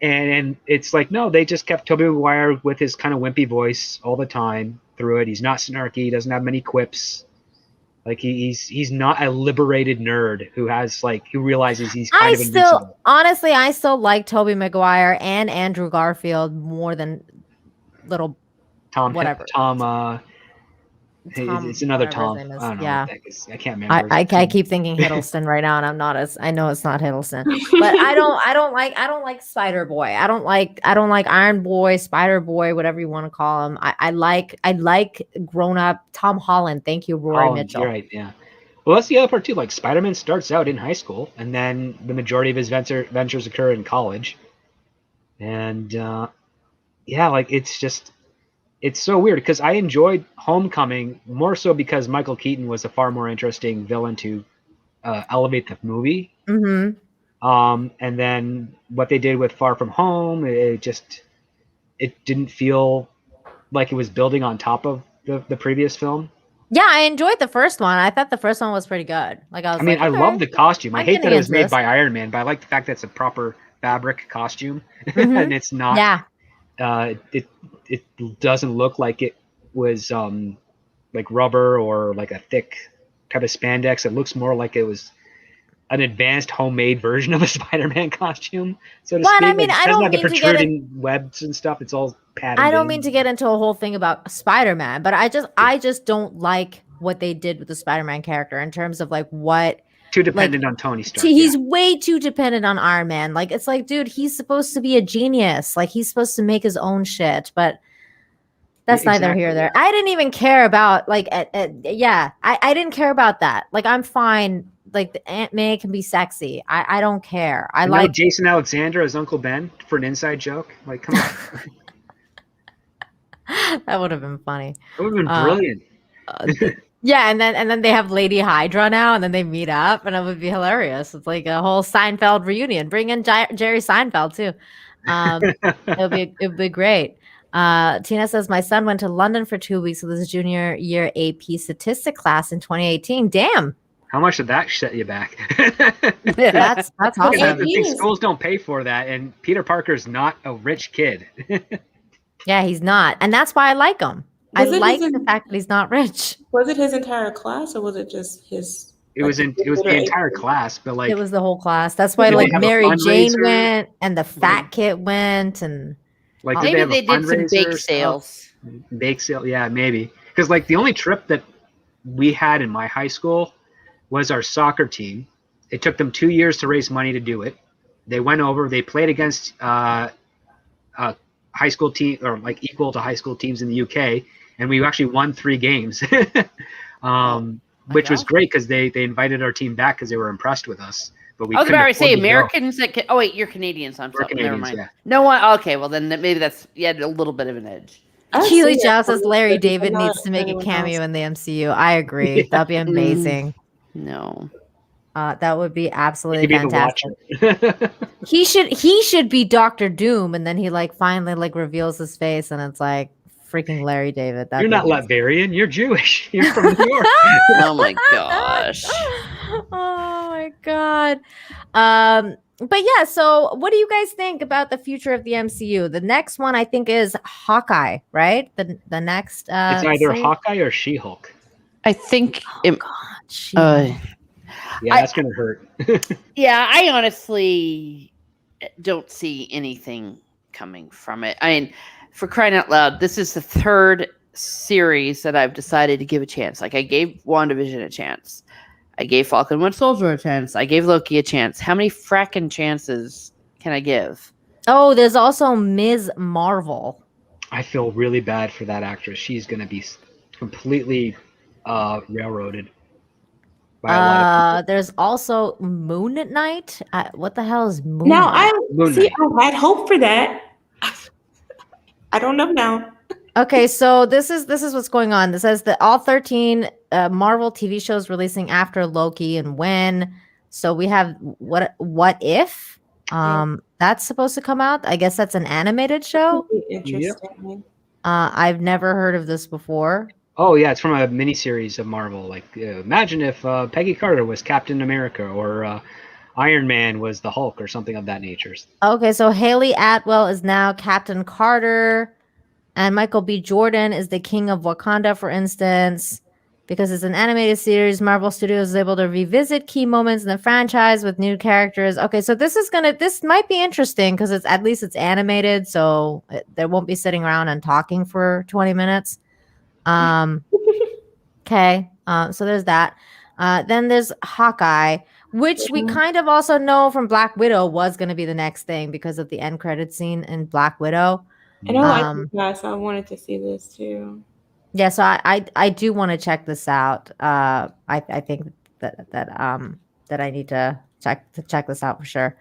And it's like, no, they just kept Tobey Maguire with his kind of wimpy voice all the time through it. He's not snarky. He doesn't have many quips. Like he's not a liberated nerd who realizes he's kind of invincible. Honestly, I still like Tobey Maguire and Andrew Garfield more than little Tom, whatever. It's another whatever his Tom. name is. I don't know. Yeah. What the heck is. I can't remember. I keep thinking Hiddleston right now, and I know it's not Hiddleston, but I don't like Spider Boy. I don't like Iron Boy, Spider Boy, whatever you want to call him. I like grown up Tom Holland. Thank you, Roy Mitchell. You're right. Yeah. Well, that's the other part too. Like Spider-Man starts out in high school, and then the majority of his ventures occur in college. And yeah, like it's so weird because I enjoyed Homecoming more so because Michael Keaton was a far more interesting villain to elevate the movie. And then what they did with Far From Home, it didn't feel like it was building on top of the previous film. Yeah, I enjoyed the first one. I thought the first one was pretty good. Like I I love the costume. I hate that it was made by Iron Man, but I like the fact that it's a proper fabric costume and it's not. Yeah. It doesn't look like it was like rubber or like a thick type of spandex. It looks more like it was an advanced homemade version of a Spider-Man costume, so to speak. I mean, I don't have the mean to get protruding webs and stuff. It's all padded. I don't mean to get into a whole thing about Spider-Man, but I just don't like what they did with the Spider-Man character in terms of like what too dependent on Tony Stark. He's way too dependent on Iron Man. Like it's like, dude, he's supposed to be a genius. Like he's supposed to make his own shit, but that's neither here nor there. I didn't even care about like I didn't care about that. Like I'm fine. Like the Aunt May can be sexy. I don't care. I like Jason Alexander as Uncle Ben for an inside joke. Like, come on. That would have been funny. That would have been brilliant. Yeah, and then they have Lady Hydra now, and then they meet up, and it would be hilarious. It's like a whole Seinfeld reunion. Bring in Jerry Seinfeld too. It'll be great. Tina says my son went to London for 2 weeks with his junior year AP statistic class in 2018. Damn. How much did that set you back? That's awesome. I think schools don't pay for that, and Peter Parker's not a rich kid. Yeah, he's not, and that's why I like him. I like the fact that he's not rich. Was it his entire class, or was it just his? It was the entire class, but like it was the whole class. That's why like Mary Jane went, and the fat kid went, and like maybe they did some bake sales. Bake sale, yeah, maybe because like the only trip that we had in my high school was our soccer team. It took them 2 years to raise money to do it. They went over. They played against high school team, or like equal to high school teams in the UK, and we actually won 3 games, which was great because they invited our team back because they were impressed with us. But we I was couldn't about to afford say to go. Americans that can. Oh wait, you're Canadians. I'm We're sorry. Never Canadians, mind. yeah. No one. Okay, well then maybe that's a little bit of an edge. Keely Jow says Larry David needs to make a cameo in the MCU. I agree. That'd be amazing. No. That would be absolutely He could be the fantastic. Watcher. He should be Doctor Doom, and then he like finally like reveals his face, and it's like freaking Larry David. You're not Latvian. You're Jewish. You're from New York. Oh my gosh. Oh my god. But yeah, so what do you guys think about the future of the MCU? The next one I think is Hawkeye, right? The next it's either series? Hawkeye or She-Hulk. I think. She-Hulk. Yeah, that's gonna hurt. Yeah, I honestly don't see anything coming from it. I mean, for crying out loud, this is the 3rd series that I've decided to give a chance. Like I gave WandaVision a chance. I gave Falcon Winter Soldier a chance. I gave Loki a chance. How many fracking chances can I give? Oh, there's also Ms. Marvel. I feel really bad for that actress. She's gonna be completely railroaded by a lot of people. There's also Moon Knight. What the hell is Moon Now Knight? I had hope for that. I don't know now. Okay, so this is what's going on. This says that all 13 Marvel TV shows releasing after Loki and when. So we have what if that's supposed to come out. I guess that's an animated show. Interesting. I've never heard of this before. Oh yeah, it's from a miniseries of Marvel. Like imagine if Peggy Carter was Captain America or Iron Man was the Hulk or something of that nature. Okay, so Haley Atwell is now Captain Carter. And Michael B. Jordan is the king of Wakanda, for instance. Because it's an animated series, Marvel Studios is able to revisit key moments in the franchise with new characters. Okay, so this might be interesting because at least it's animated, so they won't be sitting around and talking for 20 minutes. Okay, so there's that. Then there's Hawkeye, which we kind of also know from Black Widow was going to be the next thing because of the end credit scene in Black Widow. I know I wanted to see this too. Yeah, so I do want to check this out. I think that I need to check this out for sure.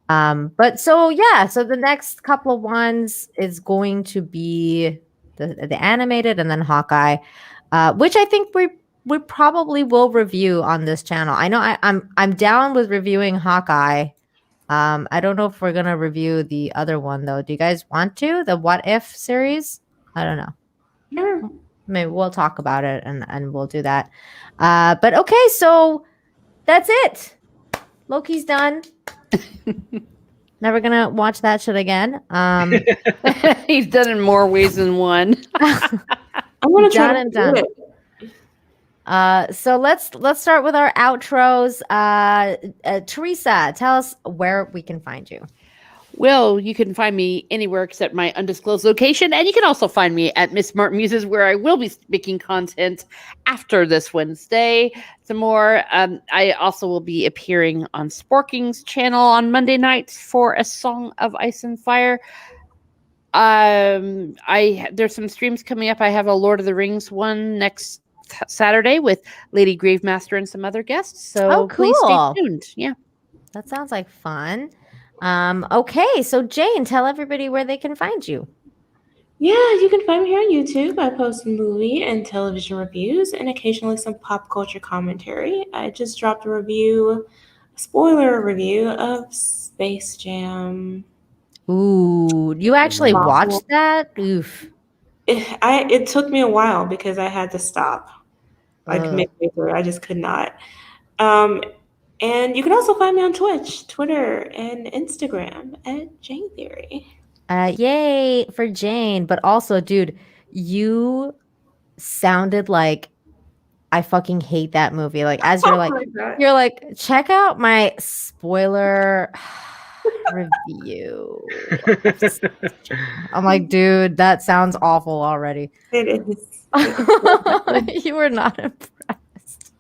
But so yeah, so the next couple of ones is going to be the animated and then Hawkeye, which I think we probably will review on this channel. I know I'm down with reviewing Hawkeye. I don't know if we're gonna review the other one though. Do you guys want to? The What If series? I don't know. Sure. Maybe we'll talk about it and we'll do that. But okay, so that's it. Loki's done. Never gonna watch that shit again. He's done in more ways than one. I'm gonna try to do it. So let's start with our outros. Teresa, tell us where we can find you. Well, you can find me anywhere except my undisclosed location, and you can also find me at Miss Smart Muses, where I will be making content after this Wednesday. Some more. I also will be appearing on Sporking's channel on Monday nights for A Song of Ice and Fire. There's some streams coming up. I have a Lord of the Rings one next Saturday with Lady Gravemaster and some other guests. So cool. Please stay tuned. Yeah, that sounds like fun. Okay, so Jayne, tell everybody where they can find you. Yeah, you can find me here on YouTube. I post movie and television reviews and occasionally some pop culture commentary. I just dropped a spoiler review of Space Jam. Ooh, you actually watched that? Oof. It took me a while because I had to stop. Like midway through, I just could not. And you can also find me on Twitch, Twitter, and Instagram at Jayne Theory. Yay for Jayne. But also, dude, you sounded like I fucking hate that movie. Like as you're like, check out my spoiler review. I'm like, dude, that sounds awful already. It is. You were not impressed.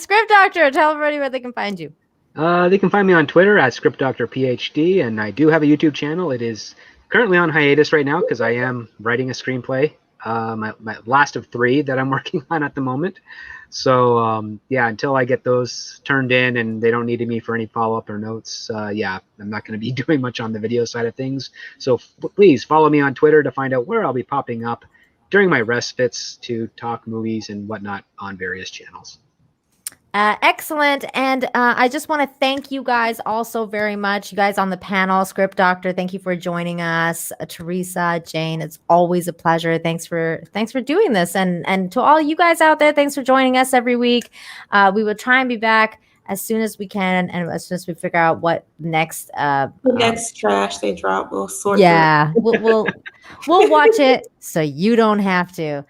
Script Doctor, tell everybody where they can find you. They can find me on Twitter at ScriptDoctorPhD, and I do have a YouTube channel. It is currently on hiatus right now because I am writing a screenplay, my last of 3 that I'm working on at the moment. So yeah, until I get those turned in and they don't need me for any follow-up or notes, yeah, I'm not going to be doing much on the video side of things. So please follow me on Twitter to find out where I'll be popping up during my respites to talk movies and whatnot on various channels. Excellent. And I just want to thank you guys also very much. You guys on the panel, Script Doctor, thank you for joining us. Teresa, Jayne, it's always a pleasure. Thanks for doing this. And to all you guys out there, thanks for joining us every week. We will try and be back as soon as we can and as soon as we figure out what next the next trash they drop, we'll sort we'll watch it so you don't have to.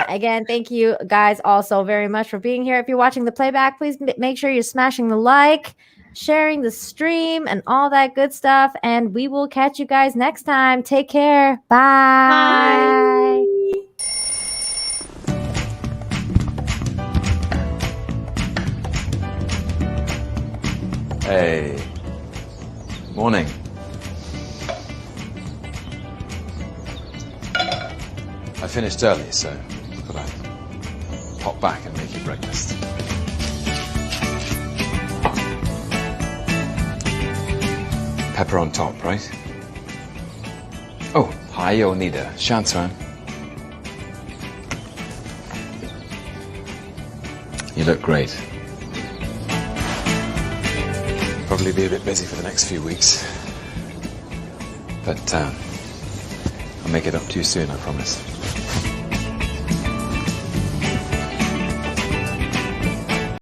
Again, thank you guys also very much for being here. If you're watching the playback, please make sure you're smashing the like, sharing the stream, and all that good stuff. And we will catch you guys next time. Take care. Bye. Hey. Morning. I finished early, so thought I'd pop back and make you breakfast. Pepper on top, right? Oh, hi, Onida. Shantran. You look great. Probably be a bit busy for the next few weeks. But I'll make it up to you soon, I promise.